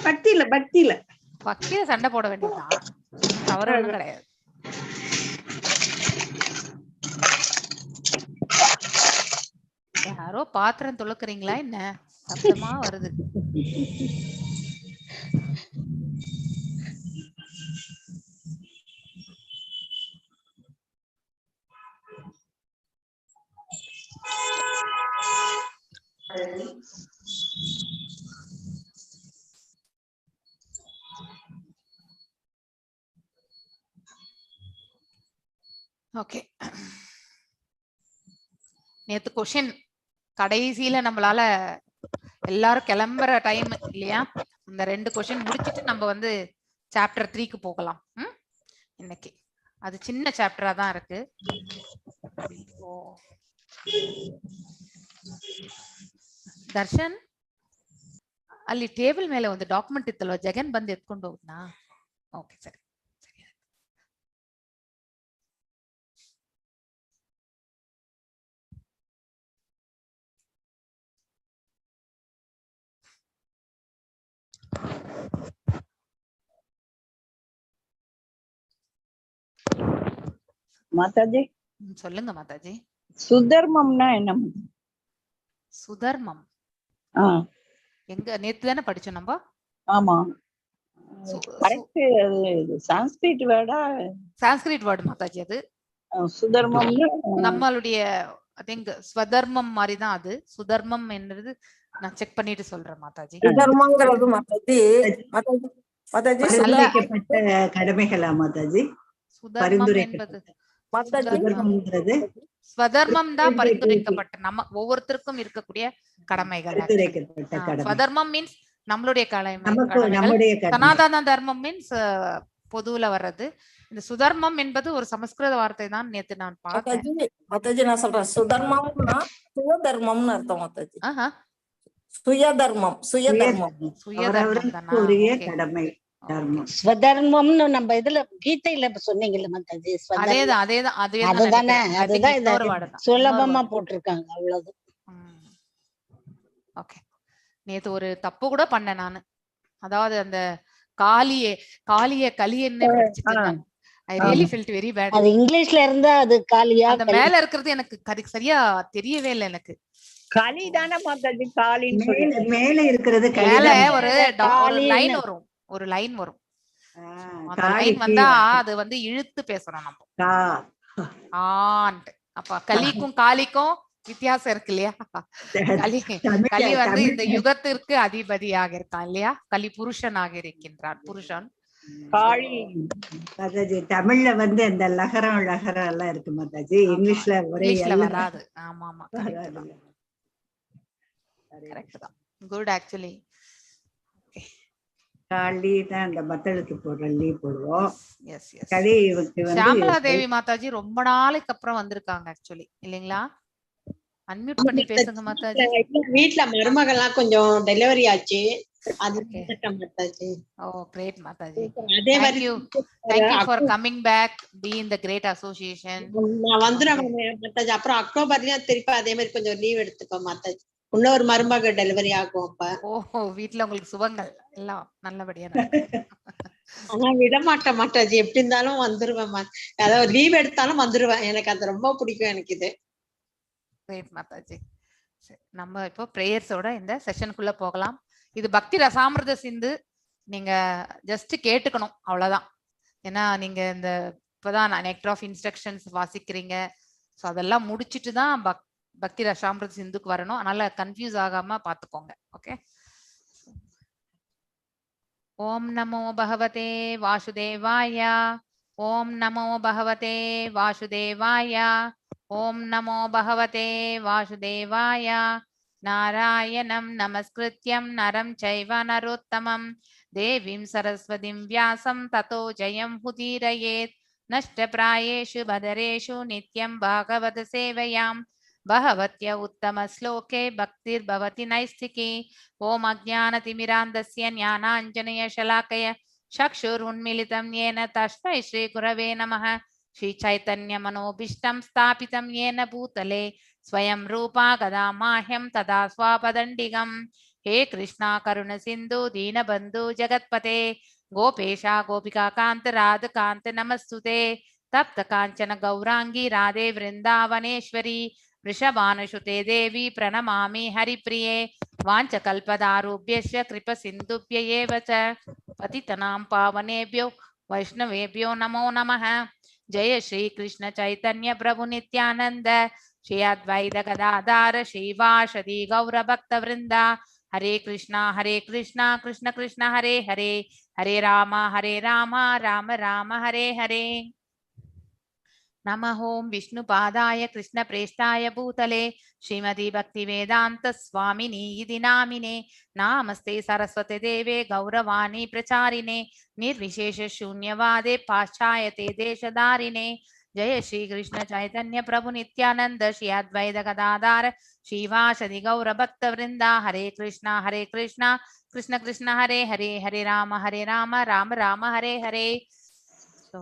பக்தியில பக்தியில பக்தியில சண்டை போட வேண்டியதுதான், தவறு ஒண்ணும் கிடையாது. யாரோ பாத்திரம் துளக்குறீங்களா என்ன? சத்தமா வருது. ஓகே, நேத்து கொஸ்டின் கடைசியில நம்மளால எல்லாரும் கிளம்புற டைம் இல்லையா, இந்த 2 கொஸ்டின் முடிச்சிட்டு நம்ம வந்து சாப்டர் 3க்கு போகலாம். இன்னைக்கு அது சின்ன சாப்டரா தான் இருக்கு. ದರ್ಶನ್ ಅಲ್ಲಿ ಟೇಬಲ್ ಮೇಲೆ ಒಂದು ಡಾಕ್ಯುಮೆಂಟ್ ಇತ್ತಲ್ವಾ, ಜಗನ್ ಬಂದು ಎತ್ಕೊಂಡು ಹೋಗ್ನಾ? ಓಕೆ ಸರಿ ಸರಿ. மாதாஜி சொல்லுங்க மாதாஜி. சுதர்மம்னா என்ன? சுதர்மம் எங்க நேத்து தானே படிச்சோம் நம்ம? ஆமா, சான்ஸ்கிரிட் வேர்டா? சான்ஸ்கிரிட் வேர்ட் மாதாஜி அது. சுதர்மம் நம்மளுடைய ஐ திங்க் ஸ்வதர்மம் மாதிரி தான் அது. சுதர்மம் என்றது நான் செக் பண்ணிட்டு சொல்றேன் மாதாஜி. சுதர்மங்கிறது மாதாஜி மாதாஜி பரிந்துரைக்கப்பட்ட கடமைகளா மாதாஜி? சுதர்மம் என்பது ஸ்வதர்மம் தான் பரிந்துரைக்கப்பட்ட நம்ம ஒவ்வொருத்தருக்கும் இருக்கக்கூடிய கடமைகள். ஸ்வதர்மம் மீன்ஸ் நம்மளுடைய கடமைகள். சனாதன தர்மம் மீன்ஸ் பொதுவுல வர்றது. இந்த சுதர்மம் என்பது ஒரு சமஸ்கிருத வார்த்தை தான். நேத்து நான் பார்த்தேன் மாதாஜி. நான் சொல்றேன் சுதர்மம்னா சுயதர்மம்னு அர்த்தம் மாதாஜி. சுயதர்மம் சுயதர்மம் கடமை. ஸ்வதர்மம்னு நம்ம இதுல கீதையில சொன்னீங்கல்ல மாதாஜி, அதுதான் சுலபமா போட்டிருக்காங்க, அவ்வளவு. ஓகே, நேத்து ஒரு தப்பு கூட பண்ணேன் நானு. அதாவது அந்த காலிய கலியன்னு படிச்சிட்டேன். I really felt very bad. அது இங்கிலீஷ்ல இருந்தா அது காலியா, அந்த மேல இருக்கிறது எனக்கு சரியா தெரியவே இல்லை. எனக்கு காலி தானே மாதாஜி? காலின்னு சொல்லி மேல இருக்கிறது மேல ஒரு லைன் வரும், ஒரு லைன் வரும். அந்த லைன் வந்தா அது வந்து இழுத்து பேசணும் நம்ம. அப்ப கலிக்கும் காலிக்கும் வித்தியாசம் இருக்கு இல்லையா? கலி வந்து இந்த யுகத்திற்கு அதிபதியாக இருக்கான் இல்லையா? கலி புருஷனாக இருக்கின்றான். புருஷன் காளி. மாதாஜி தமிழ்ல வந்து இந்த லகரம் எல்லாம் இருக்கு மாதாஜி, இங்கிலீஷ்ல வராது. ஆமா ஆமா, கரெக்ட் தான். குட். ஆக்சுவலி காளி தான் அந்த பத்தலுக்கு போடுற லீ போடுவோம். ஷாமலா தேவி மாதாஜி ரொம்ப நாளைக்கு அப்புறம் வந்திருக்காங்க ஆக்சுவலி, இல்லைங்களா? அன்மியூட் பண்ணி பேசுங்க மாதாஜி. வீட்ல மருமகள்லாம் கொஞ்சம் டெலிவரி ஆச்சு, அது மாதாஜி. ஓ கிரேட் மாதாஜி. Thank you for coming back, be in the great association. நான் வந்துறேன் மாதாஜி. அப்புறம் அக்டோபர்லயே திருப்பி அதே மாதிரி கொஞ்சம் லீவ் எடுத்துக்கோ மாதாஜி. இன்னொரு மருமக டெலிவரி ஆகும் அப்ப. ஓ வீட்ல உங்களுக்கு சுபங்கள் எல்லாம் நல்லபடியா ஆனா விட மாட்டாஜி, எப்படி இருந்தாலும் வந்துருவேன். அதாவது லீவ் எடுத்தாலும் வந்துருவேன். எனக்கு அது ரொம்ப பிடிக்கும். எனக்கு இது கிரேட் மாதாஜி. நம்ம இப்போ பிரேயர்ஸோட இந்த செஷனுக்குள்ள போகலாம். இது பக்தி ரசாமிர்த சிந்து, நீங்க ஜஸ்ட் கேட்டுக்கணும் அவ்வளவுதான். ஏன்னா நீங்க இந்த இப்பதான் நெக்டர் ஆஃப் இன்ஸ்ட்ரக்ஷன்ஸ் வாசிக்கிறீங்க. ஸோ அதெல்லாம் முடிச்சுட்டு தான் பக்தி ரசாமிர்த சிந்துக்கு வரணும். அதனால கன்ஃபியூஸ் ஆகாம பாத்துக்கோங்க. ஓகே. ஓம் நமோ பகவதே வாசுதேவாய. ஓம் நமோ பகவதே வாசுதேவாய. ஓம் நமோ பகவதே வாசுதேவாய. நாராயணம் நமஸ்கிருத்யம் நரம் சைவ நரோத்தமம் தேவீம் சரஸ்வதிம் வியாசம் ததோ ஜெயம் உதீரயேத். நஷ்டப்ராயேஷு பதரேஷு நித்யம் பாகவத சேவையாம் பகவத்ய உத்தம ஸ்லோகே பக்திர் பவதி நைஸ்திகி. ஓம் அஜ்ஞானதிமிராந்தஸ்ய ஞானாஞ்சனய ஷலாக்கய சக்ஷுருன்மிலிதம் येन தஸ்மை ஸ்ரீ குரவே நமः. ஸ்ரீ சைத்தன்ய மனோபீஷ்டம் ஸ்தாபிதம் येन பூதலே ஸ்வயம் ரூபா கதா மாஹ்யம் ததா ஸ்வாபதண்டிகம். हे कृष्णा करुण सिंधु दीनबंधु जगत्पते गोपेशा गोपिका कांत राध कांत नमस्तुते तप्त कांचन गौरांगी राधे वृंदावनेश्वरी वृषभानुसुते देवी प्रणमामि हरिप्रिये वाञ्छकल्पदारुभ्यश्च कृपसिन्धुभ्य एव च पतितनां पावनेभ्यो वैष्णवेभ्यो नमो नमः। जय श्री कृष्ण चैतन्य प्रभु नित्यानंद श्री अद्वैत गदाधर श्रीवासदि गौर भक्त वृंदा हरे कृष्णा कृष्ण कृष्ण हरे हरे हरे राम राम राम हरे हरे। नमः ओं विष्णुपादाय कृष्णप्रेष्ठाय भूतले श्रीमती भक्तिवेदांत स्वामिनी इति नामिने नामस्ते सरस्वती देवे गौरवाणी प्रचारिणे निर्विशेष शून्यवादे पाश्चायते देशधारिणे। जय श्री कृष्ण चैतन्य प्रभु नित्यानंद श्री अद्वैत गदाधर श्रीवासदि गौर भक्त वृंदा हरे कृष्णा कृष्ण कृष्ण हरे हरे हरे राम राम राम हरे हरे। So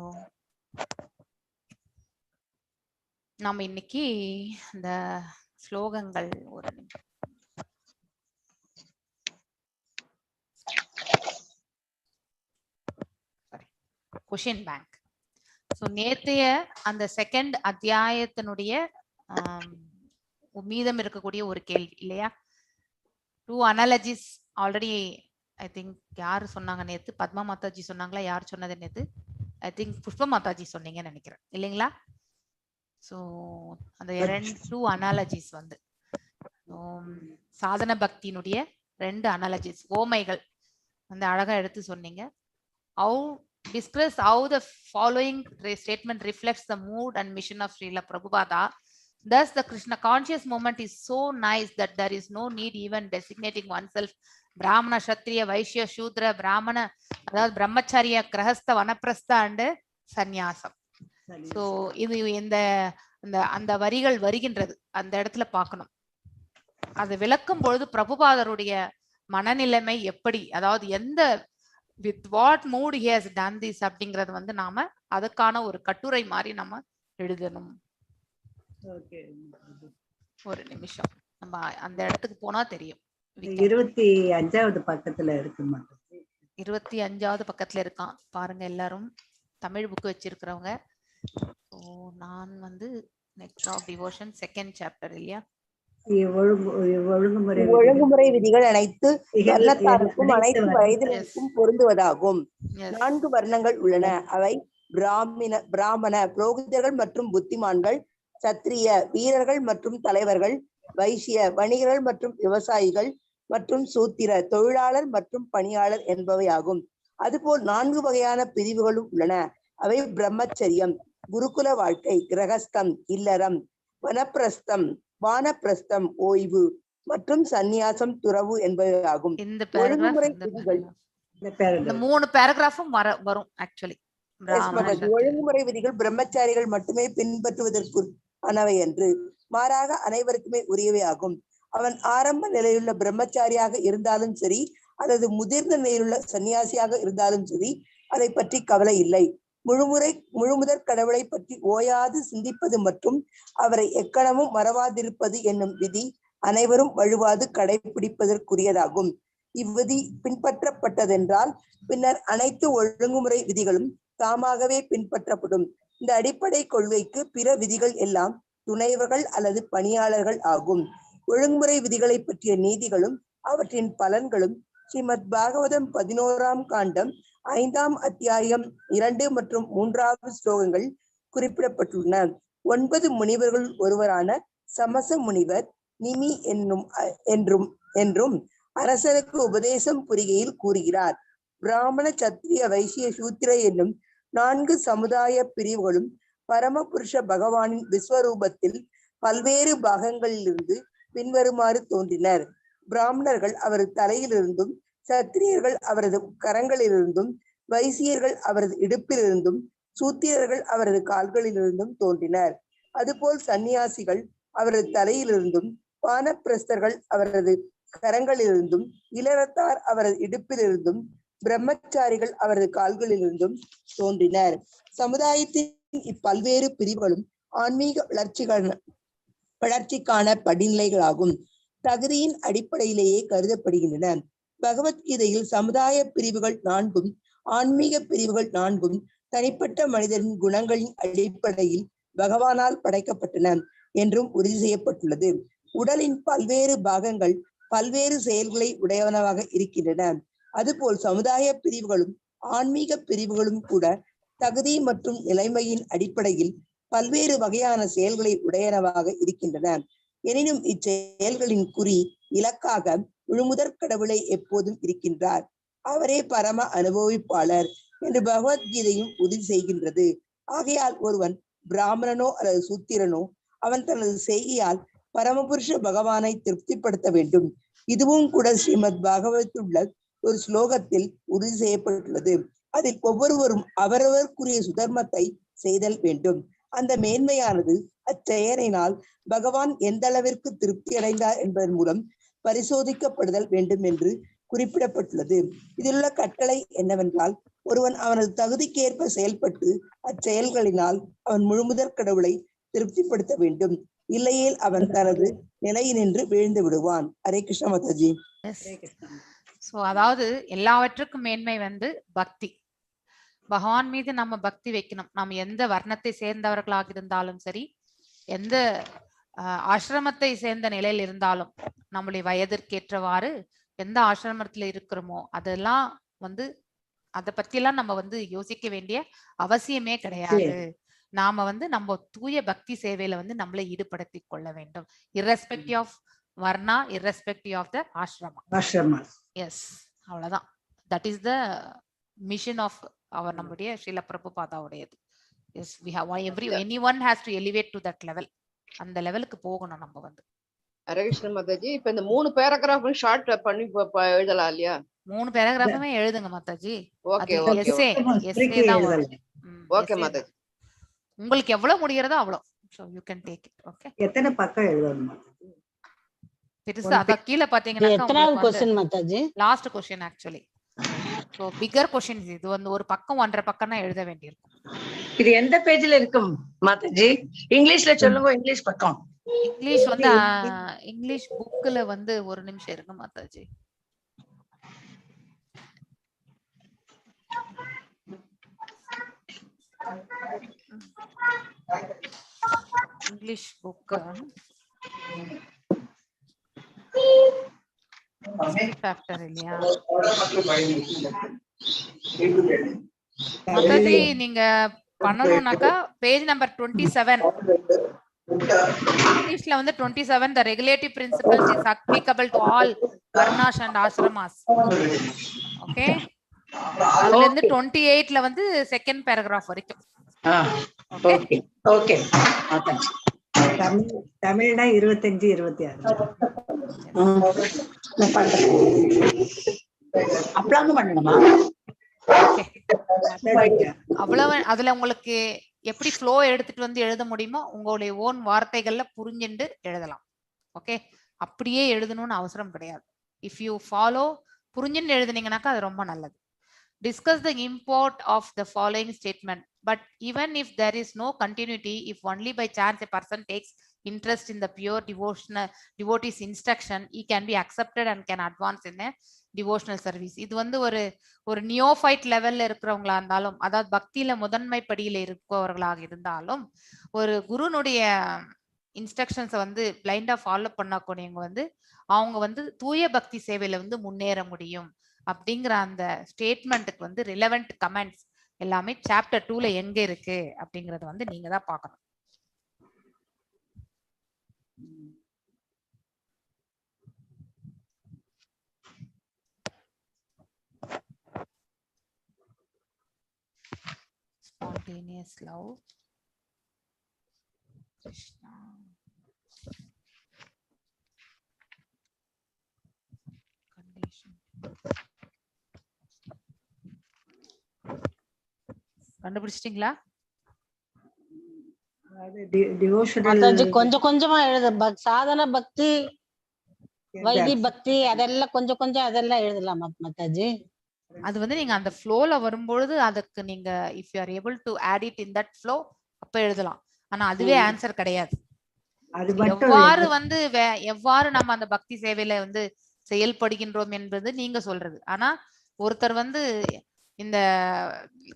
நாம் இன்னைக்கு இந்த ஸ்லோகங்கள் ஒரு கொஷின் பேங்க். ஸோ நேத்தைய அந்த செகண்ட் அத்தியாயத்தினுடைய மீதம் இருக்கக்கூடிய ஒரு கேள்வி இல்லையா? 2 அனாலஜிஸ் ஆல்ரெடி ஐ திங்க் யாரு சொன்னாங்க நேத்து? பத்மா மாதாஜி சொன்னாங்களா? யார் சொன்னது நேத்து? ஐ திங்க் புஷ்ப மாதாஜி சொன்னீங்கன்னு நினைக்கிறேன் இல்லைங்களா? ஸோ அந்த 2 அனாலஜிஸ் வந்து சாதன பக்தியினுடைய 2 அனாலஜிஸ் ஓமைகள் வந்து அழகா எடுத்து சொன்னீங்க. Discuss how the following statement reflects the mood and mission of Srila Prabhupada. Thus, the Krishna conscious moment is so nice that there is no need even designating oneself Brahmana, Kshatriya, Vaishya, Shudra, Brahmana, அதாவது பிரம்மச்சரிய, கிரகஸ்த, வனப்பிரஸ்த and சந்நியாசம். So இது அந்த வரிகள் வருகின்றது அந்த இடத்துல பார்க்கணும். அது விளக்கும் பொழுது பிரபுபாதருடைய மனநிலைமை எப்படி, அதாவது எந்த with what mood he has done this அப்படிங்கறது வந்து நாம அதுக்கான ஒரு கட்டுரை மாதிரி நம்ம எழுதணும். ஒரு நிமிஷம் நம்ம அந்த இடத்துக்கு போனா தெரியும். 25வது பக்கத்துல இருக்கு. 25வது பக்கத்துல இருக்கான் பாருங்க. எல்லாரும் தமிழ் புக் வச்சிருக்கிறவங்க. நான் வந்து next of devotion second chapter இல்லையா? ஒழுங்குமுறை விதிகள் அனைத்து வர்ணத்தாருக்கும் அனைத்து வயதினருக்கும் பொருந்துவதாகும். 4 வர்ணங்கள் உள்ளன. அவை பிராமண புரோகிதர்கள் மற்றும் புத்திமான்கள், சத்திரிய வீரர்கள் மற்றும் தலைவர்கள், வைசிய வணிகர்கள் மற்றும் விவசாயிகள், மற்றும் சூத்திர தொழிலாளர் மற்றும் பணியாளர் என்பவை ஆகும். அதுபோல் 4 வகையான பிரிவுகளும் உள்ளன. அவை பிரம்மச்சரியம், குருகுல வாழ்க்கை, கிரகஸ்தம், இல்லறம், வனப்பிரஸ்தம், வானப்பிரஸ்தம், ஓய்வு மற்றும் சந்நியாசம், துறவு என்பவை ஆகும். இந்த 3 பேராகிராஃபும் வரும். ஆக்சுவலி ஒழுங்குமுறை விதிகள் பிரம்மச்சாரிகள் மட்டுமே பின்பற்றுவதற்கானவை என்று, மாறாக அனைவருக்குமே உரியவை ஆகும். அவன் ஆரம்ப நிலையுள்ள பிரம்மச்சாரியாக இருந்தாலும் சரி அல்லது முதிர்ந்த நிலையிலுள்ள சன்னியாசியாக இருந்தாலும் சரி, அதை பற்றி கவலை இல்லை. முழுமுதற் கடவுளை பற்றி ஓயாது சிந்திப்பது மற்றும் அவரை எக்கணமும் மறவாதிருப்பது என்னும் விதி அனைவரும் வழுவாது கடைபிடிப்பதற்குரியதாகும். இவ்விதி பின்பற்றப்பட்டதென்றால் பின்னர் அனைத்து ஒழுங்குமுறை விதிகளும் தாமாகவே பின்பற்றப்படும். இந்த அடிப்படை கொள்கைக்கு பிற விதிகள் எல்லாம் துணைவர்கள் அல்லது பணியாளர்கள் ஆகும். ஒழுங்குமுறை விதிகளை பற்றிய நீதிகளும் அவற்றின் பலன்களும் ஸ்ரீமத் பாகவதம் 11ஆம் காண்டம் 5ஆம் அத்தியாயம் 2 மற்றும் 3வது ஸ்லோகங்கள் குறிப்பிடப்பட்டுள்ளன. 9 முனிவர்கள் ஒருவரான சமச முனிவர் நிமி என்றும் அரசனுக்கு உபதேசம் புரிகையில் கூறுகிறார். பிராமண, சத்திரிய, வைசிய, சூத்திர என்னும் 4 சமுதாய பிரிவுகளும் பரமபுருஷ பகவானின் விஸ்வரூபத்தில் பல்வேறு பாகங்களிலிருந்து பின்வருமாறு தோன்றினர். பிராமணர்கள் அவரது தலையிலிருந்தும், சத்திரியர்கள் அவரது கரங்களிலிருந்தும், வைசியர்கள் அவரது இடுப்பிலிருந்தும், சூத்திரர்கள் அவரது கால்களிலிருந்தும் தோன்றினர். அதுபோல் சந்நியாசிகள் அவரது தலையிலிருந்தும், வானப்பிரஸ்தர்கள் அவரது கரங்களிலிருந்தும், இளரத்தார் அவரது இடுப்பிலிருந்தும், பிரம்மச்சாரிகள் அவரது கால்களிலிருந்தும் தோன்றினர். சமுதாயத்தின் இப்பல்வேறு பிரிவுகளும் ஆன்மீக வளர்ச்சிக்கான படிநிலைகளாகும். தகுதியின் அடிப்படையிலேயே கருதப்படுகின்றன. பகவத்கீதையில் சமுதாய பிரிவுகள் 4 ஆன்மீக பிரிவுகள் 4 தனிப்பட்ட மனிதரின் குணங்களின் அடிப்படையில் பகவானால் படைக்கப்பட்டன என்றும் உறுதி செய்யப்பட்டுள்ளது. உடலின் பல்வேறு பாகங்கள் பல்வேறு செயல்களை உடையவனவாக இருக்கின்றன. அதுபோல் சமுதாய பிரிவுகளும் ஆன்மீக பிரிவுகளும் கூட தகுதி மற்றும் நிலைமையின் அடிப்படையில் பல்வேறு வகையான செயல்களை உடையனவாக இருக்கின்றன. எனினும் இச்செயல்களின் குறி இலக்காக முழுமுதற் கடவுளை எப்போதும் இருக்கின்றார். அவரே பரம அனுபவிப்பாளர் என்று பகவத்கீதையும் உறுதி செய்கின்றது. ஆகையால் ஒருவன் பிராமணனோ அல்லது சூத்திரனோ அவன் தனது செய்கையால் பரமபுருஷ பகவானை திருப்திப்படுத்த வேண்டும். இதுவும் கூட ஸ்ரீமத் பாகவத்துள்ள ஒரு ஸ்லோகத்தில் உறுதி செய்யப்பட்டுள்ளது. அதில் ஒவ்வொருவரும் அவரவருக்குரிய சுதர்மத்தை செய்தல் வேண்டும். அந்த மேன்மையானது அச்செயலினால் பகவான் எந்த அளவிற்கு திருப்தி அடைந்தார் என்பதன் மூலம் பரிசோதிக்கப்படுதல் வேண்டும் என்று குறிப்பிடப்பட்டுள்ளது. இதிலுள்ள கட்டளை என்னவென்றால், ஒருவன் அவனது தகுதிக்கேற்ப செயல்பட்டு அச்செயல்களினால் அவன் முழுமுதற் கடவுளை திருப்திப்படுத்த வேண்டும். இல்லையேல் அவன் தனது நிலையினின்று வீழ்ந்து விடுவான். ஹரே கிருஷ்ண மாதாஜி. அதாவது எல்லாவற்றுக்கும் மேன்மை பக்தி. பகவான் மீது நம்ம பக்தி வைக்கணும். நம்ம எந்த வர்ணத்தை சேர்ந்தவர்களாக இருந்தாலும் சரி, எந்த ஆசிரமத்தை சேர்ந்த நிலையில் இருந்தாலும், நம்முடைய வயதிற்கேற்றவாறு எந்த ஆசிரமத்துல இருக்கிறோமோ அதெல்லாம் அதை பத்தியெல்லாம் நம்ம யோசிக்க வேண்டிய அவசியமே கிடையாது. நாம நம்ம தூய பக்தி சேவையில நம்மளை ஈடுபடுத்தி கொள்ள வேண்டும். irrespective of varna, irrespective of the ashrama. Yes, அவ்வளவுதான். That is the mission of our நம்முடைய ஸ்ரீல பிரபுபாதாவுடையது. Yes, we have anyone has to elevate to that level. அந்த லெவலுக்கு போகணும் நம்ம ஹரே கிருஷ்ண மாதாஜி. இப்ப இந்த 3 பேராகிராஃப் ஷார்ட் பண்ணி எழுதலாம் இல்லையா? 3 பேராகிராஃபுமே எழுதுங்க மாதாஜி. ஓகே மாதாஜி. உங்களுக்கு எவ்வளவு முடியறதோ அவ்வளவு. So you can take it. Okay. எத்தனை பக்கம் எழுதணும் மாதாஜி? பெருசா அத கீழ பாத்தீங்கன்னா எத்தனாவது question Mataji? Last question actually. So bigger questions. இது ஒரு பக்கம் 1.5 பக்கம் தான் எழுத வேண்டியிருக்கும். இது எந்த பேஜ்ல இருக்கும் மாதாஜி? இங்கிலீஷ்ல சொல்லுங்க. இங்கிலீஷ் பக்கம். இங்கிலீஷ் இங்கிலீஷ் புக்ல ஒரு நிமிஷம் இருக்கு மாதாஜி. இங்கிலீஷ் புக் ஃபேக்டர் இல்லையா மாதாஜி? நீங்க பண்ணணும்னாக்கா பேஜ் நம்பர் 27 இங்கிலீஷ்ல 27 the regulative principles is applicable to all varnas and ashramas. Okay, அதுல இருந்து 28ல செகண்ட் பேராகிராஃப் வரைக்கும். Okay okay. தமிழ்னா 25 26 அப்ளாங் பண்ணணுமா? அவ்வளவு. அதுல உங்களுக்கு எப்படி ஃப்ளோ எடுத்துட்டு எழுத முடியுமோ உங்களுடைய ஓன் வார்த்தைகள்ல புரிஞ்சுண்டு எழுதலாம். ஓகே, அப்படியே எழுதணும்னு அவசரம் கிடையாது. இஃப் யூ ஃபாலோ புரிஞ்சுன்னு எழுதுனீங்கன்னாக்கா அது ரொம்ப நல்லது. Discuss the import of the following statement. But even if there is no continuity, if only by chance a person takes interest in the pure devotee's instruction, he can be accepted and can advance in a devotional service. இது ஒரு நியோஃபைட் லெவல்ல இருக்கிறவங்களா இருந்தாலும், அதாவது பக்தியில முதன்மை படியில இருப்பவர்களாக இருந்தாலும், ஒரு குருனுடைய இன்ஸ்ட்ரக்ஷன்ஸை பிளைண்டா ஃபாலோ பண்ணக்கூடியவங்க அவங்க தூய பக்தி சேவையில முன்னேற முடியும் அப்படிங்கிற அந்த ஸ்டேட்மெண்ட்டுக்கு ரிலவெண்ட் கமெண்ட்ஸ் எல்லாமே சாப்டர் 2ல எங்க இருக்கு அப்படிங்கறத நீங்க தான் பார்க்கணும். Spontaneous love, Krishna, condition. கண்டுபிடிச்சிட்டீங்களா? கொஞ்சம் கொஞ்சமா எழுத. சாதன பக்தி, வைதி பக்தி அதெல்லாம் கொஞ்சம் கொஞ்சம் அதெல்லாம் எழுதலாம் மாதாஜி. அது நீங்க அந்த ஃப்ளோல வரும்பொழுது அதுக்கு நீங்க if you are able to add it in that flow அப்ப எழுதலாம். ஆனா அதுவே ஆன்சர் கிடையாது. அது மட்டும் எவ்வாறு வந்து எவ்வாறு நம்ம அந்த பக்தி சேவையில வந்து செயல்படுகின்றோம் என்பது நீங்க சொல்றது. ஆனா ஒருத்தர் வந்து இந்த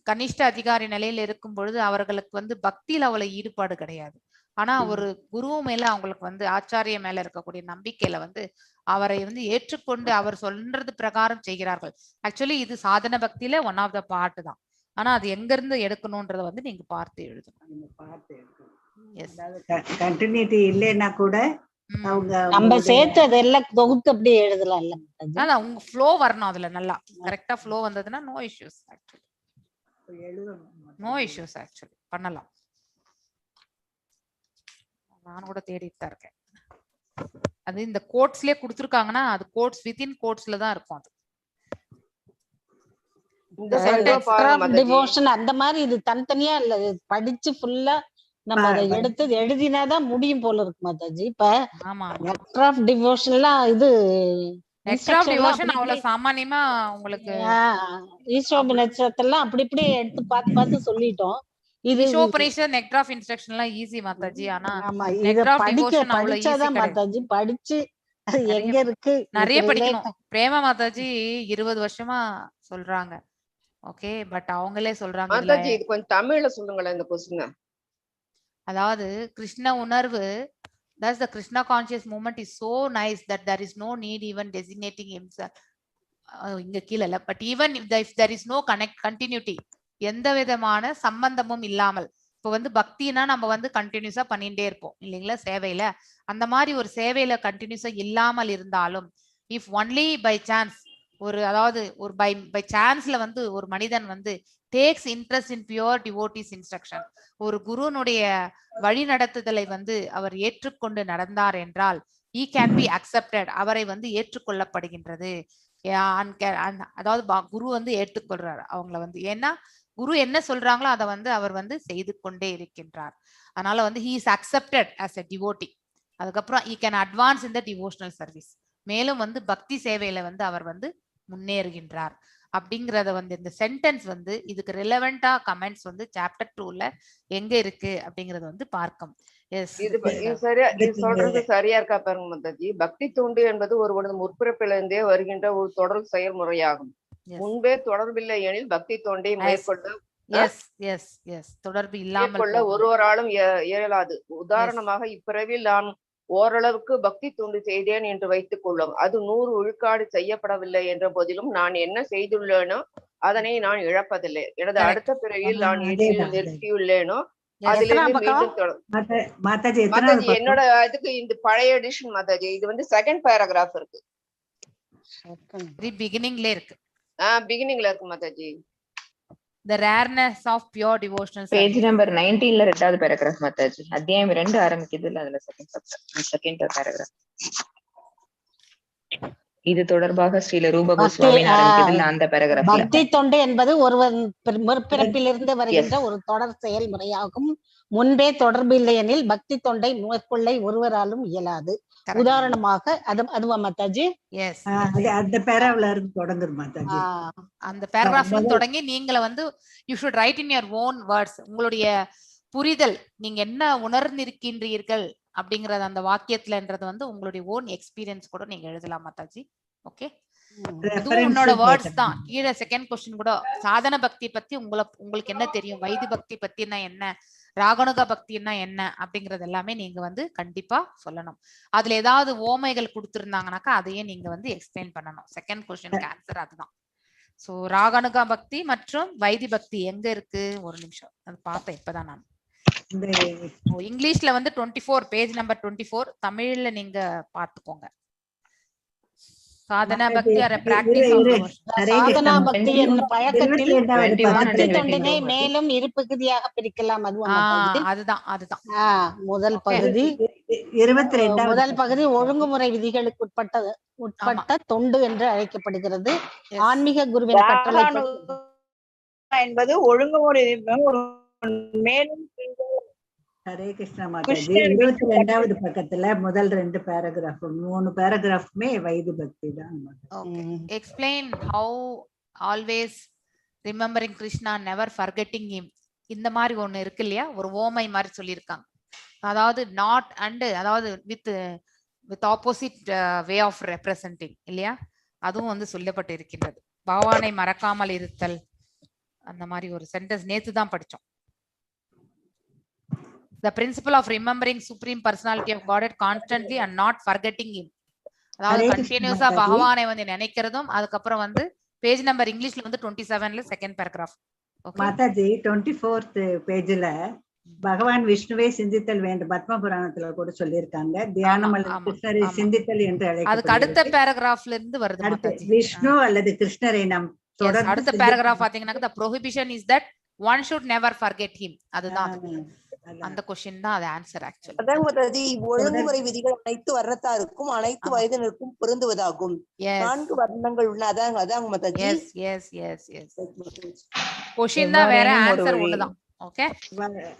கனிஷ்ட அதிகாரி நிலையில இருக்கும் பொழுது அவர்களுக்கு வந்து பக்தியில அவ்வளவு ஈடுபாடு கிடையாது. ஆனா ஒரு குரு மேல அவங்களுக்கு வந்து ஆச்சாரிய மேல இருக்கக்கூடிய நம்பிக்கையில வந்து அவரை வந்து ஏற்றுக்கொண்டு அவர் சொல்றது பிரகாரம் செய்கிறார்கள். ஆக்சுவலி இது சாதன பக்தியில ஒன் ஆஃப் த பார்ட் தான். ஆனா அது எங்க இருந்து எடுக்கணும்ன்றத வந்து நீங்க பார்த்து எழுதணும். கண்டினியூட்டி இல்லைன்னா கூட அவங்க நம்ம சேர்த்து அதெல்லாம் தொகுத்து அப்படியே எழுதலாம் இல்ல நல்லா உங்க ஃப்ளோ வரணும். அதுல நல்லா கரெக்டா ஃப்ளோ வந்ததுன்னா no issues actually. No issues actually பண்ணலாம். நான் கூட தேடிட்டு தான் இருக்கேன். அது இந்த கோட்ஸ்லயே கொடுத்துருக்காங்கன்னா அது கோட்ஸ் வித்தின் கோட்ஸ்ல தான் இருக்கும். அது டிவோஷன் அந்த மாதிரி இது தனித்தனியா இல்ல, படிச்சு ஃபுல்லா நம்ம அதை எடுத்து எழுதினாதான் முடியும் போல இருக்கு மாதாஜி. இப்ப நெக்டர் ஆஃப் டிவோஷன்லாம் இது அவ்வளவு சாமானியமா உங்களுக்கு ஈஸ்வரத்தெல்லாம் அப்படி இப்படி எடுத்து பார்த்து பார்த்து சொல்லிட்டோம். இது நெக்டர் ஆஃப் இன்ஸ்ட்ரக்ஷன் எல்லாம் ஈஸி மாதாஜி. ஆனா படிச்சாதான் மாதாஜி, படிச்சு அது எங்க இருக்கு நிறைய படிக்கணும். பிரேமா மாதாஜி 20 வருஷமா சொல்றாங்க. ஓகே, பட் அவங்களே சொல்றாங்க மாதாஜி இது கொஞ்சம் தமிழ்ல சொல்லுங்களேன் இந்த क्वेश्चन. அதாவது கிருஷ்ண உணர்வு, thus the Krishna conscious movement is so nice that there is no need even designating himself. இங்க கீழ இல்ல, but even if there is no continuity, எந்த விதமான சம்பந்தமும் இல்லாமல், இப்ப வந்து பக்தினா நம்ம வந்து கண்டினியூஸா பண்ணிட்டே இருப்போம் இல்லைங்களா சேவையில. அந்த மாதிரி ஒரு சேவையில கண்டினியூஸா இல்லாமல் இருந்தாலும், if only by chance ஒரு அதாவது ஒரு பை சான்ஸ்ல வந்து ஒரு மனிதன் வந்து takes interest in pure devotees instruction, ஒரு குருனுடைய வழி நடத்துதலை வந்து அவர் ஏற்றுக்கொண்டு நடந்தார் என்றால் he can be accepted, அவரை வந்து ஏற்றுக்கொள்ளப்படுகின்றது. அதாவது குரு வந்து ஏற்றுக்கொள்றாரு அவங்கள வந்து. ஏன்னா குரு என்ன சொல்றாங்களோ அதை வந்து அவர் வந்து செய்து கொண்டே இருக்கின்றார். அதனால வந்து he is accepted as a devotee. அதுக்கப்புறம் he can advance in the devotional service. மேலும் வந்து பக்தி சேவையில வந்து அவர் வந்து முன்னேறுகின்றார் அப்படிங்கறத வந்து இந்த சென்டென்ஸ் வந்து இதுக்கு ரிலவெண்டா கமெண்ட்ஸ் வந்து சாப்டர் 2ல எங்க இருக்கு அப்படிங்கறது வந்து பார்க்கும். இது சரியா, இது சொல்றது சரியா இருக்கா பாருங்க மாதாஜி. பக்தி தொண்டு என்பது ஒருவனது முற்பிறப்பிலிருந்தே வருகின்ற ஒரு தொடர் செயல்முறையாகும். முன்பே தொடர்பில்லை எனில் பக்தி தொண்டை மேற்கொள்ள தொடர்பு இல்லாமல் ஒருவராலும் இயலாது. உதாரணமாக இப்பிறவில் நான் ஓரளவுக்கு பக்தி தொண்டு செய்தேன் என்று வைத்துக் கொள்ளும். அது 100 விழுக்காடு செய்யப்படவில்லை என்ற போதிலும் நான் என்ன செய்துள்ளேனோ அதனை நான் இழப்பதில்லை. எனது அடுத்த பிறவியில் நான் எதில் நிறுத்தியுள்ளேனோ அதிலிருந்து மீண்டும் மாதாஜி என்னோட இதுக்கு இந்த பழைய எடிஷன் மாதாஜி. இது வந்து செகண்ட் பேராகிராஃப் இருக்கு, பிகினிங்ல இருக்கு. பிகினிங்ல இருக்கு Mataji. The rareness of pure devotional service. Page number 19ல ரெண்டாவது paragraph மாதாஜி. அத்தியாயம் 2 ஆரம்பிக்குதுல, அதுல செகண்ட் paragraph. இது தொடர்பாக ஸ்ரீல ரூப கோஸ்வாமி ஆரம்பிக்குதுல அந்த paragraphல. பக்தி தொண்டு என்பது ஒருவன் முற்பிறப்பிலிருந்து வருகின்ற ஒரு தொடர் செயல்முறையாகும். முன்பே தொடர்பு இல்லை எனில் பக்தி தொண்டை மேற்கொள்ள ஒருவராலும் இயலாது. உதாரணமாக அதுவா மாதாஜி? அந்த பேரால இருந்து தொடங்குது மாதாஜி. அந்த பேராகிராஃப்ல தொடங்கி நீங்கள வந்து you should write in your own words. உங்களுடைய புரிதல், நீங்க என்ன உணர்ந்திருக்கின்றீர்கள் அப்படிங்கறது அந்த வாக்கியத்துலன்றது வந்து உங்களுடைய ஓன் எக்ஸ்பீரியன்ஸ் கூட நீங்க எழுதலாம் மாதாஜி. ஓகே, இதுவும் உன்னோட வேர்ட்ஸ் தான். கீழே செகண்ட் क्वेश्चन கூட சாதன பக்தி பத்தி உங்களுக்கு என்ன தெரியும், வைதி பக்தி பத்தினா என்ன, ராகனுக பக்தினா என்ன அப்படிங்கறது எல்லாமே நீங்க வந்து கண்டிப்பா சொல்லணும். அதுல ஏதாவது ஓமைகள் கொடுத்திருந்தாங்கனாக்கா அதையே நீங்க வந்து எக்ஸ்பிளைன் பண்ணணும். செகண்ட் क्वेश्चनக்கு ஆன்சர் அதுதான். சோ ராகனுக பக்தி மற்றும் வைதி பக்தி எங்க இருக்கு, ஒரு நிமிஷம் அது பார்த்தேன் இப்பதான் நான். இங்கிலீஷ்ல வந்து 24 பேஜ் நம்பர் 24, தமிழ்ல நீங்க பாத்துக்கோங்க. சாதனா பக்தி ஆர் பிராக்டிஸ் ஆஃப் சாதனா பக்தி என்ற பழக்கத்தில் பக்தி தொண்டினை மேலும் இரு பகுதியாக பிரிக்கலாம். அதுதான் முதல் பகுதி 22. முதல் பகுதி ஒழுங்குமுறை விதிகளுக்கு உட்பட்ட தொண்டு என்று அழைக்கப்படுகிறது. ஆன்மீக குருவின் கட்டளை என்பது ஒழுங்குமுறை மேலும். ஹரே கிருஷ்ணா மாதாஜி. 22வது பக்கத்துல முதல் 2 பேராகிராஃப் 3 பேராகிராஃப்மே வைதி பக்தி தான். Okay, explain have always remembering Krishna never forgetting him. இந்த மாதிரி ஒண்ணு இருக்கு இல்லையா, ஒரு ஓமை மாதிரி சொல்லியிருக்காங்க. அதாவது நாட் அண்ட் அதாவது with opposite way of representing இல்லையா, அதுவும் வந்து சொல்லப்பட்டு இருக்கின்றது. பகவானை மறக்காமல் இருத்தல், அந்த மாதிரி ஒரு சென்டென்ஸ் நேத்து தான் படிச்சோம். The principle of remembering supreme personality of Godhead constantly and not forgetting him. அதாவது கண்டினியூஸா பகவானை வந்து நினைக்கிறதும். அதுக்கப்புறம் வந்து பேஜ் நம்பர் இங்கிலீஷ்ல வந்து 27ல செகண்ட் பேராகிராஃப். மாதாஜி 24th பேஜ்ல பகவான் விஷ்ணுவே சிந்தித்தல் வேண்டும் பத்ம புராணத்துல கூட சொல்லியிருக்காங்க. தியானம் அல்லது கிருஷ்ணரை சிந்தித்தல் என்று அழைக்கப்படுகிறது. அதுக்கு அடுத்த பேராகிராஃப்ல இருந்து வருது மாதாஜி. விஷ்ணு அல்லது கிருஷ்ணரை நாம் தொடர்ந்து அடுத்த பேராகிராஃப் பாத்தீங்கன்னா the prohibition is that one should never forget him. அதுதான் அந்த क्वेश्चन தான் அது ஆன்சர் ஆக்சுவலி. அதான் மாதாஜி ஒழுங்குமுறை விதிகள் அனைத்து வர்ணத்தாருக்கும் அனைத்து வயதினருக்கும் பொருந்துவதாகும். 4 வர்ணங்கள் உள்ள அதான் Mataji. Yes yes yes yes question தான் வேற, ஆன்சர் ஒண்ணுதான். ஓகே,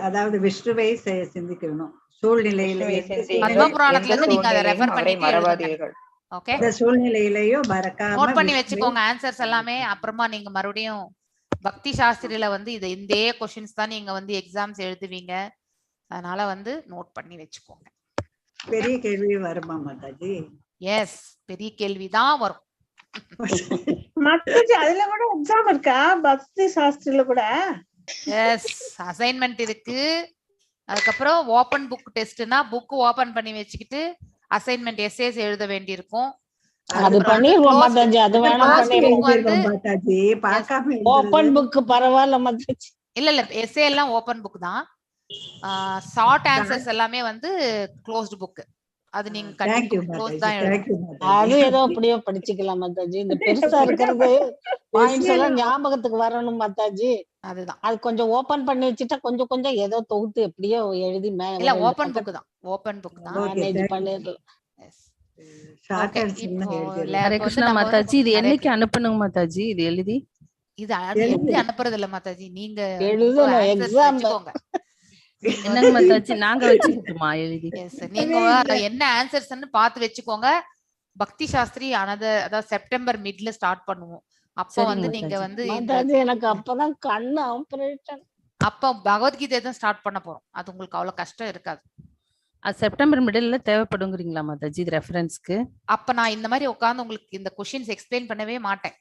அதாவது விஷ்ணுவை சிந்திக்கணும் சூழ்நிலையில. பத்ம புராணத்துல இருந்து நீங்க அதை ரெஃபர் பண்ணி மறவாதீர்கள். ஓகே, இந்த சூழ்நிலையிலயோ மறக்காம நோட் பண்ணி வெச்சுக்கோங்க ஆன்சர்ஸ் எல்லாமே. அப்புறமா நீங்க மறுபடியும் பக்தி சாஸ்திரியில வந்து இது இந்த क्वेश्चंस தான் நீங்க வந்து எக்ஸாம்ஸ் எழுதுவீங்க. அதனால வந்து நோட் பண்ணி வெச்சுக்கோங்க. பெரிய கேள்வி வருமா மாதாஜி? எஸ், பெரிய கேள்வி தான் வரும் மாதாஜி. அதுல கூட எக்ஸாம் இருக்கா பக்தி சாஸ்திரியில கூட? எஸ், அசைன்மென்ட் இருக்கு. அதுக்கப்புறம் ஓபன் புக் டெஸ்ட்னா புக் ஓபன் பண்ணி வச்சுக்கிட்டு அசைன்மென்ட் எஸ்ஏஸ் எழுத வேண்டியிருக்கும். அது பண்ணிடுவோம் மாதாஜி. அது வேணா பண்ணிடுவோம் மாதாஜி. பார்க்காம ஓபன் புக் பரவாயில்ல மாதாஜி. இல்ல எஸ்ஏ எல்லாம் ஓபன் புக் தான். ஷார்ட் ஆன்சர்ஸ் எல்லாமே வந்து க்ளோஸ்ட் புக். அது நீங்க கண்டிப்பா க்ளோஸ் தான் எழுதணும். அது ஏதோ அப்படியே படிச்சுக்கலாம் மாதாஜி. இந்த பெருசா இருக்கிறது பாயிண்ட்ஸ் எல்லாம் ஞாபகத்துக்கு வரணும் மாதாஜி. அதுதான், அது கொஞ்சம் ஓபன் பண்ணி வச்சிட்டா கொஞ்சம் கொஞ்சம் ஏதோ தொகுத்து எப்படியோ எழுதி இல்ல ஓபன் புக் தான், ஓபன் புக் தான் மேனேஜ் பண்ணிடலாம். ஹரே கிருஷ்ணா மாதாஜி. இது என்னைக்கு அனுப்பணுங்க மாதாஜி? இது எழுதி இது எழுதி அனுப்புறது இல்ல மாதாஜி, நீங்க எழுதணும் எக்ஸாம். என்னங்க மாதாஜி நாங்க வச்சுக்கிட்டுமா எழுதி? நீங்க என்ன ஆன்சர்ஸ்ன்னு பார்த்து வெச்சுக்கோங்க. பக்தி சாஸ்திரி அதாவது செப்டம்பர் மிட்ல ஸ்டார்ட் பண்ணுவோம். அப்போ வந்து நீங்க வந்து எனக்கு அப்பதான் கண்ணு ஆபரேஷன். அப்போ பகவத்கீதை தான் ஸ்டார்ட் பண்ண போறோம். அது உங்களுக்கு அவ்வளவு கஷ்டம் இருக்காது. செப்டம்பர் மிடில்ல தேவைப்படுங்கிறீங்களா மாதாஜி இது ரெஃபரன்ஸ்க்கு? அப்ப நான் இந்த மாதிரி உட்கார்ந்து உங்களுக்கு இந்த क्वेश्चंस எக்ஸ்பிளைன் பண்ணவே மாட்டேன்.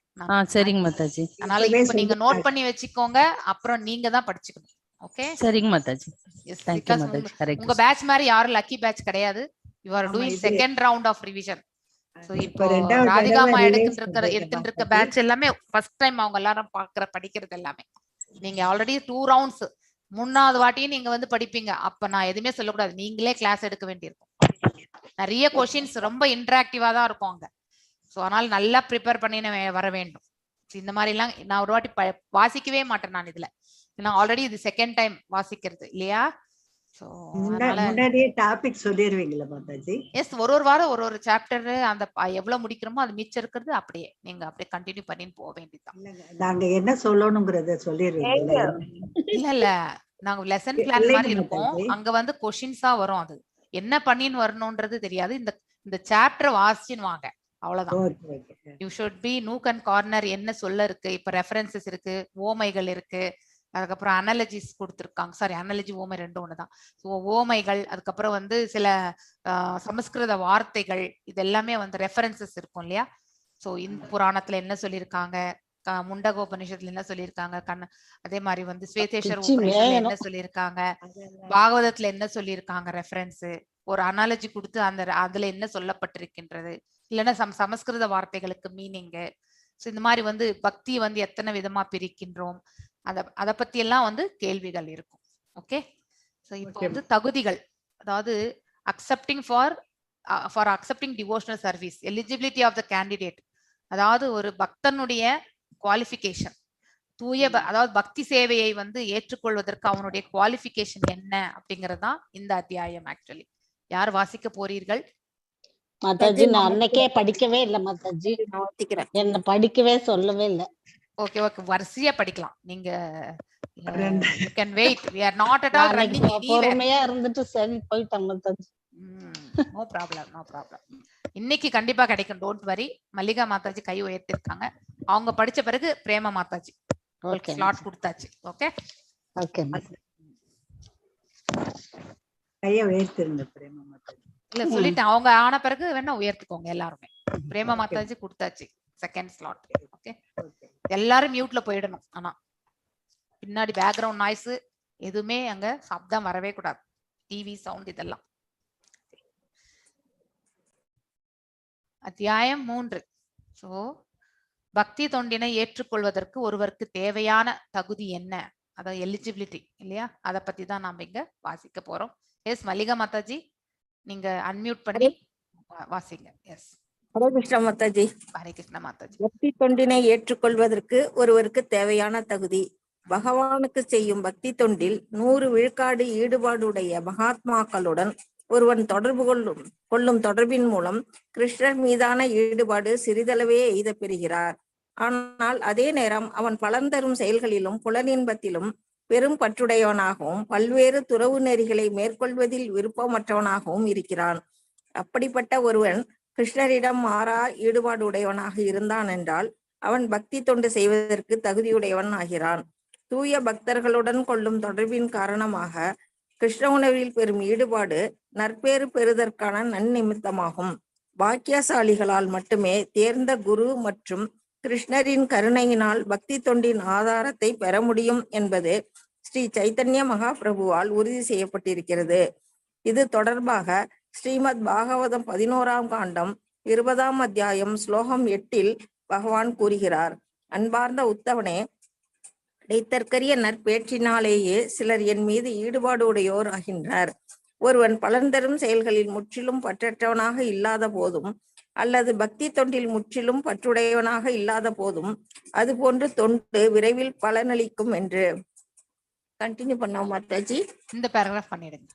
சரிங்க மாதாஜி. அதனால இப்ப நீங்க நோட் பண்ணி வெச்சுக்கோங்க, அப்புறம் நீங்க தான் படிச்சுக்கணும். ஓகே, சரிங்க மாதாஜி. Thank you Mataji. ஹரே கிருஷ்ணா. உங்க பேட்ச் மாதிரி யாரும் லக்கி பேட்ச் கிடையாது. You are doing second round of revision. So இப்போ ராதிகாமா எடுத்துட்டு இருக்க பேட்ச் எல்லாமே ஃபர்ஸ்ட் டைம் அவங்க எல்லாரும் படிக்கிறது எல்லாமே. நீங்க ஆல்ரெடி 2 ரவுண்ட்ஸ் 3வது வாட்டியும் நீங்க வந்து படிப்பீங்க. அப்ப நான் எதுவுமே சொல்லக்கூடாது, நீங்களே கிளாஸ் எடுக்க வேண்டியிருக்கும். நிறைய क्वेश्चंस ரொம்ப இன்டராக்டிவா தான் இருக்கும் அங்க. சோ அதனால நல்லா ப்ரிப்பேர் பண்ணி வர வேண்டும். இந்த மாதிரி எல்லாம் நான் ஒரு வாட்டி வாசிக்கவே மாட்டேன் நான் இதுல. நான் ஆல்ரெடி இது செகண்ட் டைம் வாசிக்கிறது இல்லையா. சோ முன்னாடியே டாபிக் சொல்லிடுவீங்களா மாதாஜி? எஸ், ஒரு வாரம் ஒரு சாப்டர் அந்த எவ்வளவு முடிக்கிறோமோ அது மிச்சம் இருக்கிறது அப்படியே நீங்க அப்படியே கண்டினியூ பண்ணிட்டு போக வேண்டியதுதான். நாங்க என்ன சொல்லணும்ங்கறத சொல்லிடுவீங்களா? இல்ல நாங்க லெசன் பிளான் மாதிரி இருக்கும். அங்க வந்து क्वेश्चंसா வரும். அது என்ன பண்ணின்னு வரணும்ன்றது தெரியாது. இந்த சாப்டர் வாசிச்சுன்னு வாங்க, அவ்வளவுதான். You should be nook and corner. என்ன சொல்ல இருக்கு, இப்ப ரெஃபரன்சஸ் இருக்கு, ஓமைகள் இருக்கு, அதுக்கப்புறம் அனாலஜிஸ் கொடுத்துருக்காங்க. சாரி, அனாலஜி ஓமை ரெண்டும் ஒண்ணுதான். ஸோ ஓமைகள், அதுக்கப்புறம் வந்து சில சமஸ்கிருத வார்த்தைகள், இது எல்லாமே வந்து ரெஃபரன்சஸ் இருக்கும் இல்லையா. ஸோ இந்த புராணத்துல என்ன சொல்லியிருக்காங்க, முண்டகோபனிஷத்துல என்ன சொல்லியிருக்காங்க, அதே மாதிரி வந்து ஸ்வேதேஸ்வர உபநிஷத்துல என்ன சொல்லியிருக்காங்க, பாகவதத்துல என்ன சொல்லியிருக்காங்க, ரெஃபரன்ஸ் ஒரு அனாலஜி கொடுத்து அதுல என்ன சொல்லப்பட்டிருக்கின்றது, இல்லைன்னா சமஸ்கிருத வார்த்தைகளுக்கு மீனிங்கு. ஸோ இந்த மாதிரி வந்து பக்தி வந்து எத்தனை விதமா பிரிக்கின்றோம், அதை பத்தி எல்லாம் வந்து கேள்விகள் இருக்கும். ஓகே, ஸோ இப்போ வந்து தகுதிகள், அதாவது accepting for accepting devotional service, eligibility of the candidate, அதாவது ஒரு பக்தனுடைய குவாலிஃபிகேஷன், அதாவது பக்தி சேவையை வந்து ஏற்றுக்கொள்வதற்கு அவனுடைய குவாலிஃபிகேஷன் என்ன அப்படிங்கிறது தான் இந்த அத்தியாயம். ஆக்சுவலி யார் வாசிக்க போறீர்கள்? மாதாஜி நான் அன்னைக்கே படிக்கவே இல்லை மாதாஜி, என்ன படிக்கவே சொல்லவே இல்லை. ஓகே ஓகே, வரிசையா படிக்கலாம். நீங்க you can wait, we are not at all running anywhere. பொறுமையா இருந்துட்டு சரி போய்ட்டேன் Mataji. No problem, no problem. இன்னைக்கு கண்டிப்பா கிடைக்கும், டோன்ட் வரி. மல்லிகா மாதாஜி கை உயர்த்திருக்காங்க. அவங்க படிச்ச பிறகு பிரேமா மாதாஜி ஸ்லாட் கொடுத்தாச்சு. Okay okay. கையை உயர்த்திருங்க பிரேமா மாதாஜி. இல்ல சொல்லிட்டேன், அவங்க ஆன பிறகு வேணா உயர்த்திக்கோங்க எல்லாருமே. பிரேமா மாதாஜி கொடுத்தாச்சு செகண்ட் ஸ்லாட். ஓகே, எல்லாரும் மியூட்ல போயிடணும். ஆனா பின்னாடி பேக்ரவுண்ட் நாய்ஸ் எதுவுமே அங்க சப்தம் வரவே கூடாது, டிவி சவுண்ட் இதெல்லாம். அத்தியாயம் 3. சோ பக்தி தொண்டினை ஏற்றுக்கொள்வதற்கு ஒருவருக்கு தேவையான தகுதி என்ன, அதாவது எலிஜிபிலிட்டி இல்லையா, அத பத்தி தான் நாம இங்க வாசிக்க போறோம். எஸ் மல்லிகா மாதாஜி, நீங்க அன்மியூட் பண்ணி வாசிங்க. எஸ். ஹரே கிருஷ்ணா மாதாஜி. ஹரே கிருஷ்ணா மாதாஜி. பக்தி தொண்டினை ஏற்றுக்கொள்வதற்கு ஒருவருக்கு தேவையான தகுதி. பகவானுக்கு செய்யும் பக்தி தொண்டில் 100 விழுக்காடு ஈடுபாடுடைய மகாத்மாக்களுடன் ஒருவன் தொடர்பு கொள்ளும் தொடர்பின் மூலம் கிருஷ்ணர் மீதான ஈடுபாடு சிறிதளவே எய்த பெறுகிறார். ஆனால் அதே நேரம் அவன் பலன் தரும் செயல்களிலும் புலனின்பத்திலும் பெரும் பற்றுடையவனாகவும் பல்வேறு துறவு நெறிகளை மேற்கொள்வதில் விருப்பமற்றவனாகவும் இருக்கிறான். அப்படிப்பட்ட ஒருவன் கிருஷ்ணரிடம் மாறா ஈடுபாடு உடையவனாக இருந்தான் என்றால் அவன் பக்தி தொண்டு செய்வதற்கு தகுதியுடையவன் ஆகிறான். தூய பக்தர்களுடன் கொள்ளும் தொடர்பின் காரணமாக கிருஷ்ண உணர்வில் பெறும் ஈடுபாடு நற்பேறு பெறுவதற்கான நன்னிமித்தமாகும். பாக்கியசாலிகளால் மட்டுமே தேர்ந்த குரு மற்றும் கிருஷ்ணரின் கருணையினால் பக்தி தொண்டின் ஆதாரத்தை பெற முடியும் என்பது ஸ்ரீ சைத்தன்ய மகாபிரபுவால் உறுதி செய்யப்பட்டிருக்கிறது. இது தொடர்பாக ஸ்ரீமத் பாகவதம் 11ஆம் காண்டம் 20ஆம் அத்தியாயம் ஸ்லோகம் 8 பகவான் கூறுகிறார். அன்பார்ந்த உத்தவனே, இடைத்தற்கரிய நற்பேற்றினாலேயே சிலர் என் மீது ஈடுபாடு உடையோர் ஆகின்றனர். ஒருவன் பலன் தரும் செயல்களில் முற்றிலும் பற்றற்றவனாக இல்லாத போதும் அல்லது பக்தி தொண்டில் முற்றிலும் பற்றுடையவனாக இல்லாத போதும் அதுபோன்று தொண்டு விரைவில் பலனளிக்கும் என்று கண்டினியூ பண்ணோம் மாதாஜி. இந்த பேராகிராஃப் பண்ணிடுங்க.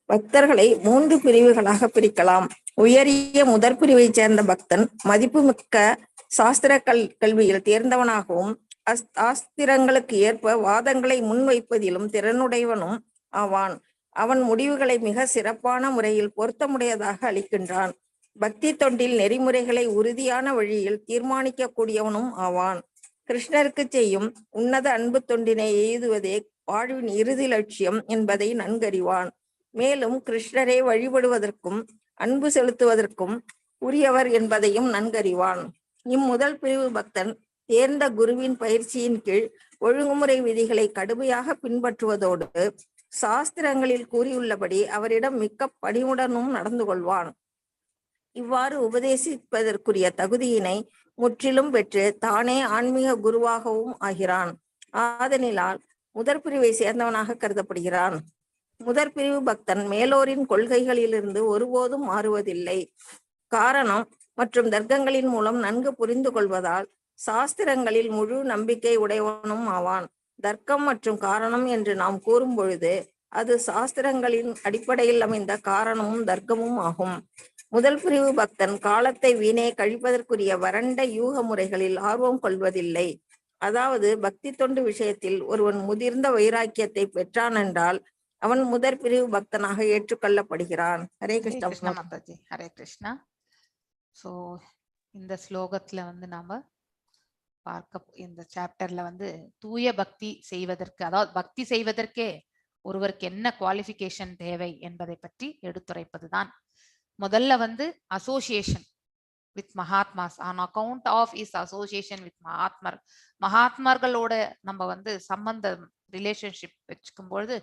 பக்தர்களை 3 பிரிவுகளாக பிரிக்கலாம். உயரிய முதற் பிரிவை சேர்ந்த பக்தன் மதிப்புமிக்க சாஸ்திர கல்வியில் தேர்ந்தவனாகவும் சாஸ்திரங்களுக்கு ஏற்ப வாதங்களை முன்வைப்பதிலும் திறனுடையவனும் ஆவான். அவன் முடிவுகளை மிக சிறப்பான முறையில் பொருத்தமுடையதாக அளிக்கின்றான். பக்தி தொண்டில் நெறிமுறைகளை உறுதியான வழியில் தீர்மானிக்க கூடியவனும் ஆவான். கிருஷ்ணருக்கு செய்யும் உன்னத அன்பு தொண்டினை எய்துவதே வாழ்வின் இறுதி லட்சியம் என்பதை நன்கறிவான். மேலும் கிருஷ்ணரை வழிபடுவதற்கும் அன்பு செலுத்துவதற்கும் உரியவர் என்பதையும் நன்கறிவான். இம்முதல் பிரிவு பக்தன் தேர்ந்த குருவின் பயிற்சியின் கீழ் ஒழுங்குமுறை விதிகளை கடுமையாக பின்பற்றுவதோடு சாஸ்திரங்களில் கூறியுள்ளபடி அவரிடம் மிக்க பணிவுடனும் நடந்து கொள்வான். இவ்வாறு உபதேசிப்பதற்குரிய தகுதியினை முற்றிலும் பெற்று தானே ஆன்மீக குருவாகவும் ஆகிறான். ஆதலினால் முதற் பிரிவை சேர்ந்தவனாக கருதப்படுகிறான். முதற் பிரிவு பக்தன் மேலோரின் கொள்கைகளிலிருந்து ஒருபோதும் மாறுவதில்லை. காரணம் மற்றும் தர்க்கங்களின் மூலம் நன்கு புரிந்து கொள்வதால் சாஸ்திரங்களில் முழு நம்பிக்கை உடையவனும் ஆவான். தர்க்கம் மற்றும் காரணம் என்று நாம் கூறும் பொழுது அது சாஸ்திரங்களின் அடிப்படையில் அமைந்த காரணமும் தர்க்கமும் ஆகும். முதல் பிரிவு பக்தன் காலத்தை வீணே கழிப்பதற்குரிய வறண்ட யூக முறைகளில் ஆர்வம் கொள்வதில்லை. அதாவது பக்தி தொண்டு விஷயத்தில் ஒருவன் முதிர்ந்த வைராக்கியத்தை பெற்றான் என்றால் அவன் முதற் பிரிவு பக்தனாக ஏற்றுக்கொள்ளப்படுகிறான். ஹரே கிருஷ்ணா மாதாஜி. ஹரே கிருஷ்ணா. சோ இந்த ஸ்லோகத்துல நாம பார்க்க இந்த சாப்டர்ல தூய பக்தி செய்வதற்கு, அதாவது பக்தி செய்வதற்கே ஒருவருக்கு என்ன குவாலிஃபிகேஷன் தேவை என்பதை பற்றி எடுத்துரைப்பதுதான். முதல்ல association with mahatmas, on account of his association with மகாத்மார்களோட நம்ம சம்பந்தம் ரிலேஷன்ஷிப் வச்சுக்கும் பொழுது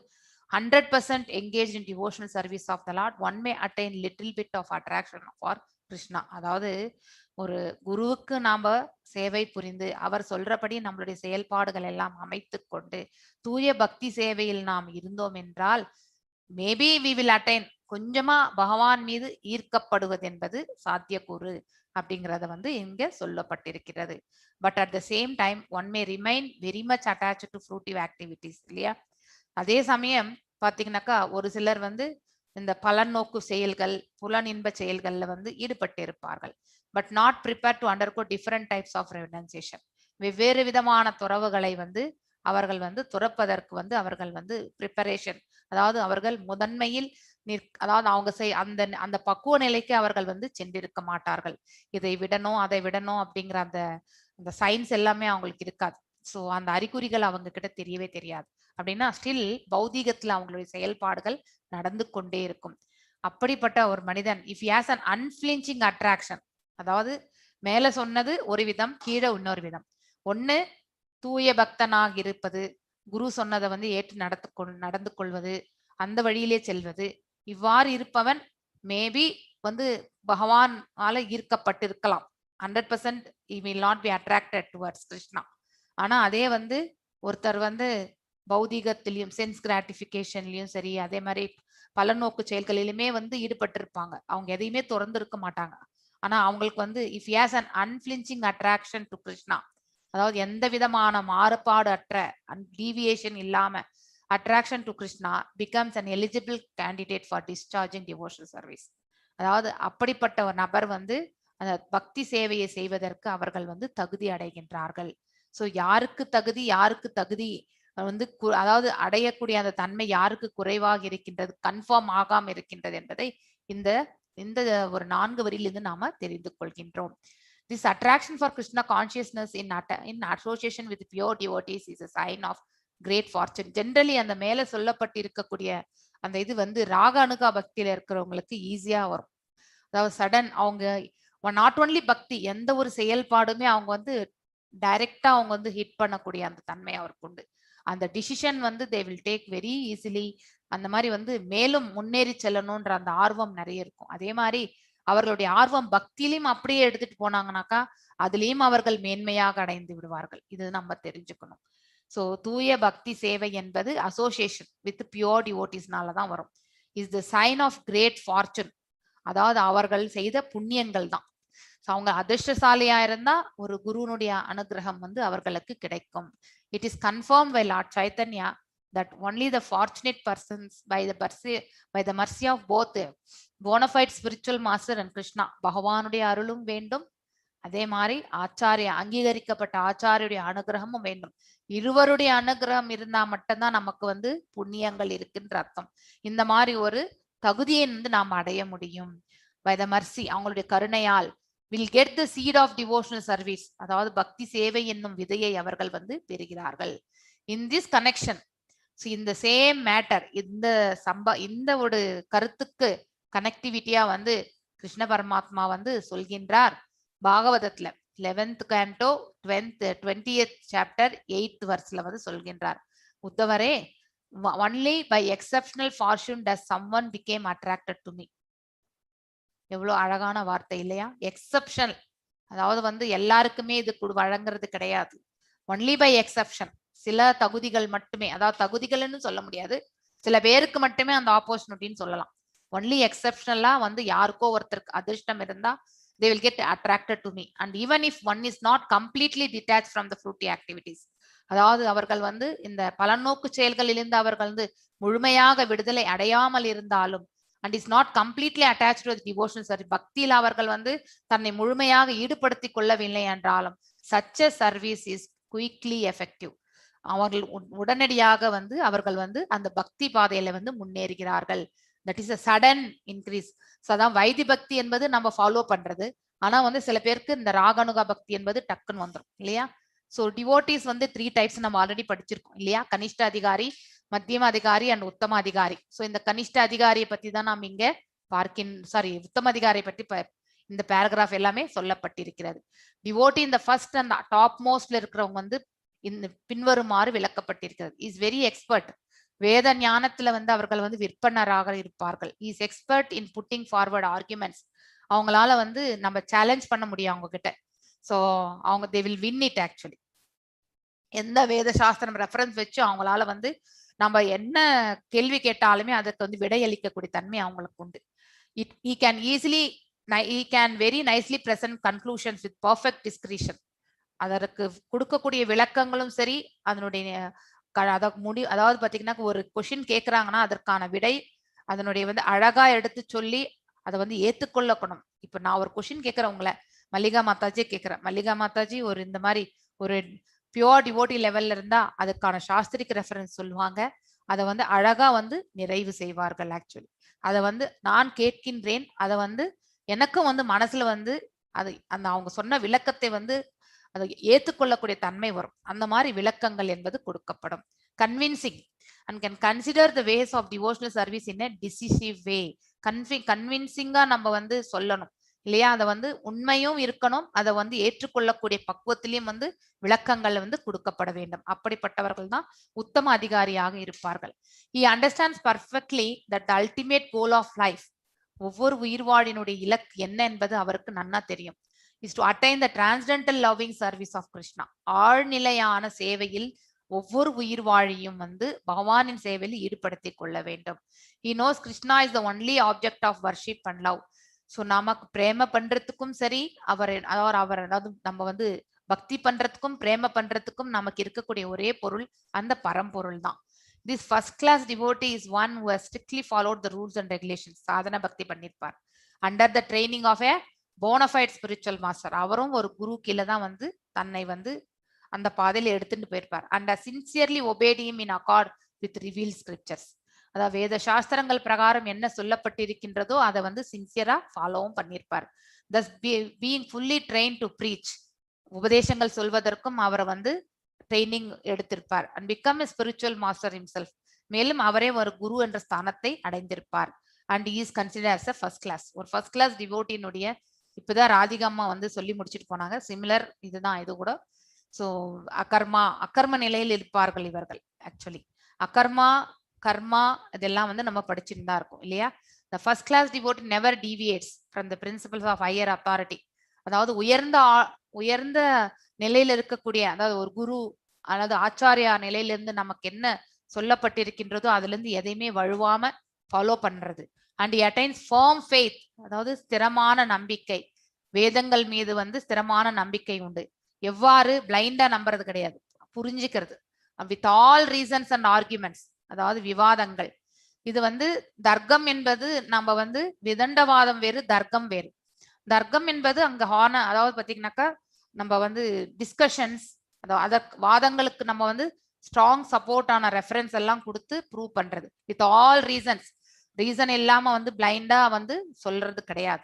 100% engaged in devotional service of the Lord, one may attain little bit of attraction for Krishna. அதாவது ஒரு குருவுக்கு நாம சேவை புரிந்து அவர் சொல்றபடி நம்மளுடைய செயல்பாடுகள் எல்லாம் அமைத்து கொண்டு தூய பக்தி சேவையில் நாம் இருந்தோம் என்றால் மேபி we will attain, கொஞ்சமா பகவான் மீது ஈர்க்கப்படுவது என்பது சாத்தியக்கூறு அப்படிங்கறத இங்க சொல்லப்பட்டிருக்கிறது. But at the same time one may remain very much attached to fruitive activities இல்லையா. அதே சமயம் பாத்தீங்கன்னாக்கா ஒரு சிலர் இந்த பலநோக்கு செயல்கள் புலனின்ப செயல்கள்ல ஈடுபட்டு இருப்பார்கள். But not prepare to undergo different types of renunciation. வெவ்வேறு விதமான துறவுகளை அவர்கள் துறப்பதற்கு அவர்கள் ப்ரிப்பரேஷன், அதாவது அவர்கள் முதன்மையில் அதாவது அவங்க அந்த பக்குவ நிலைக்கு அவர்கள் சென்றிருக்க மாட்டார்கள். இதை விடணும் அதை விடணும் அப்படிங்கிற அந்த சயின்ஸ் எல்லாமே அவங்களுக்கு இருக்காது. சோ அந்த அறிகுறிகள் அவங்க கிட்ட தெரியவே தெரியாது. அப்படின்னா ஸ்டில் பௌதீகத்துல அவங்களுடைய செயல்பாடுகள் நடந்து கொண்டே இருக்கும். அப்படிப்பட்ட ஒரு மனிதன் if he has an unflinching attraction, அதாவது மேல சொன்னது ஒரு விதம், கீழே இன்னொரு விதம். ஒண்ணு தூய பக்தனாக இருப்பது, குரு சொன்னதை வந்து ஏற்று நடந்து கொள்வது, அந்த வழியிலே செல்வது. இவ்வாறு இருப்பவன் மேபி வந்து பகவான் ஆல ஈர்க்கப்பட்டிருக்கலாம். 100% he will not be attracted towards Krishna. ஆனா அதே வந்து ஒருத்தர் வந்து பௌதீகத்திலையும் சென்ஸ் கிராட்டிபிகேஷன்லயும் சரி, அதே மாதிரி பலநோக்கு செயல்களிலுமே வந்து ஈடுபட்டு இருப்பாங்க. அவங்க எதையுமே திறந்து இருக்க மாட்டாங்க. ஆனா அவங்களுக்கு வந்து if he has an unflinching attraction to Krishna, அதாவது எந்த விதமான மாறுபாடு அற்ற டீவியேஷன் இல்லாம attraction to Krishna becomes an eligible candidate for discharging devotional service. அதாவது அப்படிப்பட்ட ஒரு நபர் வந்து அந்த பக்தி சேவையை செய்வதற்கு அவர்கள் வந்து தகுதி அடைகின்றார்கள். சோ யாருக்கு தகுதி வந்து அதாவது அடையக்கூடிய அந்த தன்மை யாருக்கு குறைவாக இருக்கின்றது, கன்ஃபார்ம் ஆகாம இருக்கின்றது என்பதை இந்த இந்த ஒரு 4 வரியிலிருந்து நாம தெரிந்து கொள்கின்றோம். This attraction for Krishna consciousness in association with pure devotees is a sign of great fortune. Generally அந்த மேல சொல்லப்பட்டிருக்கக்கூடிய அந்த இது வந்து ராக அனுகா பக்தியில இருக்கிறவங்களுக்கு ஈஸியா வரும். அதாவது சடன் அவங்க நாட் ஒன்லி பக்தி, எந்த ஒரு செயல்பாடுமே அவங்க வந்து டைரக்டா அவங்க வந்து ஹிட் பண்ணக்கூடிய அந்த தன்மை அவருக்கு உண்டு. அந்த டிசிஷன் வந்து they will take very easily. அந்த மாதிரி வந்து மேலும் முன்னேறி செல்லணும்ன்ற அந்த ஆர்வம் நிறைய இருக்கும். அதே மாதிரி அவர்களுடைய ஆர்வம் பக்தியிலையும் அப்படியே எடுத்துட்டு போனாங்கன்னாக்கா அதுலயும் அவர்கள் மேன்மையாக அடைந்து விடுவார்கள். இது நம்ம தெரிஞ்சுக்கணும். சோ தூய பக்தி சேவை என்பது அசோசியேஷன் வித் பியோர் டிவோட்டிஸ்னாலதான் வரும். Is the sign of great fortune, அதாவது அவர்கள் செய்த புண்ணியங்கள் தான். அவங்க அதிர்ஷ்டசாலியா இருந்தா ஒரு குருனுடைய அனுகிரகம் வந்து அவர்களுக்கு கிடைக்கும். It is confirmed by Lord Chaitanya that only the fortunate persons by the mercy of both bona fide spiritual master and Krishna, பகவானுடைய அருளும் வேண்டும், அதே மாதிரி ஆச்சாரிய அங்கீகரிக்கப்பட்ட ஆச்சாரியுடைய அனுகிரகமும் வேண்டும். இருவருடைய அனுகிரகம் இருந்தா மட்டும்தான் நமக்கு வந்து புண்ணியங்கள் இருக்குன்ற அர்த்தம். இந்த மாதிரி ஒரு தகுதியை வந்து நாம் அடைய முடியும். By the mercy, அவங்களுடைய கருணையால் will get the seed of devotional service, அதாவது பக்தி சேவை என்னும் விதையை அவர்கள் வந்து பெறுகிறார்கள். In this connection, இந்த சேம் மேட்டர், இந்த ஒரு கருத்துக்கு கனெக்டிவிட்டியா வந்து கிருஷ்ண பரமாத்மா வந்து சொல்கின்றார் பாகவதத்துல 11th canto 20th chapter 8th verseல வந்து சொல்கின்றார். உத்தவரே, only by exceptional fortune does someone became attracted to me. எவ்வளவு அழகான வார்த்தை இல்லையா? எக்ஸப்ஷனல், அதாவது வந்து எல்லாருக்குமே இது வழங்குறது கிடையாது. ஒன்லி பை எக்ஸப்ஷன், சில தகுதிகள் மட்டுமே, அதாவது தகுதிகள்னு சொல்ல முடியாது, சில பேருக்கு மட்டுமே அந்த ஆப்பர்ச்சுனிட்டின்னு சொல்லலாம். ஒன்லி எக்ஸப்ஷனலா வந்து யாருக்கோ ஒருத்தருக்கு அதிர்ஷ்டம் இருந்தா they will get attracted to me, and even if one is not completely detached from the fruity activities, அதாவது அவர்கள் வந்து இந்த பலநோக்கு செயல்களிலிருந்து அவர்கள் வந்து முழுமையாக விடுதலை அடையாமல் இருந்தாலும், and is not completely attached to the devotional service, பக்தியில் அவர்கள் வந்து தன்னை முழுமையாக ஈடுபடுத்திக் கொள்ளவில்லை என்றாலும், such a service is quickly effective. அவர்கள் உடனடியாக வந்து அவர்கள் வந்து அந்த பக்தி பாதையில வந்து முன்னேறுகிறார்கள். That is a sudden increase. அதான் வைதி பக்தி என்பது நம்ம ஃபாலோ பண்றது. ஆனா வந்து சில பேருக்கு இந்த ராகனுகா பக்தி என்பது டக்குன்னு வந்துடும் இல்லையா? சோ டிவோட்டிஸ் வந்து 3 டைப்ஸ் நம்ம ஆல்ரெடி படிச்சிருக்கோம் இல்லையா? கனிஷ்ட அதிகாரி, மத்தியம அதிகாரி அண்ட் உத்தம அதிகாரி. சோ இந்த கனிஷ்ட அதிகாரியை பத்தி தான் நாம் இங்க உத்தம அதிகாரியை பற்றி இந்த பேராகிராஃப் எல்லாமே சொல்லப்பட்டிருக்கிறது. டிவோட்டி இந்த ஃபர்ஸ்ட் அந்த டாப் மோஸ்ட்ல இருக்கிறவங்க வந்து இந்த பின்வருமாறு விளக்கப்பட்டிருக்கிறது. இஸ் வெரி எக்ஸ்பர்ட், வேத ஞானத்துல வந்து அவர்கள் வந்து விற்பனராக இருப்பார்கள். Is expert in pudding forward arguments, அவங்களால வந்து நம்ம சேலஞ்ச் பண்ண முடியும் அவங்க கிட்ட. சோ அவங்க they will win it actually. எந்த வேத சாஸ்திரம் ரெஃபரன்ஸ் வச்சு அவங்களால வந்து நம்ம என்ன கேள்வி கேட்டாலுமே அதற்கு வந்து விடையளிக்கக்கூடிய தன்மை அவங்களுக்கு உண்டு. he can very nicely present conclusions with perfect discretion. அதற்கு கொடுக்கக்கூடிய விளக்கங்களும் சரி, அதனுடைய அதாவது பாத்தீங்கன்னா ஒரு கொஸ்டின் கேட்கறாங்கன்னா அதற்கான விடை அதனுடைய வந்து அழகா எடுத்து சொல்லி அதை வந்து ஏத்துக்கொள்ளக்கணும். இப்ப நான் ஒரு கொஸ்டின் கேட்கிறேன், உங்களை மல்லிகா மாதாஜி கேட்கிறேன், மல்லிகா மாதாஜி ஒரு இந்த மாதிரி ஒரு பியோர் டிவோட்டி லெவல்ல இருந்தா அதுக்கான சாஸ்திரிக் ரெஃபரன்ஸ் சொல்லுவாங்க, அதை வந்து அழகா வந்து நிறைவு செய்வார்கள். ஆக்சுவலி அதை வந்து நான் கேட்கின்றேன், அதை வந்து எனக்கும் வந்து மனசுல வந்து அது அந்த அவங்க சொன்ன விளக்கத்தை வந்து அதை ஏற்றுக்கொள்ளக்கூடிய தன்மை வரும். அந்த மாதிரி விளக்கங்கள் என்பது கொடுக்கப்படும். Convincing and can consider the ways of devotional service in a decisive way. கன்வின்சிங்கா நம்ம வந்து சொல்லணும் இல்லையா? அதை வந்து உண்மையும் இருக்கணும், அதை வந்து ஏற்றுக்கொள்ளக்கூடிய பக்குவத்திலையும் வந்து விளக்கங்கள் வந்து கொடுக்கப்பட வேண்டும். அப்படிப்பட்டவர்கள் தான் உத்தம அதிகாரியாக இருப்பார்கள். He understands perfectly that the ultimate goal of life, ஒவ்வொரு உயிர்வாழினுடைய இலக்கு என்ன என்பது அவருக்கு நன்னா தெரியும். is to attain the transcendental loving service of Krishna. ஆழ்நிலையான சேவையில் ஒவ்வொரு உயிர்வாழியும் வந்து பகவானின் சேவையில் ஈடுபடுத்திக் கொள்ள வேண்டும். He knows Krishna is the only object of worship and love. So நமக்கு பிரேம பண்றதுக்கும் சரி, அவர் அதாவது நம்ம வந்து பக்தி பண்றதுக்கும் பிரேம பண்றதுக்கும் நமக்கு இருக்கக்கூடிய ஒரே பொருள் அந்த பரம்பொருள் தான். This first class devotee is one who has strictly followed the rules and regulations. சாதன பக்தி பண்ணிருப்பார் under the training of a bona fide spiritual master. அவரும் ஒரு குரு கீழே தான் வந்து தன்னை வந்து அந்த பாதையில எடுத்துட்டு போயிருப்பார். and sincerely obeyed him in accord with revealed scriptures. அதாவது வேத சாஸ்திரங்கள் பிரகாரம் என்ன சொல்லப்பட்டிருக்கின்றதோ அதை வந்து சின்சியரா ஃபாலோவும் பண்ணியிருப்பார். thus being fully trained to preach. உபதேசங்கள் சொல்வதற்கும் அவரை வந்து training எடுத்திருப்பார். and become a spiritual master himself. மேலும் அவரே ஒரு குரு என்ற ஸ்தானத்தை அடைந்திருப்பார். and he is considered as a first class. ஒரு ஃபர்ஸ்ட் கிளாஸ் டிவோட்டினுடைய இப்பதான் ராதிகம்மா வந்து சொல்லி முடிச்சுட்டு போனாங்க. சிமிலர் இதுதான் இது கூட. ஸோ அகர்ம நிலையில் இருப்பார்கள் இவர்கள். ஆக்சுவலி அகர்மா கர்மா இதெல்லாம் வந்து நம்ம படிச்சுட்டு தான் இருக்கோம் இல்லையா? The first class devotee never deviates from the principles of higher authority. அதாவது உயர்ந்த நிலையில இருக்கக்கூடிய, அதாவது ஒரு குரு அதாவது ஆச்சாரியா நிலையிலிருந்து நமக்கு என்ன சொல்லப்பட்டிருக்கின்றதோ அதுல இருந்து எதையுமே வழுவாம ஃபாலோ பண்றது. and he attains firm faith. அதாவது ஸ்திரமான நம்பிக்கை. வேதங்கள் மீது வந்து ஸ்திரமான நம்பிக்கை உண்டு. எவ்வாறு பிளைண்டா நம்புறது கிடையாது, புரிஞ்சுக்கிறது. with all reasons and arguments. அதாவது விவாதங்கள். இது வந்து தர்க்கம் என்பது நம்ம வந்து விதண்டவாதம் வேறு, தர்க்கம் வேறு. தர்க்கம் என்பது அங்க அதாவது பாத்தீங்கன்னாக்கா நம்ம வந்து டிஸ்கஷன்ஸ், அதற்கு வாதங்களுக்கு நம்ம வந்து ஸ்ட்ராங் சப்போர்ட் ஆன ரெஃபரன்ஸ் எல்லாம் கொடுத்து ப்ரூவ் பண்றது. வித் ஆல் ரீசன் இல்லாம வந்து பிளைண்டா வந்து சொல்றது கிடையாது.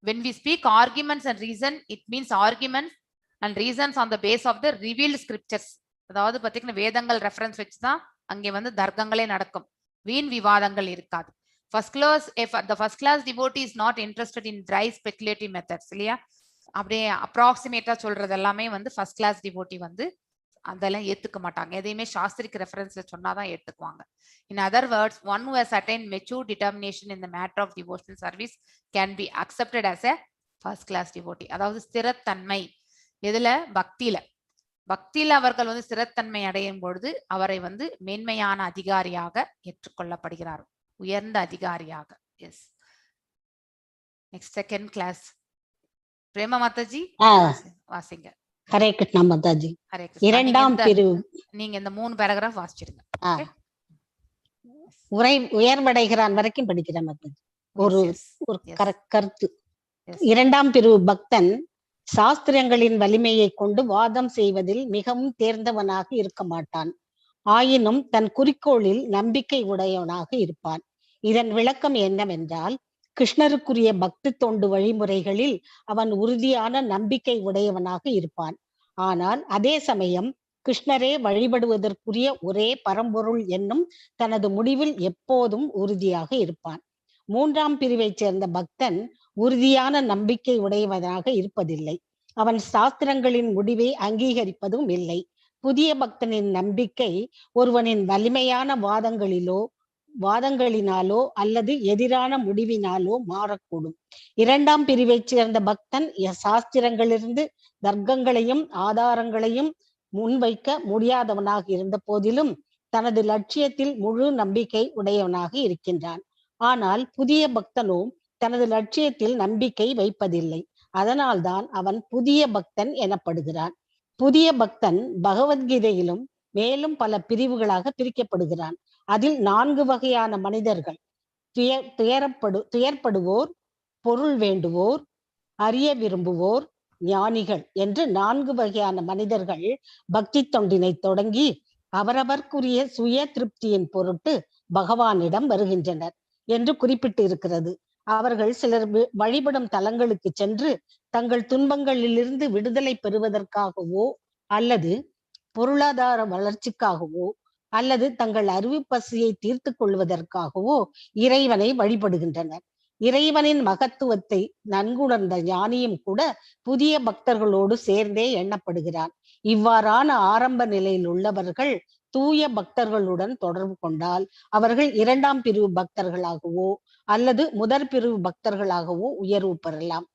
when we speak arguments and reason, it means arguments and reasons on the base of the revealed scriptures. அதாவது பாத்தீங்கன்னா வேதங்கள் ரெஃபரன்ஸ் வச்சுதான் அங்கே வந்து தர்க்கங்களே நடக்கும், வீண் விவாதங்கள் இருக்காது. the first class devotee is not interested in dry speculative methods இல்லையா? அப்படியே அப்ராக்சிமேட்டா சொல்றது எல்லாமே வந்து ஃபர்ஸ்ட் கிளாஸ் டிவோட்டி வந்து அதெல்லாம் ஏத்துக்க மாட்டாங்க. எதையுமே சாஸ்திரிக் ரெஃபரன்ஸ்ல சொன்னாதான் ஏத்துக்குவாங்க. in other words, one who has attained mature determination in the matter of devotional service can be accepted as a first class devotee. அதாவது ஸ்திரத்தன்மை எதுல? பக்தியில அவர்கள் வந்து ஸ்திரத்தன்மை அடையும் பொழுது அவரை வந்து மேன்மையான அதிகாரியாக ஏற்றுக்கொள்ளப்படுகிறார், உயர்ந்த அதிகாரியாக. Yes, next second class Prema Mataji வாசிங்க. ஹரே கிருஷ்ணா மாதாஜி. ஹரே கிருஷ்ணா. இரண்டாம் பிரிவு நீங்க இந்த 3 பேராகிராஃப் வாசிச்சிருங்க. உயர்வடைகிறான் வரைக்கும் படிக்கிறேன் மாதாஜி. ஒரு கருத்து. இரண்டாம் பிரிவு பக்தன் சாஸ்திரங்களின் வலிமையை கொண்டு வாதம் செய்வதில் மிகவும் தேர்ந்தவனாக இருக்க மாட்டான். ஆயினும் தன் குறிக்கோளில் நம்பிக்கை உடையவனாக இருப்பான். இதன் விளக்கம் என்னவென்றால், கிருஷ்ணருக்குரிய பக்தி தொண்டு வழிமுறைகளில் அவன் உறுதியான நம்பிக்கை உடையவனாக இருப்பான். ஆனால் அதே சமயம் கிருஷ்ணரே வழிபடுவதற்குரிய ஒரே பரம்பொருள் என்னும் தனது முடிவில் எப்போதும் உறுதியாக இருப்பான். மூன்றாம் பிரிவை சேர்ந்த பக்தன் உறுதியான நம்பிக்கை உடையவனாக இருப்பதில்லை. அவன் சாஸ்திரங்களின் முடிவை அங்கீகரிப்பதும் இல்லை. புதிய பக்தனின் நம்பிக்கை ஒருவனின் வலிமையான வாதங்களினாலோ அல்லது எதிரான முடிவினாலோ மாறக்கூடும். இரண்டாம் பிரிவை சேர்ந்த பக்தன் சாஸ்திரங்களிலிருந்து தர்க்கங்களையும் ஆதாரங்களையும் முன்வைக்க முடியாதவனாக இருந்த போதிலும் தனது லட்சியத்தில் முழு நம்பிக்கை உடையவனாக இருக்கின்றான். ஆனால் புதிய பக்தனோ தனது லட்சியத்தில் நம்பிக்கை வைப்பதில்லை. அதனால்தான் அவன் புதிய பக்தன் எனப்படுகிறான். புதிய பக்தன் பகவத்கீதையிலும் மேலும் பல பிரிவுகளாக பிரிக்கப்படுகிறான். அதில் 4 வகையான மனிதர்கள்: துயர்படுவோர், பொருள் வேண்டுவோர், அறிய விரும்புவோர், ஞானிகள் என்று 4 வகையான மனிதர்கள் பக்தி தொண்டினை தொடங்கி அவரவர்க்குரிய சுய திருப்தியின் பொருட்டு பகவானிடம் வருகின்றனர் என்று குறிப்பிட்டு இருக்கிறது. அவர்கள் சிலர் வழிபடும் தலங்களுக்கு சென்று தங்கள் துன்பங்களிலிருந்து விடுதலை பெறுவதற்காகவோ அல்லது பொருளாதார வளர்ச்சிக்காகவோ அல்லது தங்கள் அறிவு பசியை தீர்த்து கொள்வதற்காகவோ இறைவனை வழிபடுகின்றனர். இறைவனின் மகத்துவத்தை நன்குணர்ந்த ஞானியும் கூட புதிய பக்தர்களோடு சேர்ந்தே எண்ணப்படுகிறான். இவ்வாறான ஆரம்ப நிலையில் உள்ளவர்கள் தூய பக்தர்களுடன் தொடர்பு கொண்டால் அவர்கள் 2ஆம் பிரிவு பக்தர்களாகவோ அல்லது முதற் பிரிவு பக்தர்களாகவோ உயர்வு பெறலாம்.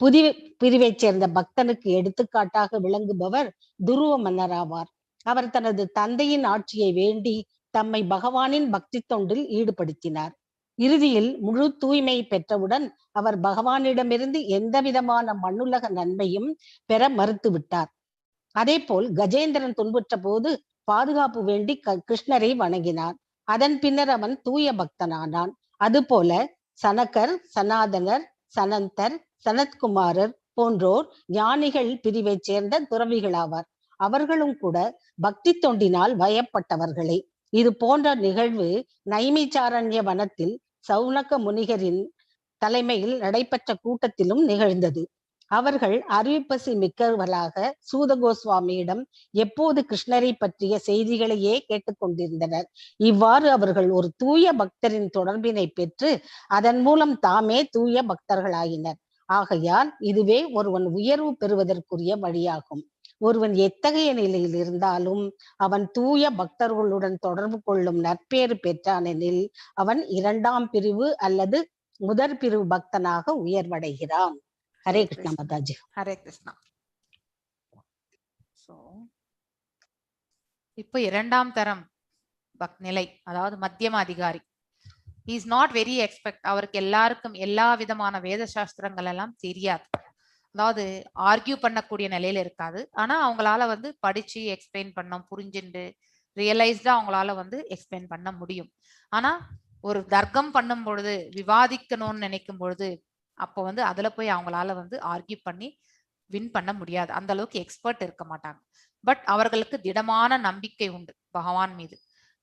புதிய பிரிவைச் சேர்ந்த பக்தனுக்கு எடுத்துக்காட்டாக விளங்குபவர் துருவ மன்னர் ஆவார். அவர் தனது தந்தையின் ஆட்சியை வேண்டி தம்மை பகவானின் பக்தி தொண்டில் ஈடுபடுத்தினார். இறுதியில் முழு தூய்மை பெற்றவுடன் அவர் பகவானிடமிருந்து எந்த விதமான மண்ணுலக நன்மையும் பெற மறுத்துவிட்டார். அதே போல் கஜேந்திரன் துன்புற்ற போது பாதுகாப்பு வேண்டி கிருஷ்ணரை வணங்கினார். அதன் பின்னர் அவன் தூய பக்தனானான். அதுபோல சனகர், சனாதனர், சனந்தர், சனத்குமாரர் போன்றோர் ஞானிகள் பிரிவை சேர்ந்த துறவிகளாவார். அவர்களும் கூட பக்தி தொண்டினால் வயப்பட்டவர்களே. இது போன்ற நிகழ்வு நைமிச்சாரண்ய வனத்தில் சௌனக முனிகரின் தலைமையில் நடைபெற்ற கூட்டத்திலும் நிகழ்ந்தது. அவர்கள் அறிவிப்பசி மிக்கவர்களாக சூத கோஸ்வாமியிடம் எப்போது கிருஷ்ணரை பற்றிய செய்திகளையே கேட்டுக்கொண்டிருந்தனர். இவ்வாறு அவர்கள் ஒரு தூய பக்தரின் தொடர்பினை பெற்று அதன் மூலம் தாமே தூய பக்தர்களாயினர். ஆகையால் இதுவே ஒருவன் உயர்வு பெறுவதற்குரிய வழியாகும். ஒருவன் எத்தகைய நிலையில் இருந்தாலும் அவன் தூய பக்தர்களுடன் தொடர்பு கொள்ளும் நற்பேறு பெற்றானெனில் அவன் 2ஆம் பிரிவு அல்லது முதற் பிரிவு பக்தனாக உயர்வடைகிறான். ஹரே கிருஷ்ணா மாதாஜி. ஹரே கிருஷ்ணா. இப்போ 2ஆம் தரம் நிலை, அதாவது மத்தியம அதிகாரி. Is not very expect. அவருக்கு எல்லாருக்கும் எல்லா விதமான வேத சாஸ்திரங்கள் எல்லாம் தெரியாது. அதாவது ஆர்கியூ பண்ணக்கூடிய நிலையில இருக்காது. ஆனா அவங்களால படிச்சு எக்ஸ்பிளைன் பண்ண, புரிஞ்சுண்டு ரியலைஸ்டா அவங்களால எக்ஸ்பிளைன் பண்ண முடியும். ஆனா ஒரு தர்க்கம் பண்ணும் பொழுது, விவாதிக்கணும்னு நினைக்கும் பொழுது, அப்போ அதுல போய் அவங்களால ஆர்கியூ பண்ணி வின் பண்ண முடியாது. அந்த அளவுக்கு எக்ஸ்பர்ட் இருக்க மாட்டாங்க. பட் அவர்களுக்கு திடமான நம்பிக்கை உண்டு பகவான் மீது.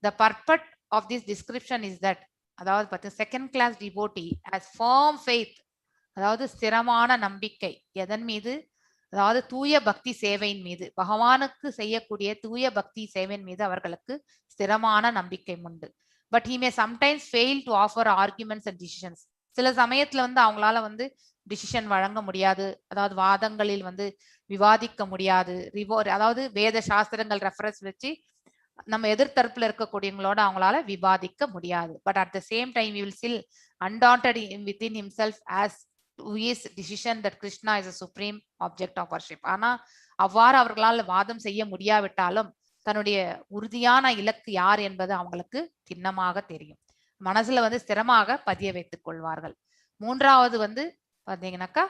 The purpose of this description is that, அதாவது second class devotee has firm faith, அதாவது ஸ்திரமான நம்பிக்கை. எதன் மீது? அதாவது தூய பக்தி சேவையின் மீது, பகவானுக்கு செய்யக்கூடிய தூய பக்தி சேவையின் மீது அவர்களுக்கு ஸ்திரமான நம்பிக்கை உண்டு. But he may sometimes fail to offer arguments and decisions. சில சமயத்துல அவங்களால டிசிஷன் வழங்க முடியாது. அதாவது வாதங்களில் விவாதிக்க முடியாது. அதாவது வேத சாஸ்திரங்கள் ரெஃபரன்ஸ் வச்சு நம்ம எதிர்த்தரப்புல இருக்கக்கூடியவங்களோட அவங்களால விவாதிக்க முடியாது. But at the same time he will still undaunted within himself as to his decision that Krishna is a supreme object of worship. ஆனா அவ்வாறு அவர்களால் வாதம் செய்ய முடியாவிட்டாலும் தன்னுடைய உறுதியான இலக்கு யார் என்பது அவங்களுக்கு திண்ணமாக தெரியும். மனசுல ஸ்திரமாக பதிய வைத்துக் கொள்வார்கள். மூன்றாவது பாத்தீங்கன்னாக்கா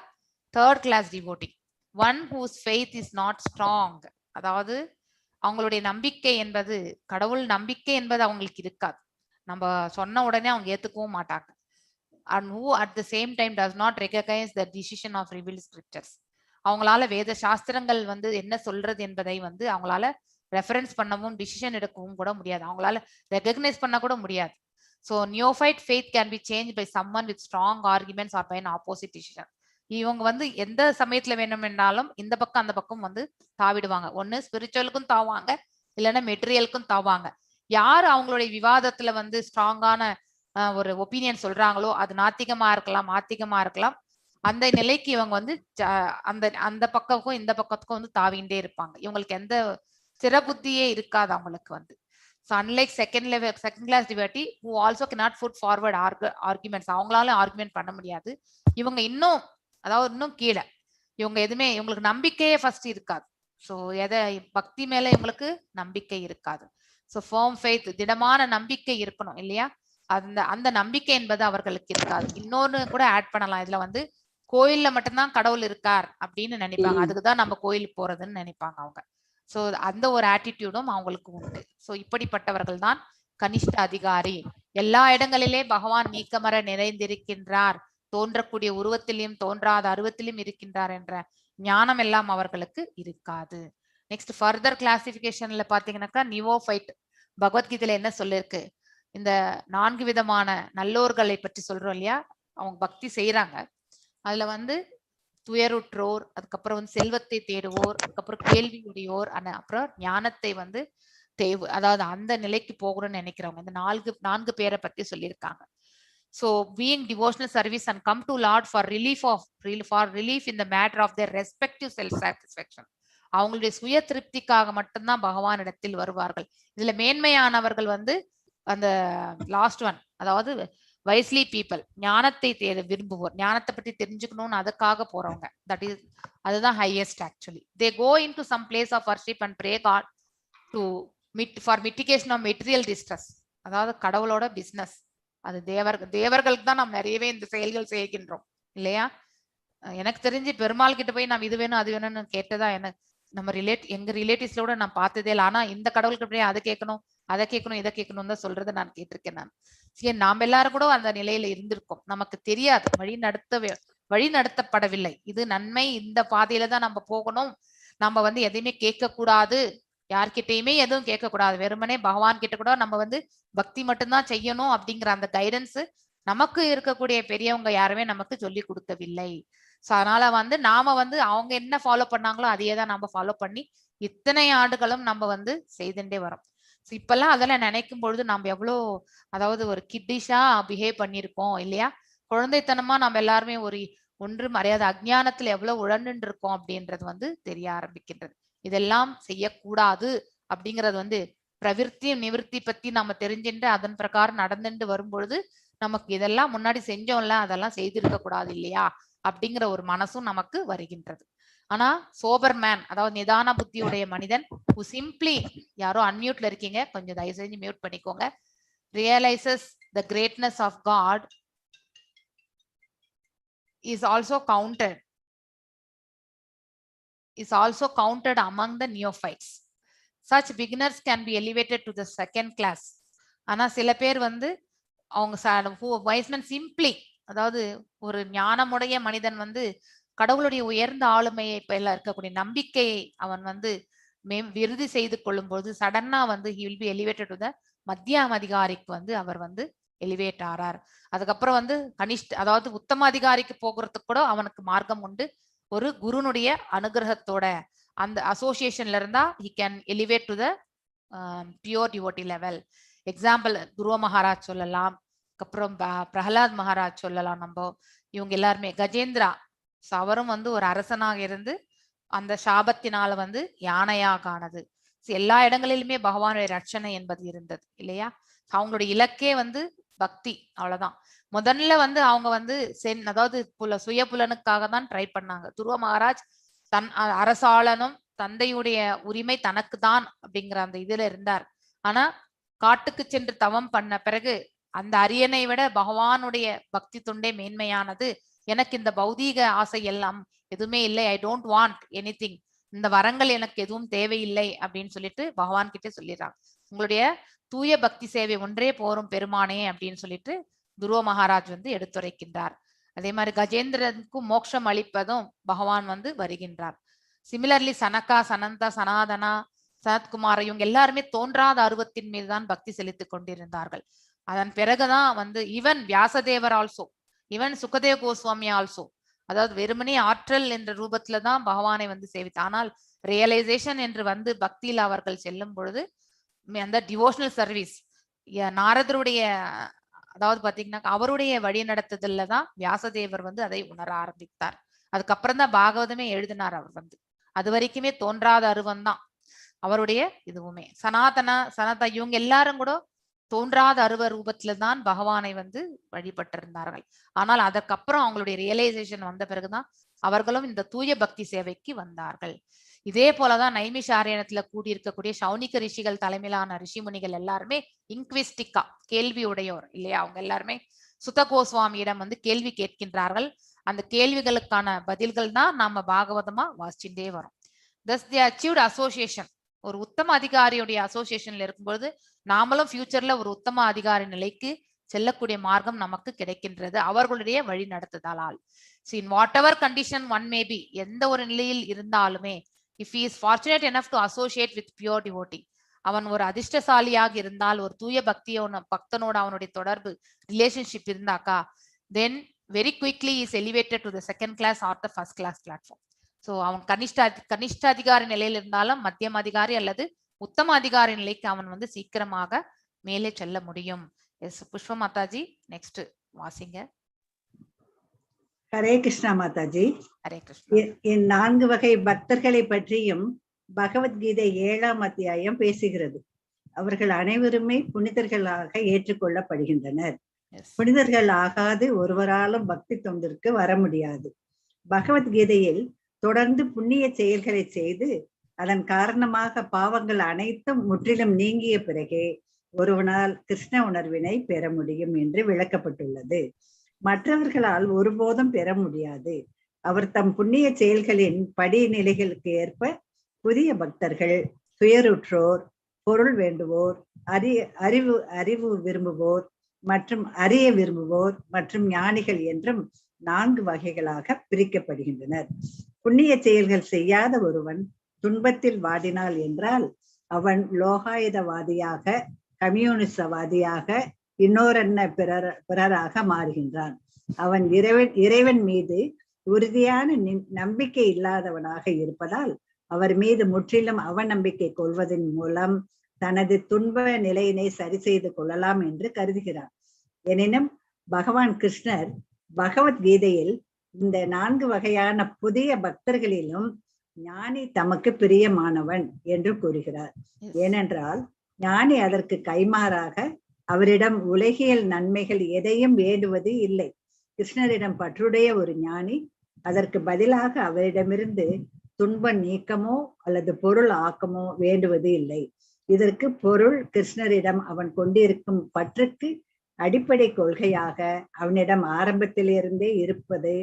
third class devotee, one whose faith is not strong. அதாவது அவங்களுடைய நம்பிக்கை என்பது, கடவுள் நம்பிக்கை என்பது அவங்களுக்கு இருக்காது. நம்ம சொன்ன உடனே அவங்க ஏத்துக்கவும் மாட்டாங்க. And who at the same time does not recognize the decision of revealed scriptures. அவங்களால வேத சாஸ்திரங்கள் என்ன சொல்றது என்பதை அவங்களால ரெஃபரன்ஸ் பண்ணவும் டிசிஷன் எடுக்கவும் கூட முடியாது. அவங்களால ரெகக்னைஸ் பண்ண கூட முடியாது. So neophyte faith can be changed by someone with strong arguments or by an opposite decision. இவங்க எந்த சமயத்துல வேணும்னாலும் இந்த பக்கம் அந்த பக்கம் தாவிடுவாங்க. ஒண்ணு ஸ்பிரிச்சுவலுக்கும் தாவாங்க, இல்லைன்னா மெட்டீரியலுக்கும் தாவாங்க. யாரு அவங்களுடைய விவாதத்துல ஸ்ட்ராங்கான ஒரு ஒப்பீனியன் சொல்றாங்களோ அது நாத்திகமா இருக்கலாம், ஆத்திகமா இருக்கலாம். அந்த நிலைக்கு இவங்க அந்த அந்த பக்கத்துக்கும் இந்த பக்கத்துக்கும் தாவிண்டே இருப்பாங்க. இவங்களுக்கு எந்த சிறபுத்தியே இருக்காது அவங்களுக்கு. So unlike second class devotee who also cannot put forward arguments, அவங்களால ஆர்குமெண்ட் பண்ண முடியாது. இவங்க இன்னும் கீழே, இவங்க எதுவுமே, இவங்களுக்கு நம்பிக்கையே ஃபர்ஸ்ட் இருக்காது. ஸோ பக்தி மேல இவங்களுக்கு நம்பிக்கை இருக்காது. ஸோ firm faith, திடமான நம்பிக்கை இருக்கணும் இல்லையா? அந்த நம்பிக்கை என்பது அவர்களுக்கு இருக்காது. இன்னொன்னு கூட ஆட் பண்ணலாம். இதுல கோயில்ல மட்டும்தான் கடவுள் இருக்கார் அப்படின்னு நினைப்பாங்க. அதுக்குதான் நம்ம கோயிலுக்கு போறதுன்னு நினைப்பாங்க அவங்க. சோ அந்த ஒரு ஆட்டிடியூடும் அவங்களுக்கு உண்டு. சோ இப்படிப்பட்டவர்கள் தான் கனிஷ்ட அதிகாரி. எல்லா இடங்களிலே பகவான் நீக்கமர நிறைந்திருக்கின்றார், தோன்றக்கூடிய உருவத்திலும் தோன்றாத அருவத்திலும் இருக்கின்றார் என்ற ஞானம் எல்லாம் அவர்களுக்கு இருக்காது. நெக்ஸ்ட் ஃபர்தர் கிளாசிபிகேஷன்ல பாத்தீங்கன்னாக்கா நியோஃபைட், பகவத்கீதையில என்ன சொல்லிருக்கு? இந்த 4 விதமான நல்லோர்களை பற்றி சொல்றோம் இல்லையா? அவங்க பக்தி செய்யறாங்க. அதுல வந்து துயருற்றோர், அதுக்கப்புறம் வந்து செல்வத்தை தேடுவோர், அதுக்கப்புறம் கேள்வியுடையோர், அப்புறம் ஞானத்தை வந்து அதாவது அந்த நிலைக்கு போகணும்னு நினைக்கிறவங்க, இந்த நான்கு பேரை பத்தி சொல்லியிருக்காங்க. So being devotional service and come to Lord for relief in the matter of their respective self satisfaction. அவங்களுடைய சுய திருப்திக்காக மட்டும்தான் பகவானிடத்தில் வருவார்கள். இதுல மேன்மையானவர்கள் வந்து அந்த லாஸ்ட் ஒன், அதாவது வைஸ்லி பீப்புள், ஞானத்தை விரும்புவோர், ஞானத்தை பற்றி தெரிஞ்சுக்கணும்னு அதுக்காக போறவங்க. தட் இஸ் அதுதான் highest actually. They go in to some place of worship and pray God to for mitigation of material distress. அதாவது கடவுளோட பிசினஸ். அது தேவர்களுக்கு தான் நாம் நிறையவே இந்த செயல்கள் செய்கின்றோம் இல்லையா? எனக்கு தெரிஞ்சு பெருமாள் கிட்ட போய் நாம் இது வேணும் அது வேணும்னு கேட்டதா எனக்கு நம்ம எங்க ரிலேட்டிவ்ஸ்லோட நான் பார்த்ததே இல்லை. ஆனா இந்த கடவுளுக்கு போய் அதை கேட்கணும் இதை கேட்கணும் தான் சொல்றதை நான் கேட்டிருக்கேன். நான் சரி, நாம் எல்லாரும் கூட அந்த நிலையில இருந்திருக்கோம். நமக்கு தெரியாது, வழி நடத்தப்படவில்லை. இது நன்மை, இந்த பாதையில தான் நம்ம போகணும், நம்ம வந்து எதையுமே கேட்க கூடாது, யார்கிட்டயுமே எதுவும் கேட்கக்கூடாது, வெறுமனே பகவான் கிட்ட கூட நம்ம வந்து பக்தி மட்டும்தான் செய்யணும் அப்படிங்கிற அந்த கைடன்ஸ் நமக்கு இருக்கக்கூடிய பெரியவங்க யாருமே நமக்கு சொல்லி கொடுக்கவில்லை. ஸோ அதனால வந்து நாம வந்து அவங்க என்ன ஃபாலோ பண்ணாங்களோ அதையே தான் நம்ம ஃபாலோ பண்ணி இத்தனை ஆண்டுகளும் நம்ம வந்து செய்துட்டே வரோம். ஸோ இப்பெல்லாம் அதெல்லாம் நினைக்கும் பொழுது நம்ம எவ்வளோ, அதாவது ஒரு கிட்டிஷா பிஹேவ் பண்ணியிருக்கோம் இல்லையா? குழந்தைத்தனமா நம்ம எல்லாருமே ஒன்று மரியாதை அஜ்ஞானத்துல எவ்வளவு உழண்டு இருக்கோம் அப்படின்றது வந்து தெரிய ஆரம்பிக்கின்றது. இதெல்லாம் செய்யக்கூடாது அப்படிங்கிறது வந்து பிரவிற்த்தி நிவிற்த்தி பத்தி நம்ம தெரிஞ்சுட்டு அதன் பிரகாரம் நடந்துட்டு வரும்பொழுது நமக்கு இதெல்லாம் முன்னாடி செஞ்சோம்ல, அதெல்லாம் செய்திருக்க கூடாது இல்லையா அப்படிங்கிற ஒரு மனசும் நமக்கு வருகின்றது. ஆனா சோபர் மேன், அதாவது நிதான புத்தியுடைய மனிதன், who simply, யாரோ அன்மியூட்ல இருக்கீங்க, கொஞ்சம் தயவு செஞ்சு மியூட் பண்ணிக்கோங்க, realizes the greatness of God is also counted among the neophytes. Such beginners can be elevated to the second class. ஆனா சில பேர் வந்து அவங்க வைஸ்மேன் சிம்பிளி, அதாவது ஒரு ஞானமுடைய மனிதன் வந்து கடவுளுடைய உயர்ந்த ஆளுமையை இப்ப எல்லாம் இருக்கக்கூடிய நம்பிக்கையை அவன் வந்து விருதி செய்து கொள்ளும் போது சடனா வந்து he will be elevated to the மத்தியம் அதிகாரிக்கு வந்து அவர் வந்து எலிவேட் ஆறார். அதுக்கப்புறம் வந்து அதாவது உத்தம அதிகாரிக்கு போகிறதுக்கு கூட அவனுக்கு மார்க்கம் உண்டு. ஒரு குருனுடைய அனுகிரகத்தோட அந்த அசோசியேஷன்ல இருந்தா he can elevate to the pure devotee level. Example துருவ மகாராஜ் சொல்லலாம், அப்புறம் பிரகலாத் மகாராஜ் சொல்லலாம். நம்ம இவங்க எல்லாருமே கஜேந்திரா, அவரும் வந்து ஒரு அரசனாக இருந்து அந்த சாபத்தினால வந்து யானையாக ஆனது. எல்லா இடங்களிலுமே பகவானுடைய ரட்சணை என்பது இருந்தது இல்லையா? அவங்களுடைய இலக்கே வந்து பக்தி, அவ்வளவுதான். முதல்ல வந்து அவங்க வந்து அதாவது சுய புலனுக்காக தான் ட்ரை பண்ணாங்க. துருவ மகாராஜ் அரசாளனும் தந்தையுடைய உரிமை தனக்கு தான் அப்படிங்கிற அந்த இதுல இருந்தார். ஆனா காட்டுக்கு சென்று தவம் பண்ண பிறகு அந்த அரியணை விட பகவானுடைய பக்தி தொண்டே மேன்மையானது, எனக்கு இந்த பௌதீக ஆசை எல்லாம் எதுவுமே இல்லை, ஐ டோன்ட் வாண்ட் எனிதிங், இந்த வரங்கள் எனக்கு எதுவும் தேவையில்லை அப்படின்னு சொல்லிட்டு பகவான் கிட்ட சொல்லிடுறாங்க. உங்களுடைய தூய பக்தி சேவை ஒன்றே போரும் பெருமானே அப்படின்னு சொல்லிட்டு துருவ மகாராஜ் வந்து எடுத்துரைக்கின்றார். அதே மாதிரி கஜேந்திரனுக்கும் மோட்சம் அளிப்பதும் பகவான் வந்து வருகின்றார். சிமிலர்லி சனகா, சனந்தா, சனாதனா, சனத்குமார் இவங்க எல்லாருமே தோன்றாத அருவத்தின் மீதுதான் பக்தி செலுத்திக் கொண்டிருந்தார்கள். அதன் பிறகுதான் வந்து ஈவன் வியாசதேவர் also, even Sukadeva Goswami also, அதாவது வெறுமனே ஆற்றல் என்ற ரூபத்துல தான் பகவானை வந்து சேவித்தார். ஆனால் ரியலைசேஷன் என்று வந்து பக்தியில் அவர்கள் செல்லும் பொழுது அந்த டிவோஷனல் சர்வீஸ் நாரதருடைய, அதாவது பாத்தீங்கன்னா அவருடைய வழி நடத்துதல்ல தான் வியாசதேவர் வந்து அதை உணர ஆரம்பித்தார். அதுக்கப்புறம் தான் பாகவதமே எழுதினார். அவர் வந்து அது வரைக்குமே தோன்றாத அருவம் தான் அவருடைய இதுவுமே. சனாதனா இவங்க எல்லாரும் கூட தோன்றாத அருவ ரூபத்துல தான் பகவானை வந்து வழிபட்டிருந்தார்கள். ஆனால் அதற்கப்புறம் அவங்களுடைய ரியலைசேஷன் வந்த பிறகுதான் அவர்களும் இந்த தூய பக்தி சேவைக்கு வந்தார்கள். இதே போலதான் நைமிஷாரண்யத்துல கூடியிருக்கக்கூடிய சௌனிக ரிஷிகள் தலைமையிலான ரிஷிமுனிகள் எல்லாருமே இன்க்விஸ்டிக்கா, கேள்வி உடையோர் இல்லையா? அவங்க எல்லாருமே சுத கோஸ்வாமியிடம் வந்து கேள்வி கேட்கின்றார்கள். அந்த கேள்விகளுக்கான பதில்கள் தான் நாம பாகவதமா வாசிச்சுட்டே வரோம். Thus they achieved association. ஒரு உத்தம அதிகாரியுடைய அசோசியேஷன்ல இருக்கும்போது நாமளும் ஃபியூச்சர்ல ஒரு உத்தம அதிகாரி நிலைக்கு செல்லக்கூடிய மார்க்கம் நமக்கு கிடைக்கின்றது அவர்களுடைய வழி நடத்துதலால். In whatever condition one may be, எந்த ஒரு நிலையில் இருந்தாலுமே, if he is fortunate enough to associate with pure devotee, அவன் ஒரு அதிர்ஷ்டசாலியாக இருந்தால், ஒரு தூய பக்தனோட அவனுடைய தொடர்பு ரிலேஷன்ஷிப் இருந்தாக்கா, then very quickly is elevated to the second class or the first class platform. So அவன் கனிஷ்ட அதிகாரி நிலையில் இருந்தாலும் மத்தியம் அதிகாரி அல்லது உத்தம அதிகாரி நிலைக்கு அவன் வந்து சீக்கிரமாக மேலே செல்ல முடியும். எஸ் புஷ்பா மாதாஜி நெக்ஸ்ட் வாசிங்க. ஹரே கிருஷ்ணா மாதாஜி. ஹரே கிருஷ்ணா. இந்நான்கு வகை பக்தர்களை பற்றியும் பகவத்கீதை 7ஆம் அத்தியாயம் பேசுகிறது. அவர்கள் அனைவருமே புனிதர்களாக ஏற்றுக்கொள்ளப்படுகின்றனர். புனிதர்கள் ஆகாது ஒருவராலும் பக்தி தொண்டிற்கு வர முடியாது. பகவத்கீதையில் தொடர்ந்து புண்ணிய செயல்களை செய்து அதன் காரணமாக பாவங்கள் அனைத்தும் முற்றிலும் நீங்கிய பிறகே ஒருவனால் கிருஷ்ண உணர்வினை பெற முடியும் என்று விளக்கப்பட்டுள்ளது. மற்றவர்களால் ஒருபோதும் பெற முடியாது. அவர் தம் புண்ணிய செயல்களின் படிநிலைகளுக்கு ஏற்ப புதிய பக்தர்கள், துயருற்றோர், பொருள் வேண்டுவோர், அறிவு விரும்புவோர் மற்றும் அறிய விரும்புவோர் மற்றும் ஞானிகள் என்றும் 4 வகைகளாக பிரிக்கப்படுகின்றனர். புண்ணிய செயல்கள் செய்யாத ஒருவன் துன்பத்தில் வாடினாள் என்றால் அவன் லோகாயுதவாதியாக, கம்யூனிசவாதியாக, இன்னொரன்ன பிறராக மாறுகின்றான். அவன் இறைவன் மீது உறுதியான நம்பிக்கை இல்லாதவனாக இருப்பதால் அவர் மீது முற்றிலும் அவநம்பிக்கை கொள்வதன் மூலம் தனது துன்ப நிலையினை சரி செய்து கொள்ளலாம் என்று கருதுகிறார். எனினும் பகவான் கிருஷ்ணர் பகவத்கீதையில் இந்த 4 வகையான புதிய பக்தர்களிலும் ஞானி தமக்கு பிரியமானவன் என்று கூறுகிறார். ஏனென்றால் ஞானி அதற்கு கைமாறாக அவரிடம் உலகியல் நன்மைகள் எதையும் வேண்டுவது இல்லை. கிருஷ்ணரிடம் பற்றுடைய ஒரு ஞானி அதற்கு பதிலாக அவரிடமிருந்து துன்ப நீக்கமோ அல்லது பொருள் ஆக்கமோ வேண்டுவது இல்லை. இதற்கு பொருள் கிருஷ்ணரிடம் அவன் கொண்டிருக்கும் பற்றுக்கு அடிப்படை கொள்கையாக அவனிடம் ஆரம்பத்திலிருந்தே இருப்பது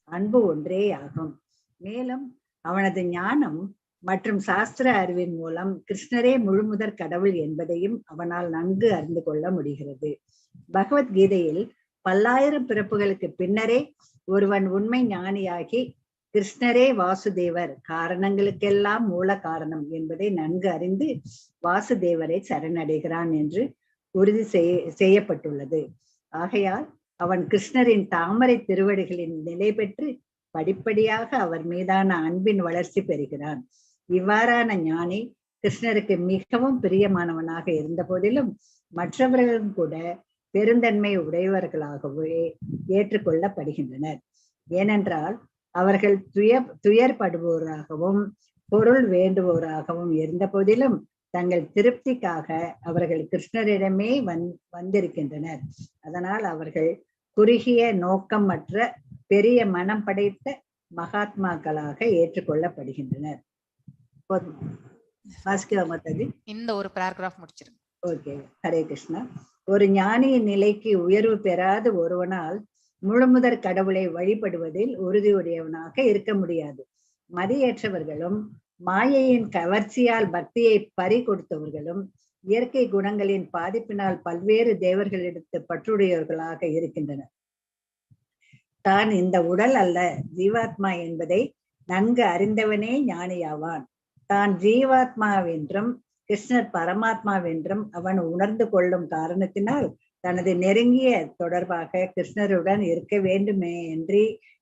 அன்பு ஒன்றே ஆகும். மேலும் அவனது ஞானம் மற்றும் சாஸ்திர அறிவின் மூலம் கிருஷ்ணரே முழுமுதற் கடவுள் என்பதையும் அவனால் நன்கு அறிந்து கொள்ள முடிகிறது. பகவத்கீதையில் பல்லாயிரம் பிறப்புகளுக்கு பின்னரே ஒருவன் உண்மை ஞானியாகி கிருஷ்ணரே வாசுதேவர், காரணங்களுக்கெல்லாம் மூல காரணம் என்பதை நன்கு அறிந்து வாசுதேவரை சரணடைகிறான் என்று உறுதி செய்யப்பட்டுள்ளது. ஆகையால் அவன் கிருஷ்ணரின் தாமரை திருவடிகளின் நிலை பெற்று படிப்படியாக அவர் மீதான அன்பின் வளர்ச்சி பெறுகிறான். இவ்வாறான ஞானி கிருஷ்ணருக்கு மிகவும் பிரியமானவனாக இருந்த போதிலும் மற்றவர்களும் கூட பெருந்தன்மை உடையவர்களாகவே ஏற்றுக்கொள்ளப்படுகின்றனர். ஏனென்றால் அவர்கள் துயர்படுவோராகவும் பொருள் வேண்டுவோராகவும் இருந்த போதிலும் தங்கள் திருப்திக்காக அவர்கள் கிருஷ்ணரிடமே வந்திருக்கின்றனர். அதனால் அவர்கள் குறுகிய நோக்கமற்ற பெரிய மனம் படைத்த மகாத்மாக்களாக ஏற்றுக்கொள்ளப்படுகின்றனர். இந்த ஒரு பேராகிராஃப் முடிச்சிருங்க. ஓகே, ஹரே கிருஷ்ணா. ஒரு ஞானியின் நிலைக்கு உயர்வு பெறாத ஒருவனால் முழுமுதற் கடவுளை வழிபடுவதில் உறுதியுடையவனாக இருக்க முடியாது. மதியேற்றவர்களும் மாயையின் கவர்ச்சியால் பக்தியை பறி கொடுத்தவர்களும் இயற்கை குணங்களின் பாதிப்பினால் பல்வேறு தேவர்களிடத்து பற்றுடையவர்களாக இருக்கின்றனர். தான் இந்த உடல் அல்ல, ஜீவாத்மா என்பதை நன்கு அறிந்தவனே ஞானியாவான். தான் ஜீவாத்மாவென்றும் கிருஷ்ணர் பரமாத்மாவென்றும் அவன் உணர்ந்து கொள்ளும் காரணத்தினால் தனது நெருங்கிய தொடர்பாக கிருஷ்ணருடன் இருக்க வேண்டுமே என்று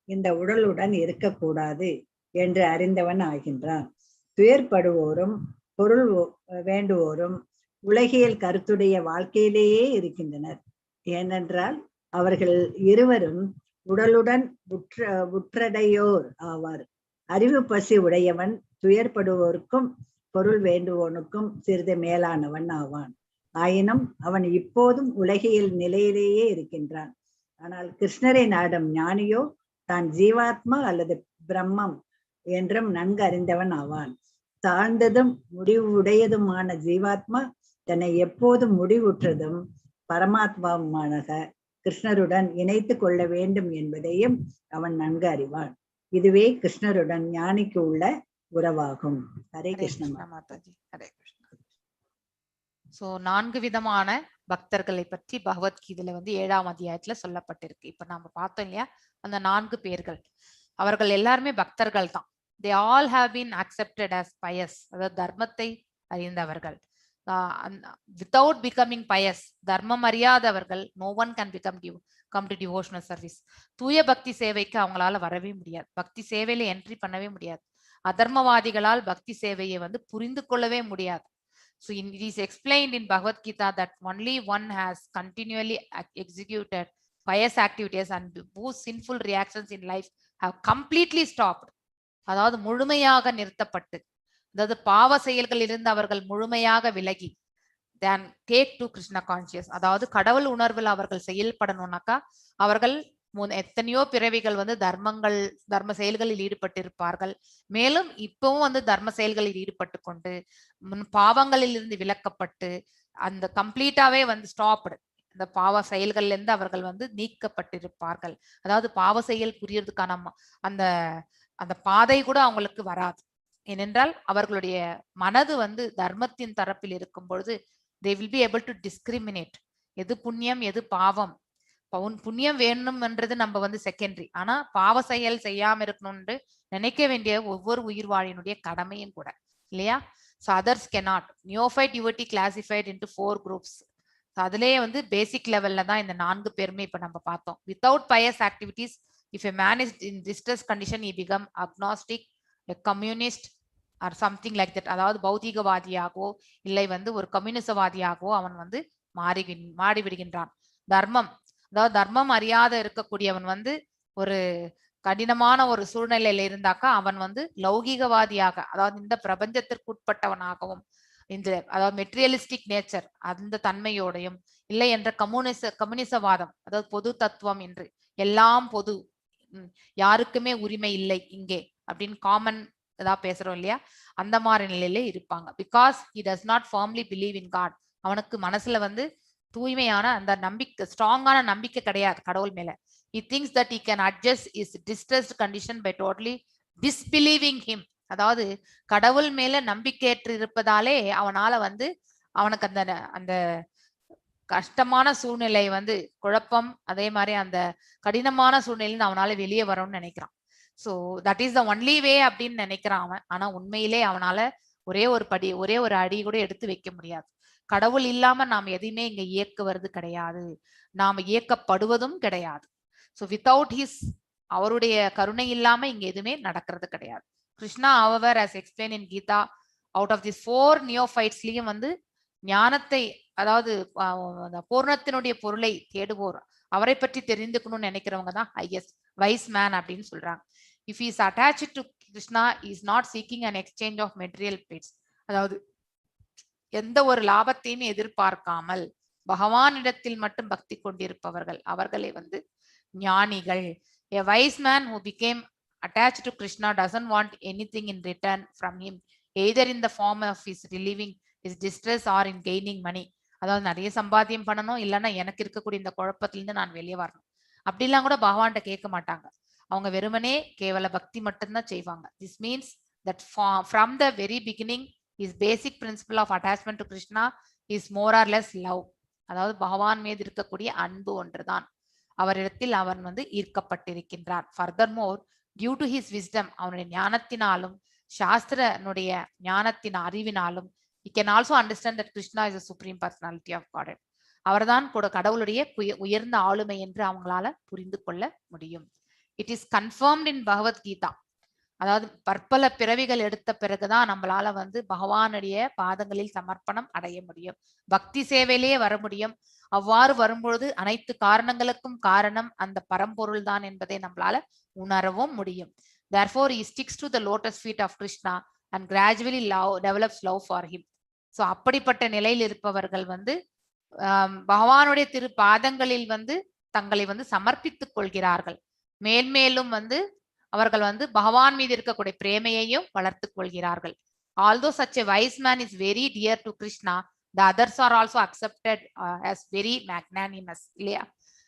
இந்த உடலுடன் இருக்கக்கூடாது என்று அறிந்தவன் ஆகின்றான். துயர்படுவோரும் பொருள் வேண்டுவோரும் உலகியல் கருத்துடைய வாழ்க்கையிலேயே இருக்கின்றனர். ஏனென்றால் அவர்கள் இருவரும் உடலுடன் உற்றடையோர் ஆவார். அறிவு பசி உடையவன் துயர்படுவோருக்கும் பொருள் வேண்டுவோனுக்கும் சிறிது மேலானவன் ஆவான். ஆயினும் அவன் இப்போதும் உலகியல் நிலையிலேயே இருக்கின்றான். ஆனால் கிருஷ்ணரை நாடும் ஞானியோ தான் ஜீவாத்மா அல்லது பிரம்மம் என்றும் நன்கு அறிந்தவன் ஆவான். தாழ்ந்ததும் முடிவுடையதுமான ஜீவாத்மா தன்னை எப்போதும் முடிவுற்றதும் பரமாத்மாவுமான கிருஷ்ணருடன் இணைத்து கொள்ள வேண்டும் என்பதையும் அவன் நன்கு அறிவான். இதுவே கிருஷ்ணருடன் ஞானிக்கு உள்ள உறவாகும். ஹரே கிருஷ்ணா மாதாஜி. ஹரே கிருஷ்ணா. சோ 4 விதமான பக்தர்களை பற்றி பகவத்கீதையில 7ஆம் அத்தியாயத்துல சொல்லப்பட்டிருக்கு. இப்ப நாம பார்த்தோம் இல்லையா, அந்த 4 பேர்கள், அவர்கள் எல்லாருமே பக்தர்கள் தான். They all have been accepted as pious, அதாவது தர்மத்தை அறிந்தவர்கள். without becoming pious, தர்மம் அறியாதவர்கள் no one can come to devotional service. தூய பக்தி சேவைக்கு அவங்களால வரவே முடியாது, பக்தி சேவையில என்ட்ரி பண்ணவே முடியாது. அதர்மவாதிகளால் பக்தி சேவையை வந்து புரிந்து கொள்ளவே முடியாது. So it is explained in Bhagavad Gita that only one has continually executed pious activities and whose sinful reactions in life have completely stopped. அதாவது முழுமையாக நிறுத்தப்பட்டு, அதாவது பாவ செயல்கள் இருந்து அவர்கள் முழுமையாக விலகி, then take to Krishna conscious, அதாவது கடவுள் உணர்வில் அவர்கள் செயல்படணும்னாக்கா அவர்கள் எத்தனையோ பிறவிகள் வந்து தர்ம செயல்களில் ஈடுபட்டிருப்பார்கள். மேலும் இப்பவும் வந்து தர்ம செயல்களில் ஈடுபட்டு கொண்டு பாவங்களில் இருந்து விலக்கப்பட்டு அந்த கம்ப்ளீட்டாவே வந்து ஸ்டாப்டு, இந்த பாவ செயல்கள்ல இருந்து அவர்கள் வந்து நீக்கப்பட்டிருப்பார்கள். அதாவது பாவ செயல் புரியறதுக்கான அந்த அந்த பாதை கூட அவங்களுக்கு வராது. ஏனென்றால் அவர்களுடைய மனது வந்து தர்மத்தின் தரப்பில் இருக்கும் பொழுது they will be able to discriminate எது புண்ணியம் எது பாவம். புண்ணியம் வேணும்ன்றது நம்ம வந்து செகண்டரி, ஆனா பாவ செயல் செய்யாம இருக்கணும்னு நினைக்க வேண்டிய ஒவ்வொரு உயிர் வாழினுடைய கடமையும் கூட, இல்லையா? So others cannot. Neophyte devotee classified into 4 groups. அதுலயே வந்து பேசிக் லெவல்ல தான் இந்த 4 பேருமே இப்ப நம்ம பார்த்தோம். Without pious activities, if a man is in distress condition, he become agnostic, a communist or something like that. அதாவது பௌதிகவாதியாகவோ இல்லை வந்து ஒரு கம்யூனிசவாதியாகவோ அவன் வந்து மாறி விடுகின்றான். தர்மம், அதாவது தர்மம் அறியாத இருக்கக்கூடியவன் வந்து ஒரு கடினமான ஒரு சூழ்நிலையில இருந்தாக்கா அவன் வந்து லௌகீகவாதியாக, அதாவது இந்த பிரபஞ்சத்திற்கு உட்பட்டவனாகவும், இந்த அதாவது மெட்டீரியலிஸ்டிக் நேச்சர் அந்த தன்மையோடையும், இல்லை என்ற கம்யூனிசவாதம், அதாவது பொது தத்துவம் என்று எல்லாம் பொது, யாருக்குமே உரிமை இல்லை இங்கே அப்படின்னு காமன் ஏதாவது பேசுறோம் இல்லையா, அந்த மாதிரி நிலையில இருப்பாங்க. Because he does not firmly believe in God. அவனுக்கு மனசுல வந்து தூய்மையான அந்த நம்பிக்கை, ஸ்ட்ராங்கான நம்பிக்கை கிடையாது கடவுள் மேல. He thinks that he can adjust his distressed condition by totally disbelieving him. அதாவது கடவுள் மேல நம்பிக்கையற்று இருப்பதாலே அவனால வந்து அவனுக்கு அந்த அந்த கஷ்டமான சூழ்நிலை வந்து குழப்பம், அதே மாதிரி அந்த கடினமான சூழ்நிலையில அவனால வெளியே வரணும்னு நினைக்கிறான். So that is the only way அப்படின்னு நினைக்கிறான் அவன். ஆனா உண்மையிலே அவனால ஒரே ஒரு அடி கூட எடுத்து வைக்க முடியாது. கடவுள் இல்லாம நாம் எதையுமே இங்க இயக்குவது கிடையாது, நாம இயக்கப்படுவதும் கிடையாது. ஸோ வித்தவுட் ஹிஸ், அவருடைய கருணை இல்லாம இங்க எதுவுமே நடக்கிறது கிடையாது. கிருஷ்ணா அவர் as explained in Gita, out of these 4 நியோஃபைட்ஸ்லயும் வந்து ஞானத்தை, அதாவது பூர்ணத்தினுடைய பொருளை தேடுவோர், அவரை பற்றி தெரிந்துக்கணும்னு நினைக்கிறவங்க தான் ஹையஸ்ட் வைஸ் மேன் அப்படின்னு சொல்றாங்க. If he is attached to Krishna, he is not seeking an exchange of material goods. அதாவது எந்த ஒரு லாபத்தையும் எதிர்பார்க்காமல் பகவானிடத்தில் மட்டும் பக்தி கொண்டிருப்பவர்கள் அவர்களே வந்து ஞானிகள். A wise man who became attached to Krishna doesn't want anything in return from him, either in the form of his relieving his distress or in gaining money. அதாவது நிறைய சம்பாத்தியம் பண்ணணும், இல்லைன்னா எனக்கு இருக்கக்கூடிய இந்த குழப்பத்திலிருந்து நான் வெளியே வரணும் அப்படிலாம் கூட பகவான்கிட்ட கேட்க மாட்டாங்க. அவங்க வெறுமனே கேவல பக்தி மட்டும்தான் செய்வாங்க. This means that from the very beginning his basic principle of attachment to Krishna is more or less love. அதாவது பகவான் மீது இருக்கக்கூடிய அன்பு ஒன்றுதான் அவரிடத்தில் அவன் வந்து ஈர்க்கப்பட்டிருக்கின்றான். Furthermore, due to his wisdom, அவனுடைய ஞானத்தினாலும் சாஸ்திரனுடைய ஞானத்தின் அறிவினாலும் he can also understand that Krishna is the supreme personality of God. அவர்தான் கூட கடவுளுடைய உயர்ந்த ஆளுமை என்று அவங்களால புரிந்து கொள்ள முடியும். It is confirmed in Bhagavad Gita. அதாவது பற்பல பிறவிகள் எடுத்த பிறகுதான் நம்மளால வந்து பகவானுடைய பாதங்களில் சமர்ப்பணம் அடைய முடியும், பக்தி சேவையிலேயே வர முடியும். அவ்வாறு வரும்பொழுது அனைத்து காரணங்களுக்கும் காரணம் அந்த பரம்பொருள் தான் என்பதை நம்மளால உணரவும் முடியும். Therefore he sticks to the lotus feet of Krishna and gradually develops love for him. So அப்படிப்பட்ட நிலையில் இருப்பவர்கள் வந்து பகவானுடைய திரு பாதங்களில் வந்து தங்களை வந்து சமர்ப்பித்துக் கொள்கிறார்கள். மேன்மேலும் வந்து அவர்கள் வந்து பகவான் மீது இருக்கக்கூடிய பிரேமையையும் வளர்த்துக் கொள்கிறார்கள். Although such a wise man is very dear to Krishna, the others are also accepted as very magnanimous. இல்லையா?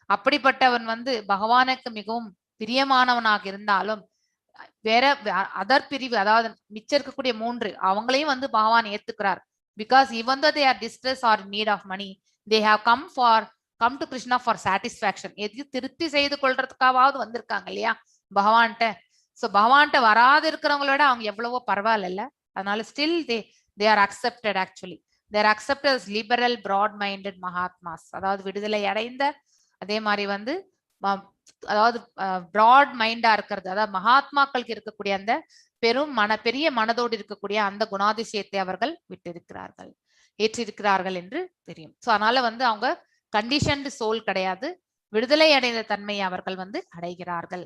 அப்படிப்பட்டவன் வந்து பகவானுக்கு மிகவும் பிரியமானவனாக இருந்தாலும் வேற அதர் பிரிவு, அதாவது மிச்சம் இருக்கக்கூடிய 3 அவங்களையும் வந்து பகவான் ஏத்துக்கிறார். Because even though they are distressed or in need of money, they have come to Krishna for satisfaction. எது திருப்தி செய்து கொள்றதுக்காவது வந்திருக்காங்க இல்லையா பகவான்கிட்ட. சோ பகவான்கிட்ட வராது இருக்கிறவங்களோட அவங்க எவ்வளவோ பரவாயில்ல. அதனால still they are accepted actually. They're accept as liberal broad minded mahatmas. அதாவது விடுதலை அடைந்த, அதே மாதிரி வந்து அதாவது பிராட் மைண்டா இருக்கிறது, அதாவது மகாத்மாக்களுக்கு இருக்கக்கூடிய அந்த பெரிய மனதோடு இருக்கக்கூடிய அந்த குணாதிசயத்தை அவர்கள் விட்டிருக்கிறார்கள், ஏற்றிருக்கிறார்கள் என்று தெரியும். ஸோ அதனால வந்து அவங்க கண்டிஷன்டு சோல் கிடையாது, விடுதலை அடைந்த தன்மையை அவர்கள் வந்து அடைகிறார்கள்.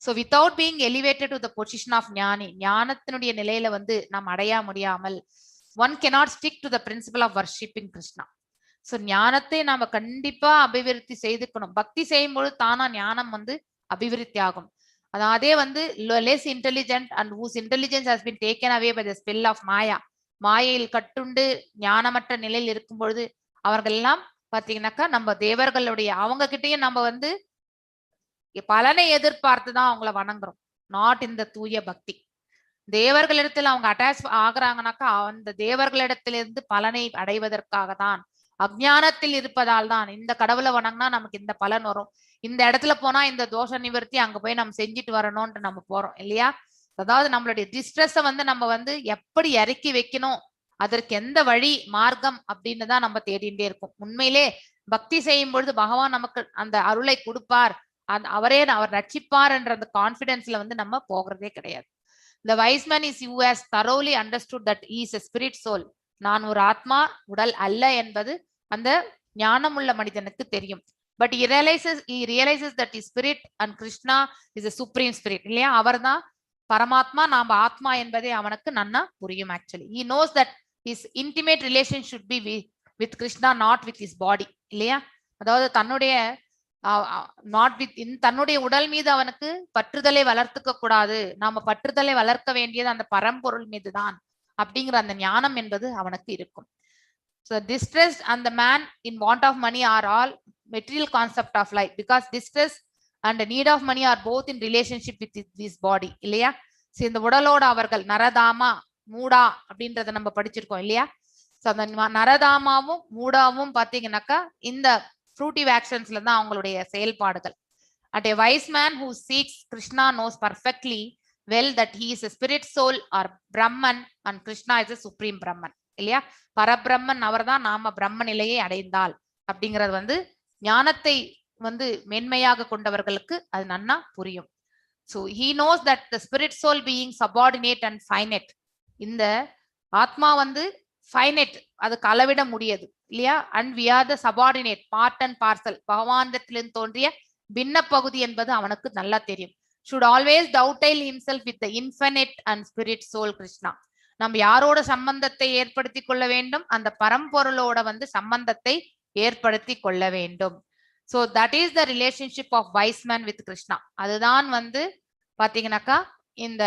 So without being elevated to the position of jnani, ஞானத்தினுடைய நிலையில வந்து நாம் அடைய முடியாமல், one cannot stick to the principle of worshiping Krishna. So ஞானத்தை நாம கண்டிப்பா அபிவிருத்தி செய்துக்கணும். பக்தி செய்யும் பொழுது தானா ஞானம் வந்து அபிவிருத்தி ஆகும். அதே வந்து less intelligent and whose intelligence has been taken away by the spell of மாயா, மாயையில் கட்டுண்டு ஞானமற்ற நிலையில் இருக்கும் பொழுது அவர்கள் எல்லாம் பாத்தீங்கன்னாக்கா நம்ம தேவர்களுடைய அவங்க கிட்டயும் நம்ம வந்து பலனை எதிர்பார்த்துதான் அவங்கள வணங்குறோம், நாட் இந்த தூய பக்தி. தேவர்களிடத்தில் அவங்க அட்டாச் ஆகுறாங்கனாக்கா அந்த தேவர்களிடத்திலிருந்து பலனை அடைவதற்காக தான், அஜ்ஞானத்தில் இருப்பதால் தான். இந்த கடவுளை வணங்கினா நமக்கு இந்த பலன் வரும், இந்த இடத்துல போனா இந்த தோஷ நிவர்த்தி அங்க போய் நம்ம செஞ்சுட்டு வரணும்னு நம்ம போறோம் இல்லையா. அதாவது நம்மளுடைய டிஸ்ட்ரெஸ்ஸை வந்து நம்ம வந்து எப்படி இறக்கி வைக்கணும், அதற்கு எந்த வழி மார்க்கம் அப்படின்னு தான் நம்ம தேடிட்டே இருக்கோம். உண்மையிலே பக்தி செய்யும் பொழுது பகவான் நமக்கு அந்த அருளை கொடுப்பார், அவர் ரட்சிப்பார் என்ற அந்த கான்பிடன்ஸ்ல வந்து நம்ம போகிறதே கிடையாது. The wise man is who has thoroughly understood that he is a spirit soul. நான் ஒரு ஆத்மா, உடல் அல்ல என்பது அந்த ஞானமுள்ள மனிதனுக்கு தெரியும். But he realizes that his spirit and Krishna is a supreme spirit. இல்லையா, அவர் தான் பரமாத்மா, நாம ஆத்மா என்பதை அவனுக்கு நன்னா புரியும். Actually he knows that his intimate relation should be with Krishna, not with his body. இல்லையா, அதாவது தன்னுடைய தன்னுடைய உடல் மீது அவனுக்கு பற்றுதலை வளர்த்துக்க கூடாது, நாம பற்றுதலை வளர்க்க வேண்டியது அந்த பரம்பொருள் மீது தான் அப்படிங்கிற அந்த ஞானம் என்பது அவனுக்கு இருக்கும். So distress and the man in want of money are all material concept of life, because distress and the need of money are both in relationship with this body. இல்லையா, இந்த உடலோட அவர்கள் நரதாமா மூடா அப்படின்றத நம்ம படிச்சிருக்கோம் இல்லையா. ஸோ அந்த நரதாமாவும் மூடாவும் பாத்தீங்கன்னாக்கா இந்த fruitive actionsல தான் அவங்களுடைய செயல்பாடுகள். At a wise man who seeks Krishna knows perfectly well that he is a spirit soul or Brahman and Krishna is a supreme Brahman. இல்லையா, பரபிரம்மன் அவர் தான், நாம பிரம்ம நிலையை அடைந்தால் அப்படிங்கிறது வந்து ஞானத்தை வந்து மென்மையாக கொண்டவர்களுக்கு அது நன்னா புரியும். So he knows that the spirit soul being subordinate and finite, இந்த ஆத்மா வந்து finite, அதுக்கு அளவிட முடியாது இல்லையா, and we are the subordinate, part and parcel, பகவானிடத்திலிருந்து தோன்றிய பின்ன பகுதி என்பது அவனுக்கு நல்லா தெரியும். should always dovetail himself with the infinite and spirit soul Krishna. நம்ம யாரோட சம்பந்தத்தை ஏற்படுத்தி கொள்ள வேண்டும், அந்த பரம்பொருளோட வந்து சம்பந்தத்தை ஏற்படுத்தி கொள்ள வேண்டும். So that is the relationship of wise man with Krishna. அதுதான் வந்து பாத்தீங்கன்னாக்கா இந்த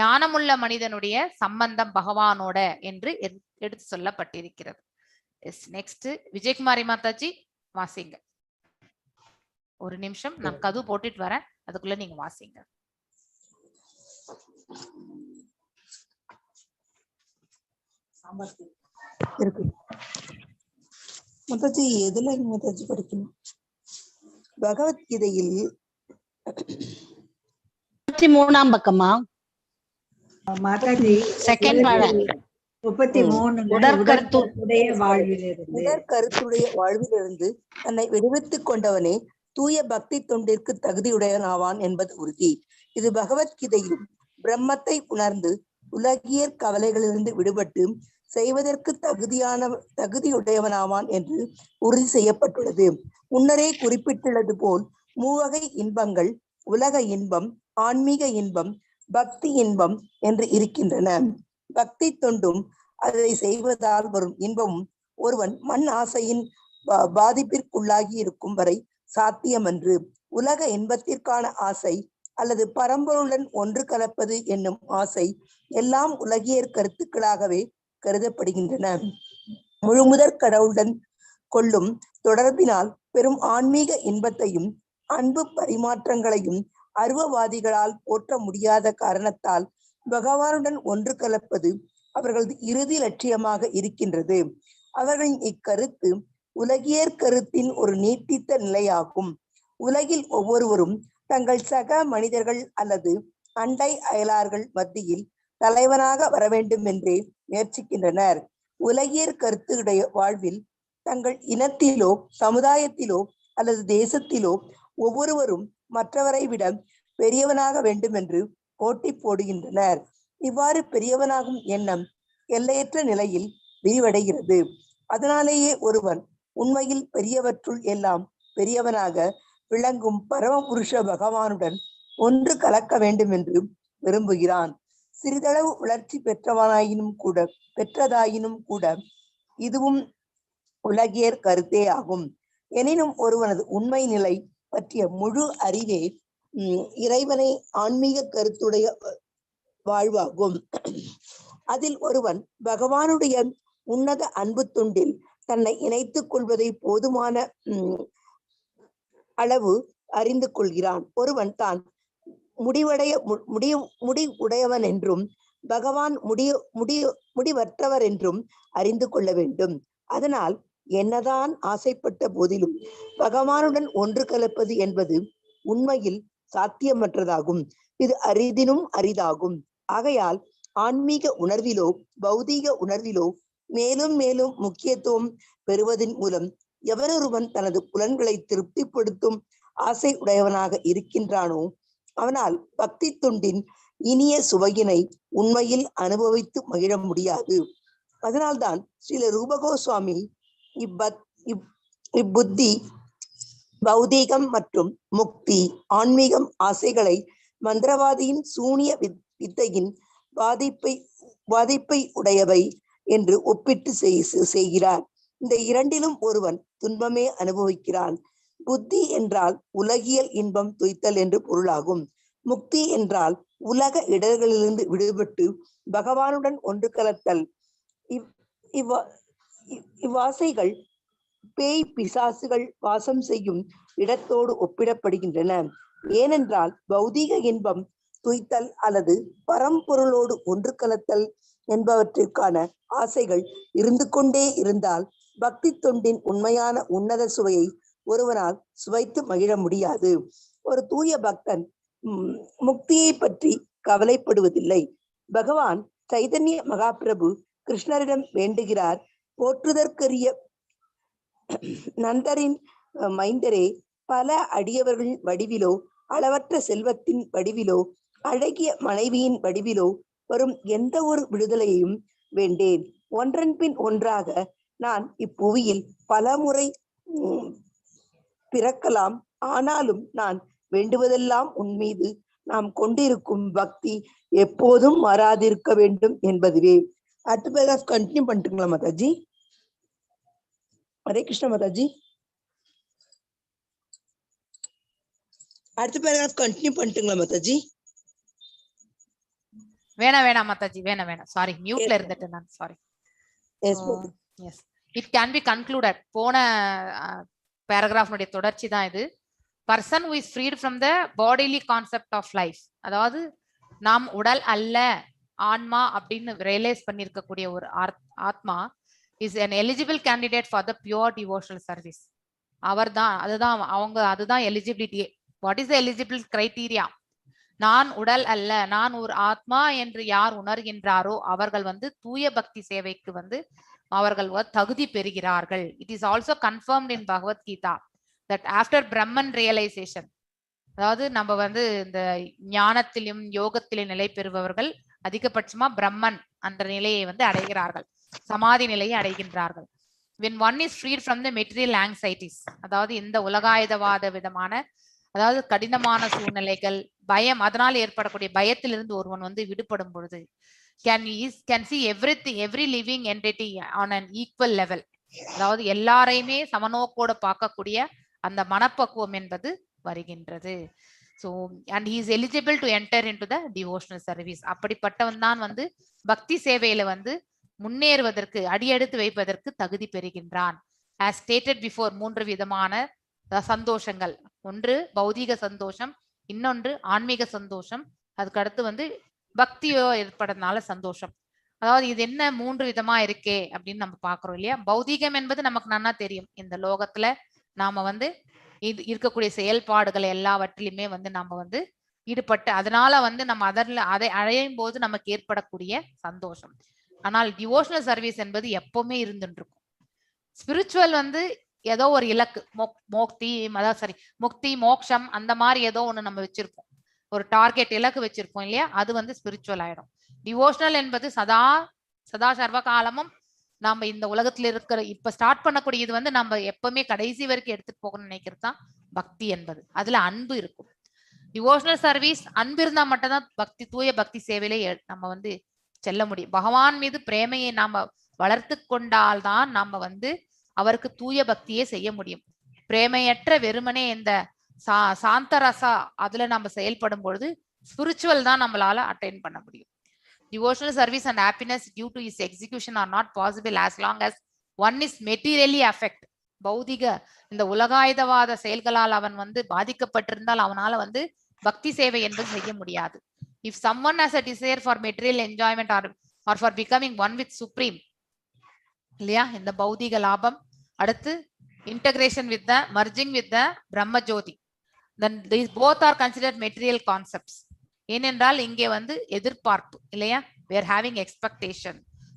ஞானமுள்ள மனிதனுடைய சம்பந்தம் பகவானோட என்று எடுத்து சொல்லப்பட்டிருக்கிறது. நெக்ஸ்ட் விஜயகுமாரி மாதாஜி வாசிங்க. ஒரு நிமிஷம் நான் கது போட்டுட்டு வரேன், அதுக்குள்ள நீங்க வாசிங்க. மாதாஜி எதுல மாதாஜி படிக்கணும்? பகவத்கீதையில் 33ஆம் பக்கமா மாதாஜி? செகண்ட் பாடம் 33 உடற்கருத்துடைய வாழ்விலிருந்து தன்னை விடுவித்துக் கொண்டவனே தூய பக்தி தொண்டிற்கு தகுதியுடையவனாவான் என்பது உறுதி. இது பகவத்கீதையில் பிரம்மத்தை உணர்ந்து உலகியற் கவலைகளிலிருந்து விடுபட்டு செய்வதற்கு தகுதியுடையவனாவான் என்று உறுதி செய்யப்பட்டுள்ளது. முன்னரே குறிப்பிட்டுள்ளது போல் மூவகை இன்பங்கள், உலக இன்பம், ஆன்மீக இன்பம், பக்தி இன்பம் என்று இருக்கின்றன. பக்தி தொண்டும் அதை செய்வதால் வரும் இன்பமும் ஒருவன் மண் ஆசையின் பாதிப்பிற்குள்ளாகி இருக்கும் வரை சாத்தியமன்று. உலக இன்பத்திற்கான ஆசை அல்லது பரம்பொருளுடன் ஒன்று கலப்பது என்னும் ஆசை எல்லாம் உலகியற் கருத்துக்களாகவே கருதப்படுகின்றன. முழுமுதற் கடவுளுடன் கொள்ளும் தொடர்பினால் பெரும் ஆன்மீக இன்பத்தையும் அன்பு பரிமாற்றங்களையும் அருவவாதிகளால் போற்ற முடியாத காரணத்தால் பகவானுடன் ஒன்று கலப்பது அவர்களது இறுதி லட்சியமாக இருக்கின்றது. அவர்களின் இக்கருத்து உலகியற் கருத்தின் ஒரு நீட்டித்த நிலையாகும். உலகில் ஒவ்வொருவரும் தங்கள் சக மனிதர்கள் அல்லது அண்டை அயலார்கள் மத்தியில் தலைவனாக வர வேண்டும் என்றே முயற்சிக்கின்றனர். உலகியற் கருத்துடைய வாழ்வில் தங்கள் இனத்திலோ சமுதாயத்திலோ அல்லது தேசத்திலோ ஒவ்வொருவரும் மற்றவரை விட பெரியவனாக வேண்டும் என்று போட்டி போடுகின்றனர். இவ்வாறு பெரியவனாகும் எண்ணம் எல்லையற்ற நிலையில் விரிவடைகிறது. அதனாலேயே ஒருவன் உண்மையில் பெரியவற்றுள் எல்லாம் பெரியவனாக விளங்கும் பரமபுருஷ பகவானுடன் ஒன்று கலக்க வேண்டும் என்று விரும்புகிறான். சிறிதளவு வளர்ச்சி பெற்றதாயினும் கூட இதுவும் உலகியற் கருத்தே ஆகும். எனினும் ஒருவனது உண்மை நிலை பற்றிய முழு அறிவே இறைவனை ஆன்மீக கருத்துடைய வாழ்வாகும். அதில் ஒருவன் பகவானுடைய உன்னத அன்பு துண்டில் தன்னை இணைத்துக் கொள்வதை போதுமான அளவு அறிந்து கொள்கிறான். ஒருவன் தான் முடிவுடையவன் என்றும் பகவான் முடிவற்றவர் என்றும் அறிந்து கொள்ள வேண்டும். அதனால் என்னதான் ஆசைப்பட்ட போதிலும் பகவானுடன் ஒன்று கலப்பது என்பது உண்மையில் சாத்தியமற்றதாகும். இது அரிதினும் அரிதாகும். ஆகையால் ஆன்மீக உணர்விலோ பௌதீக உணர்விலோ மேலும் மேலும் முக்கியத்துவம் பெறுவதன் மூலம் எவனொருவன் தனது புலன்களை திருப்திப்படுத்தும் ஆசை உடையவனாக இருக்கின்றானோ அவனால் பக்தி தொண்டின் இனிய சுவையினை உண்மையில் அனுபவித்து மகிழ முடியாது. அதனால்தான் ஸ்ரீல ரூபகோஸ்வாமி இப்புத்தி பௌதீகம் மற்றும் முக்தி ஆன்மீகம் ஆசைகளை மந்திரவாதியின் சூனிய வித்தையின் பாதிப்பை உடையவை என்று ஒப்பிட்டு செய்கிறார். இந்த இரண்டிலும் ஒருவன் துன்பமே அனுபவிக்கிறான். புத்தி என்றால் உலகியல் இன்பம் துய்த்தல் என்று பொருளாகும். முக்தி என்றால் உலக இடர்களிலிருந்து விடுபட்டு பகவானுடன் ஒன்று கலத்தல். இவ்வாசைகள் பேய் பிசாசுகள் வாசம் செய்யும் இடத்தோடு ஒப்பிடப்படுகின்றன. ஏனென்றால் பௌதீக இன்பம் துய்த்தல் அல்லது பரம்பொருளோடு ஒன்று கலத்தல் என்பவற்றிற்கான ஆசைகள் இருந்து கொண்டே இருந்தால் பக்தி தொண்டின் உண்மையான உன்னத சுவையை ஒருவனால் சுவைத்து மகிழ முடியாது. ஒரு தூய பக்தன் முக்தியை பற்றி கவலைப்படுவதில்லை. பகவான் சைதன்ய மகாபிரபு கிருஷ்ணரிடம் வேண்டுகிறார், போற்றுதற்கரிய நந்தரின் மைந்தரே, பல அடியவர்களின் வடிவிலோ அளவற்ற செல்வத்தின் வடிவிலோ அழகிய மனைவியின் வடிவிலோ வரும் எந்த ஒரு விடுதலையையும் வேண்டேன். ஒன்றன் பின் ஒன்றாக நான் இப்புவியில் பல முறை பிறக்கலாம். ஆனாலும் நான் வேண்டுவதெல்லாம் உன் மீது நாம் கொண்டிருக்கும் பக்தி எப்போதும் மாறாதிருக்க வேண்டும் என்பதுவே. அடுத்த பேராக கண்டினியூ பண்ணிட்டுங்களா மாதாஜி? ஹரே கிருஷ்ண மாதாஜி. அடுத்த பேராக கண்டினியூ பண்ணிட்டுங்களா மாதாஜி? வேணாம் மாதாஜி, வேணாம். சாரி, மியூட்ல இருந்துட்டேன் நான். Sorry. Yes, it can be concluded. போன பேராகிராஃப்னுடைய தொடர்ச்சி தான் இது. Person who is freed from the bodily concept of life, அதாவது நாம் உடல் அல்ல ஆன்மா அப்படின்னு ரியலைஸ் பண்ணிருக்கக்கூடிய ஒரு ஆத்மா is an eligible candidate for the pure devotional service. அதுதான் eligibility. What is the eligible criteria? நான் உடல் அல்ல, நான் ஒரு ஆத்மா என்று யார் உணர்கின்றாரோ அவர்கள் தூய பக்தி சேவைக்கு அவர்கள் தகுதி பெறுகிறார்கள். It is also confirmed in Bhagavad Gita that after Brahman realization, அதாவது நம்ம இந்த ஞானத்திலும் யோகத்திலும் நிலை பெறுபவர்கள் அதிகபட்சமா பிரம்மன் அந்த நிலையை அடைகிறார்கள், சமாதி நிலையை அடைகின்றார்கள். when one is freed from the material anxieties, அதாவது இந்த உலகாயுதவாத விதமான அதாவது கடினமான சூழ்நிலைகள், பயம், அதனால் ஏற்படக்கூடிய பயத்திலிருந்து ஒருவன் விடுபடும் பொழுது can see everything, every living entity on an equal level, அதாவது எல்லாரையுமே சமநோக்கோட பார்க்கக்கூடிய அந்த மனப்பக்குவம் என்பது வருகின்றது. So and he is eligible to enter into the devotional service. அப்படிப்பட்டவன் தான் பக்தி சேவையில முன்னேறுவதற்கு, அடியெடுத்து வைப்பதற்கு தகுதி பெறுகின்றான். as stated before, 3 விதமான சந்தோஷங்கள். ஒன்று பௌதீக சந்தோஷம், இன்னொன்று ஆன்மீக சந்தோஷம், அதுக்கு அடுத்து பக்தியோ ஏற்படுறதுனால சந்தோஷம். அதாவது இது என்ன 3 விதமா இருக்கே அப்படின்னு நம்ம பாக்குறோம் இல்லையா? பௌதீகம் என்பது நமக்கு நன்னா தெரியும். இந்த லோகத்துல நாம இது இருக்கக்கூடிய செயல்பாடுகள் எல்லாவற்றிலுமே நாம ஈடுபட்டு அதனால நம்ம அதை அடையும் போது நமக்கு ஏற்படக்கூடிய சந்தோஷம். ஆனால் டிவோஷனல் சர்வீஸ் என்பது எப்பவுமே இருந்துட்டு இருக்கும். ஸ்பிரிச்சுவல் வந்து ஏதோ ஒரு இலக்கு, முக்தி மோக்ஷம் அந்த மாதிரி ஏதோ ஒண்ணு நம்ம வச்சிருப்போம், ஒரு டார்கெட் இலக்கு வச்சிருப்போம் இல்லையா, அது வந்து ஸ்பிரிச்சுவல் ஆயிடும். டிவோஷனல் என்பது சதா சர்வ காலமும் நம்ம இந்த உலகத்துல இருக்கிற இப்ப ஸ்டார்ட் பண்ணக்கூடிய இது வந்து நம்ம எப்பவுமே கடைசி வரைக்கும் எடுத்துட்டு போகணும்னு நினைக்கிறது தான் பக்தி என்பது. அதுல அன்பு இருக்கும். டிவோஷனல் சர்வீஸ் அன்பு இருந்தா மட்டும்தான் பக்தி, தூய பக்தி சேவையில நம்ம வந்து செல்ல முடியும். பகவான் மீது பிரேமையை நாம வளர்த்து கொண்டால்தான் நம்ம வந்து அவருக்கு தூய பக்தியே செய்ய முடியும். பிரேமையற்ற வெறுமனே இந்த சாந்த ரசா அதுல நம்ம செயல்படும் பொழுது ஸ்பிரிச்சுவல் தான் நம்மளால அட்டைன் பண்ண முடியும். Devotional service and happiness due to its execution are not possible as long as one is materially affected. பௌதிக இந்த உலகாயுதவாத செயல்களால் அவன் வந்து பாதிக்கப்பட்டிருந்தால் அவனால வந்து பக்தி சேவை என்பது செய்ய முடியாது. If someone has a desire for material enjoyment or for becoming one with supreme, இல்லையா, இந்த பௌதிக லாபம், அடுத்து integration with the merging with the Brahma Jyoti, then these both are considered material concepts. ஏனென்றால் இங்கே வந்து எதிர்பார்ப்பு இல்லையா, we are having expectation.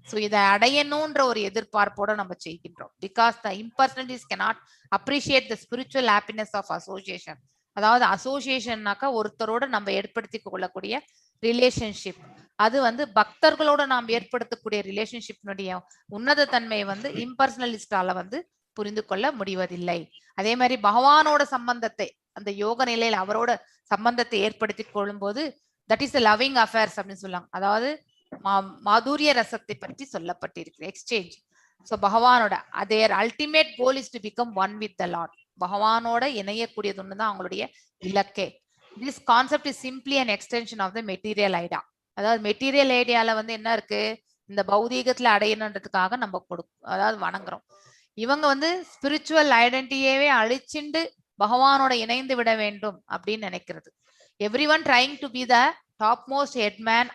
So இதை அடையணும்ன்ற ஒரு எதிர்பார்ப்போட நம்ம செய்கின்றோம். Because the impersonalities cannot appreciate the spiritual happiness of association. அதாவது அசோசியேஷன்னாக்கா ஒருத்தரோட நம்ம ஏற்படுத்தி கொள்ளக்கூடிய ரிலேஷன்ஷிப், அது வந்து பக்தர்களோட நாம் ஏற்படுத்தக்கூடிய ரிலேஷன்ஷிப்னுடைய உன்னத தன்மையை வந்து இம்பர்சனலிஸ்டால வந்து புரிந்து கொள்ள முடிவதில்லை. அதே மாதிரி பகவானோட சம்பந்தத்தை, அந்த யோக நிலையில அவரோட சம்பந்தத்தை ஏற்படுத்தி கொள்ளும் போது தட் இஸ் லவ்விங் அஃபேர்ஸ் அப்படின்னு சொல்லுவாங்க. அதாவது மாதுரிய ரசத்தை பற்றி சொல்லப்பட்டிருக்கு, எக்ஸ்சேஞ்ச். ஸோ பகவானோட their ultimate goal is to become one with the lord. பகவானோட இணையக்கூடியது ஒண்ணுதான் அவங்களுடைய இலக்கே. This concept is simply an extension of the material idea. அதாவது மெட்டீரியல் ஐடியால வந்து என்ன இருக்கு, இந்த பௌதீகத்துல அடையணுன்றதுக்காக நம்ம அதாவது வணங்குறோம். இவங்க வந்து ஸ்பிரிச்சுவல் ஐடென்டிட்டியவே அழிச்சுண்டு பகவானோட இணைந்து விட வேண்டும் அப்படின்னு நினைக்கிறது. Every one trying to be the top most headman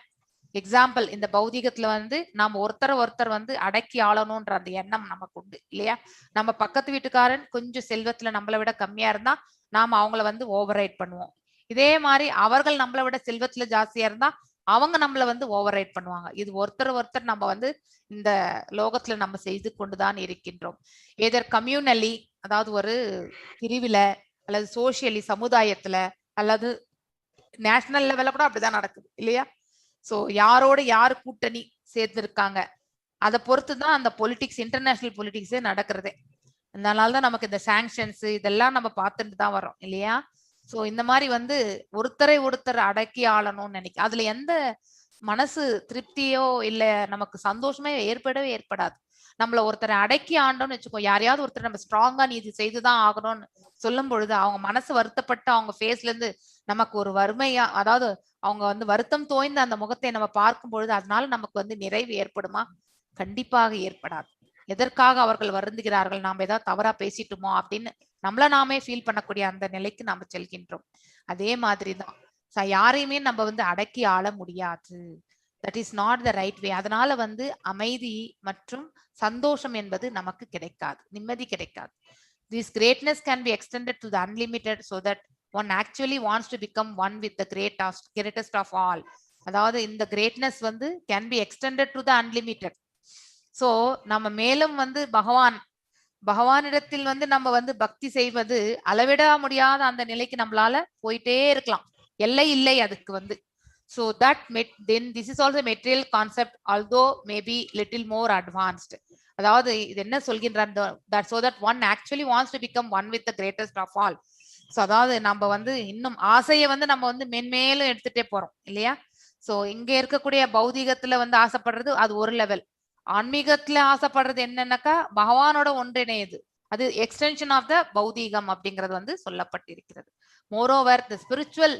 example. இந்த பௌதிகத்துல வந்து நம்ம ஒருத்தர் வந்து அடக்கி ஆளணும்ன்ற அந்த எண்ணம் நமக்கு உண்டு இல்லையா. நம்ம பக்கத்து வீட்டுக்காரன் கொஞ்சம் செல்வத்துல நம்மளை விட கம்மியா இருந்தா நாம அவங்கள வந்து ஓவர் ரைட் பண்ணுவோம். இதே மாதிரி அவர்கள் நம்மளை விட செல்வத்துல ஜாஸ்தியா இருந்தா அவங்க நம்மள வந்து ஓவர் ரைட் பண்ணுவாங்க. இது ஒருத்தர் நம்ம வந்து இந்த லோகத்துல நம்ம செய்து கொண்டுதான் இருக்கின்றோம். ஏதர் கம்யூனலி, அதாவது ஒரு பிரிவுல, அல்லது சோசியலி சமுதாயத்துல, அல்லது நேஷனல் லெவல்ல கூட அப்படிதான் நடக்குது இல்லையா. சோ யாரோட யாரு கூட்டணி சேர்ந்து இருக்காங்க அதை பொறுத்துதான் அந்த பொலிட்டிக்ஸ், இன்டர்நேஷனல் பொலிட்டிக்ஸே நடக்கிறதே. அதனாலதான் நமக்கு இந்த சாங்ஷன்ஸ் இதெல்லாம் நம்ம பார்த்துட்டு தான் வரோம் இல்லையா. சோ இந்த மாதிரி வந்து ஒருத்தர் அடக்கி ஆளணும்னு நினைக்க, அதுல எந்த மனசு திருப்தியோ இல்ல நமக்கு சந்தோஷமே ஏற்படவே ஏற்படாது. நம்மள ஒருத்தரை அடக்கி ஆண்டோம்னு வச்சுக்கோ, யாரையாவது ஒருத்தர் நம்ம ஸ்ட்ராங்கா நீ இது செய்துதான் ஆகணும்னு சொல்லும் பொழுது அவங்க மனசு வருத்தப்பட்டு அவங்க ஃபேஸ்ல இருந்து நமக்கு ஒரு வறுமையா, அதாவது அவங்க வந்து வருத்தம் தோய்ந்த அந்த முகத்தை நம்ம பார்க்கும் பொழுது அதனால நமக்கு வந்து நிறைவு ஏற்படுமா? கண்டிப்பாக ஏற்படாது. எதற்காக அவர்கள் வருந்துகிறார்கள், நாம ஏதாவது தவறா பேசிட்டோமோ அப்படின்னு நம்மள நாமே ஃபீல் பண்ணக்கூடிய அந்த நிலைக்கு நாம செல்கின்றோம். அதே மாதிரிதான் யாரையுமே நம்ம வந்து அடக்கி ஆள முடியாது. That is not the right way. அதனால வந்து அமைதி மற்றும் சந்தோஷம் என்பது நமக்கு கிடைக்காது, நிம்மதி கிடைக்காது. This greatness can be extended to the unlimited so that one actually wants to become one with the greatest of all. அதாவது இந்த கிரேட்னஸ் வந்து can be extended to the unlimited. So நம்ம மேலும் வந்து பகவானிடத்தில் வந்து நம்ம வந்து பக்தி செய்வது அளவிட முடியாத அந்த நிலைக்கு நம்மளால போயிட்டே இருக்கலாம், எல்லை இல்லை அதுக்கு வந்து. So that then this is also a material concept, although maybe little more advanced. அதாவது இது என்ன சொல்கின்றான், so that one actually wants to become one with the greatest of all. So அதாவது நம்ம வந்து இன்னும் ஆசையை வந்து நம்ம வந்து மென்மேலும் எடுத்துட்டே போறோம் இல்லையா. சோ இங்க இருக்கக்கூடிய பௌதிகத்துல வந்து ஆசைப்படுறது அது ஒரு லெவல், ஆன்மீகத்துல ஆசைப்படுறது என்னன்னாக்கா பகவானோட ஒன்றிணையுது, அது எக்ஸ்டென்ஷன் ஆஃப் த பௌதீகம் அப்படிங்கிறது வந்து சொல்லப்பட்டிருக்கிறது. Moreover the spiritual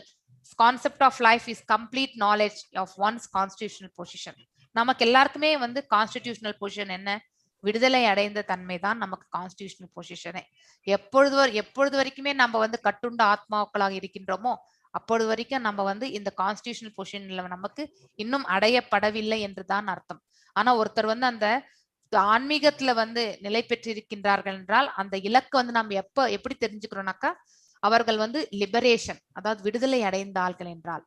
concept of life is complete knowledge of one's constitutional position. நமக்கு எல்லாருக்குமே வந்து கான்ஸ்டிடியூஷனல் பொசிஷன் என்ன, விடுதலை அடைந்த தன்மை தான் நமக்கு கான்ஸ்டிடியூஷனல் பொசிஷனே. எப்பொழுது வரைக்குமே நம்ம வந்து கட்டுண்ட ஆத்மாக்களாக இருக்கின்றோமோ அப்பொழுது வரைக்கும் நம்ம வந்து இந்த கான்ஸ்டிடியூஷனல் பொசிஷன்ல நமக்கு இன்னும் அடையப்படவில்லை என்றுதான் அர்த்தம். ஆனா ஒருத்தர் வந்து அந்த ஆன்மீகத்துல வந்து நிலை பெற்றிருக்கின்றார்கள் என்றால் அந்த இலக்கு வந்து நம்ம எப்படி தெரிஞ்சுக்கிறோம்னாக்கா அவர்கள் வந்து லிபரேஷன், அதாவது விடுதலை அடைந்தார்கள் என்றால்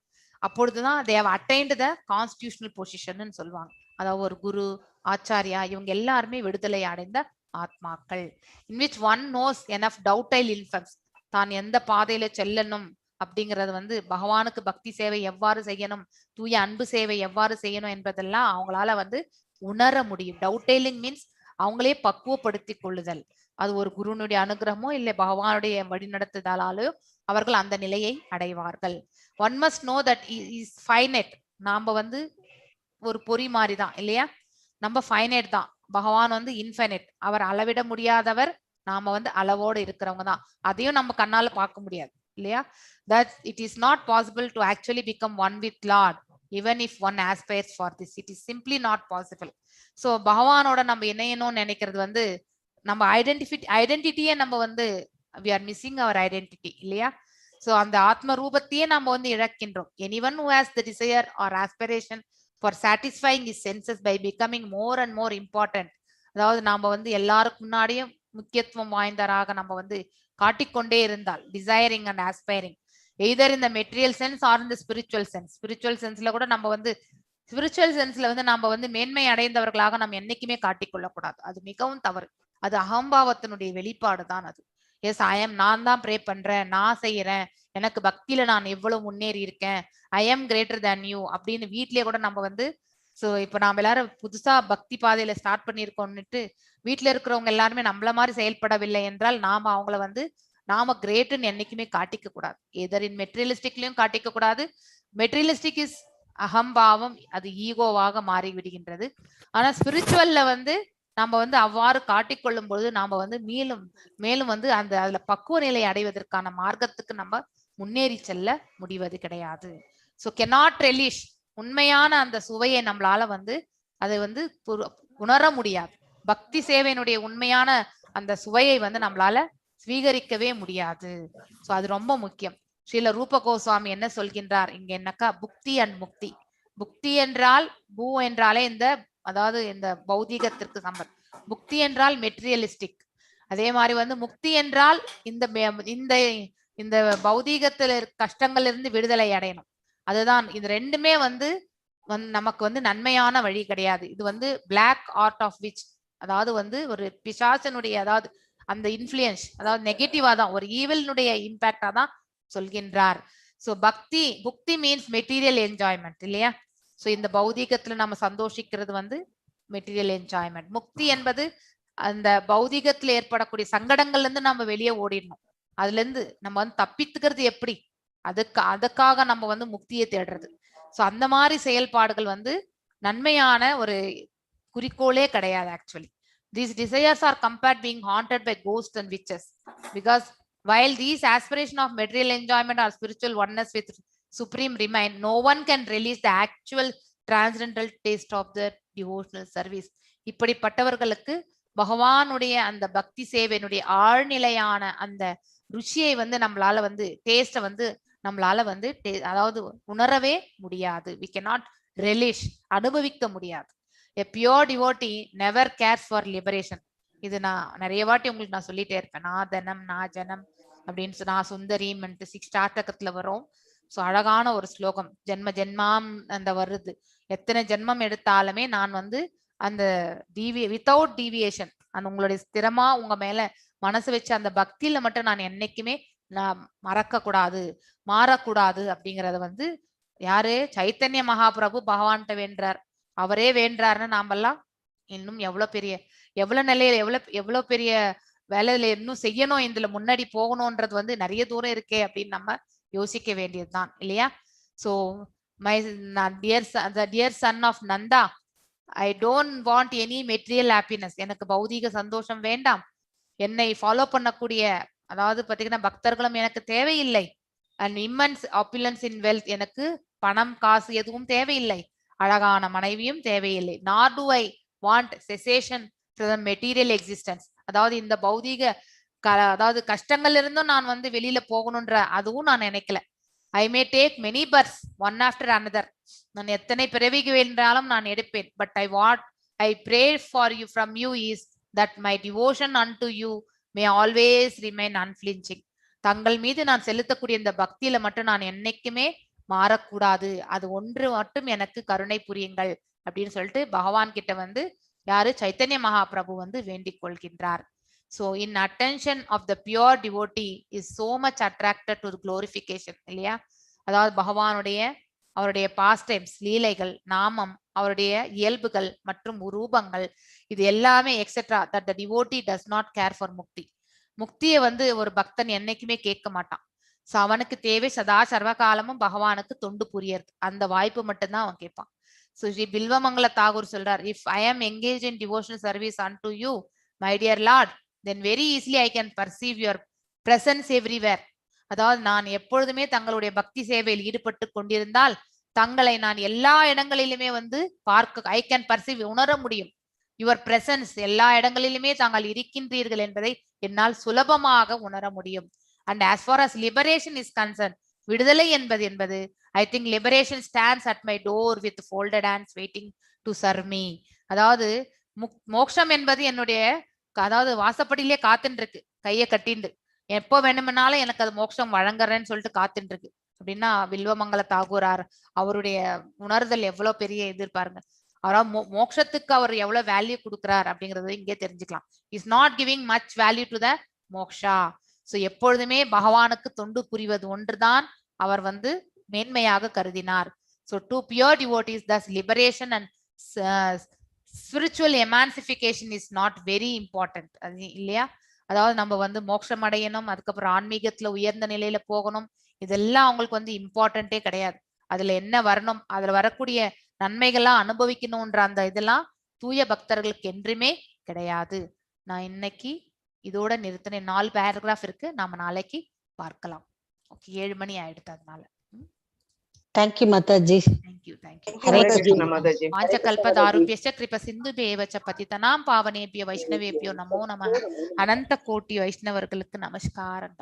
அப்பொழுதுதான் they have attained the constitutional position ன்னு சொல்லுவாங்க. அதாவது ஒரு குரு, ஆச்சாரியா, இவங்க எல்லாருமே விடுதலை அடைந்த ஆத்மாக்கள். in which one knows enough doubtile infants, தான் எந்த பாதையில செல்லணும் அப்படிங்கறது வந்து பகவானுக்கு பக்தி சேவை எவ்வாறு செய்யணும், தூய அன்பு சேவை எவ்வாறு செய்யணும் என்பதெல்லாம் அவங்களால வந்து உணர முடியும். டவுட்டைலிங் மீன்ஸ் அவங்களே பக்குவப்படுத்தி கொள்ளுதல். அது ஒரு குருனுடைய அனுகிரகமோ இல்லை பகவானுடைய வழிநடத்துதலாலோ அவர்கள் அந்த நிலையை அடைவார்கள். One must know that is finite. நாம வந்து ஒரு பொறி மாதிரி தான் இல்லையா, நம்ம ஃபைனைட் தான், பகவான் வந்து இன்ஃபைனைட், அவர் அளவிட முடியாதவர், நாம வந்து அளவோடு இருக்கிறவங்க தான். அதையும் நம்ம கண்ணால பார்க்க முடியாது இல்லையா. that it is not possible to actually become one with Lord even if one aspires for this. It is simply not possible. so பகவானோட நம்ம இணையணும்னு நினைக்கிறது வந்து நம்ம ஐடென்டிட்டியே நம்ம வந்து we are missing our identity இல்லையா. so அந்த ஆத்ம ரூபத்தையே நம்ம வந்து இழக்கின்றோம். anyone who has the desire or aspiration for satisfying his senses by becoming more and more important, அதாவது நாம வந்து எல்லாருக்கும் முன்னாடியும் முக்கியத்துவம் வாய்ந்தவராக நம்ம வந்து காட்டிக்கொண்டே இருந்தால், desiring and aspiring either in the material sense or in the spiritual sense. spiritual senseல கூட நம்ம வந்து spiritual senseல வந்து நம்ம வந்து மேன்மை அடைந்தவர்களாக நம்ம என்னைக்குமே காட்டிக்கொள்ளக்கூடாது. அது மிகவும் தவறு. அது அகம்பாவத்தினுடைய வெளிப்பாடு தான் அது. எஸ் ஐ எம், நான் தான் ப்ரே பண்றேன், நான் செய்யறேன், எனக்கு பக்தியில நான் எவ்வளவு முன்னேறி இருக்கேன், I am greater than you அப்படின்னு வீட்லயே கூட நம்ம வந்து சோ இப்ப நாம எல்லாரும் புதுசா பக்தி பாதையில ஸ்டார்ட் பண்ணிருக்கோம்னுட்டு வீட்டுல இருக்கிறவங்க எல்லாருமே நம்மள மாதிரி செயல்படவில்லை என்றால் நாம அவங்கள வந்து நாம கிரேட்னு என்னைக்குமே காட்டிக்க கூடாது. எதர் இன் மெட்டீரியலிஸ்டிக்லயும் காட்டிக்க கூடாது. மெட்டீரியலிஸ்டிக் இஸ் அகம்பாவம், அது ஈகோவாக மாறி விடுகின்றது. ஆனா ஸ்பிரிச்சுவல்ல வந்து நம்ம வந்து அவ்வாறு காட்டிக்கொள்ளும் பொழுது நாம வந்து மேலும் வந்து அந்த அதுல பக்குவ நிலை அடைவதற்கான மார்க்கத்துக்கு நம்ம முன்னேறி செல்ல முடிவது கிடையாது. ஸோ cannot relish, உண்மையான அந்த சுவையை நம்மளால வந்து அதை வந்து உணர முடியாது. பக்தி சேவையினுடைய உண்மையான அந்த சுவையை வந்து நம்மளால ஸ்வீகரிக்கவே முடியாது. சோ அது ரொம்ப முக்கியம். ஸ்ரீல ரூப கோஸ்வாமி என்ன சொல்கின்றார் இங்க என்னக்கா, புக்தி அண்ட் முக்தி. புக்தி என்றால் பூ என்றாலே இந்த அதாவது இந்த பௌதீகத்திற்கு சம்பந்தம், புக்தி என்றால் மெட்டீரியலிஸ்டிக். அதே மாதிரி வந்து முக்தி என்றால் இந்த இந்த இந்த பௌதீகத்துல கஷ்டங்கள்ல இருந்து விடுதலை அடையணும். அதுதான் இது ரெண்டுமே வந்து நமக்கு வந்து நன்மையான வழி கிடையாது. இது வந்து பிளாக் ஆர்ட் ஆஃப் விச், அதாவது வந்து ஒரு பிசாசனுடைய அதாவது அந்த இன்ஃப்ளூயன்ஸ், அதாவது நெகட்டிவா தான், ஒரு ஈவில்னுடைய இம்பாக்டா தான் சொல்கின்றார். சோ புக்தி மீன்ஸ் மெட்டீரியல் என்ஜாய்மெண்ட் இல்லையா. சோ இந்த பௌதீகத்துல நம்ம சந்தோஷிக்கிறது வந்து மெட்டீரியல் என்ஜாய்மெண்ட். முக்தி என்பது அந்த பௌதீகத்துல ஏற்படக்கூடிய சங்கடங்கள்ல இருந்து நம்ம வெளியே ஓடிடணும். அதுல இருந்து நம்ம வந்து தப்பித்துக்கிறது எப்படி, அதுக்காக நம்ம வந்து முக்தியை தேடுறது. சோ அந்த மாதிரி செயல்பாடுகள் வந்து நன்மையான ஒரு குறிக்கோளே கிடையாது actually. These desires are compared being haunted by ghosts and witches, because while these aspiration of material enjoyment or spiritual oneness with supreme remain, no one can release the actual transcendental taste of the devotional service. இப்படிப்பட்டவர்களுக்கு பகவானுடைய அந்த பக்தி சேவையினுடைய ஆழ்நிலையான அந்த ருச்சியை வந்து நம்மளால வந்து டேஸ்ட வந்து நம்மளால வந்து அதாவது உணரவே முடியாது. we cannot relish, அனுபவிக்க முடியாது. A pure devotee never cares for liberation. இது நான் நிறைய வாட்டி உங்களுக்கு நான் சொல்லிட்டே இருப்பேன். நான் தனம் நான் ஜனம் அப்படின்னு நான் சுந்தரிம் 6 ஸ்டார்டகத்துல வரும். ஸோ அழகான ஒரு ஸ்லோகம், ஜென்ம ஜென்மாம் அந்த வருது, எத்தனை ஜென்மம் எடுத்தாலுமே நான் வந்து அந்த வித்தவுட் டீவியேஷன், அந்த உங்களுடைய ஸ்திரமா உங்க மேல மனசு வச்சு அந்த பக்தியில மட்டும் நான் என்னைக்குமே நான் மறக்க கூடாது, மாறக்கூடாது அப்படிங்கறத வந்து யாரு, சைத்தன்ய மகாபிரபு பகவான்கிட்ட வேண்டார். அவரே வேண்டாருன்னு நாமெல்லாம் இன்னும் எவ்வளவு நிலையில எவ்வளவு பெரிய வேலையில இன்னும் செய்யணும், இதுல முன்னாடி போகணும்ன்றது வந்து நிறைய தூரம் இருக்கே அப்படின்னு நம்ம யோசிக்க வேண்டியதுதான் இல்லையா. So my dear son of Nanda, I don't want any material happiness. எனக்கு பௌதீக சந்தோஷம் வேண்டாம். என்னை ஃபாலோ பண்ணக்கூடிய அதாவது பாத்தீங்கன்னா பக்தர்களும் எனக்கு தேவையில்லை. And immense ambulance in wealth, எனக்கு பணம் காசு எதுவும் தேவையில்லை. அழகான மனைவியும் தேவையில்லை. நார் to I want cessation to the material existence, அதாவது இந்த பௌதீக அதாவது கஷ்டங்கள்ல இருந்தும் நான் வந்து வெளியில போகணும்ன்ற அதுவும் நான் நினைக்கல. I may take many births one after another, நான் எத்தனை பிறவிக்கு வேண்டாலும் நான் எடுப்பேன். But I pray for you from you is that my devotion unto you may always remain unflinching. தங்கள் மீது நான் செலுத்தக்கூடிய இந்த பக்தியில மட்டும் நான் என்னைக்குமே மாறக்கூடாது. அது ஒன்று மட்டும் எனக்கு கருணை புரியுங்கள் அப்படின்னு சொல்லிட்டு பகவான் கிட்ட வந்து யாரு சைத்தன்ய மகாபிரபு வந்து வேண்டிக் கொள்கின்றார். So in attention of the pure devotee is so much attracted to the glorification இல்லையா? அதாவது பகவானுடைய அவருடைய பாஸ்ட் டைம்ஸ் லீலைகள், நாமம், அவருடைய இயல்புகள் மற்றும் ரூபங்கள், இது எல்லாமே etcetera that the devotee does not care for mukti. முக்தியை வந்து ஒரு பக்தன் என்னைக்குமே கேட்க மாட்டான். சோ அவனுக்கு தேவை சதா சர்வகாலமும் பகவானுக்கு தொண்டு புரியறது, அந்த வாய்ப்பு மட்டும்தான் அவன் கேட்பான். So ஸ்ரீ பில்வமங்கல தாகூர் சொல்றார், if I am engaged in devotional service unto you, my dear Lord, then very easily I can perceive your presence everywhere. அதாவது நான் எப்பொழுதுமே தங்களுடைய பக்தி சேவையில் ஈடுபட்டு கொண்டிருந்தால் தங்களை நான் எல்லா இடங்களிலுமே வந்து பார்க்க, ஐ கேன் பர்சீவ், உணர முடியும். யுவர் பிரசன்ஸ், எல்லா இடங்களிலுமே தாங்கள் இருக்கின்றீர்கள் என்பதை என்னால் சுலபமாக உணர முடியும். And as far as liberation is concerned, விடுதலை என்பது I think liberation stands at my door with folded hands waiting to serve me. அதாவது மோட்சம் என்பது என்னுடைய அதாவது வாசப்படியிலே காத்துட்டு இருக்கு, கையை கட்டிண்டு எப்போ வேணும்னாலும் எனக்கு அது மோட்சம் வழங்குறேன்னு சொல்லிட்டு காத்துட்டு இருக்கு அப்படின்னா வில்வமங்கல தாகூரார் அவருடைய உணர்தல் எவ்வளவு பெரிய எதிர்பாருங்க. அவரால் மோட்சத்துக்கு அவர் எவ்வளவு வேல்யூ கொடுக்குறார் அப்படிங்கறது இங்கே தெரிஞ்சுக்கலாம். Is not giving much value to the moksha. So எப்பொழுதுமே பகவானுக்கு தொண்டு புரிவது ஒன்றுதான் அவர் வந்து மேன்மையாக கருதினார். So to pure devotees, thus liberation and spiritual emancipation is not very important. அது இல்லையா? அதாவது நம்ம வந்து மோட்சம் அடையணும், அதுக்கப்புறம் ஆன்மீகத்துல உயர்ந்த நிலையில போகணும், இதெல்லாம் அவங்களுக்கு வந்து இம்பார்ட்டன்டே கிடையாது. அதுல என்ன வரணும், அதுல வரக்கூடிய நன்மைகள்லாம் அனுபவிக்கணும்ன்ற அந்த இதெல்லாம் தூய பக்தர்களுக்கு என்றுமே கிடையாது. நான் இன்னைக்கு இதோட நிறுத்தினேன். 4 பேராகிராஃப் இருக்கு, நாம நாளைக்கு பார்க்கலாம். ஓகே, 7 மணி ஆயிடுது அதனால. Thank you Mataji. Thank you. Hare Krishna Mataji. Vanchakalpadaruvyascha kripa sindhubheva patitanam pavanebhyo vaishnavebhyo namo namah. Ananta koti vaishnavargalukku namaskarangal.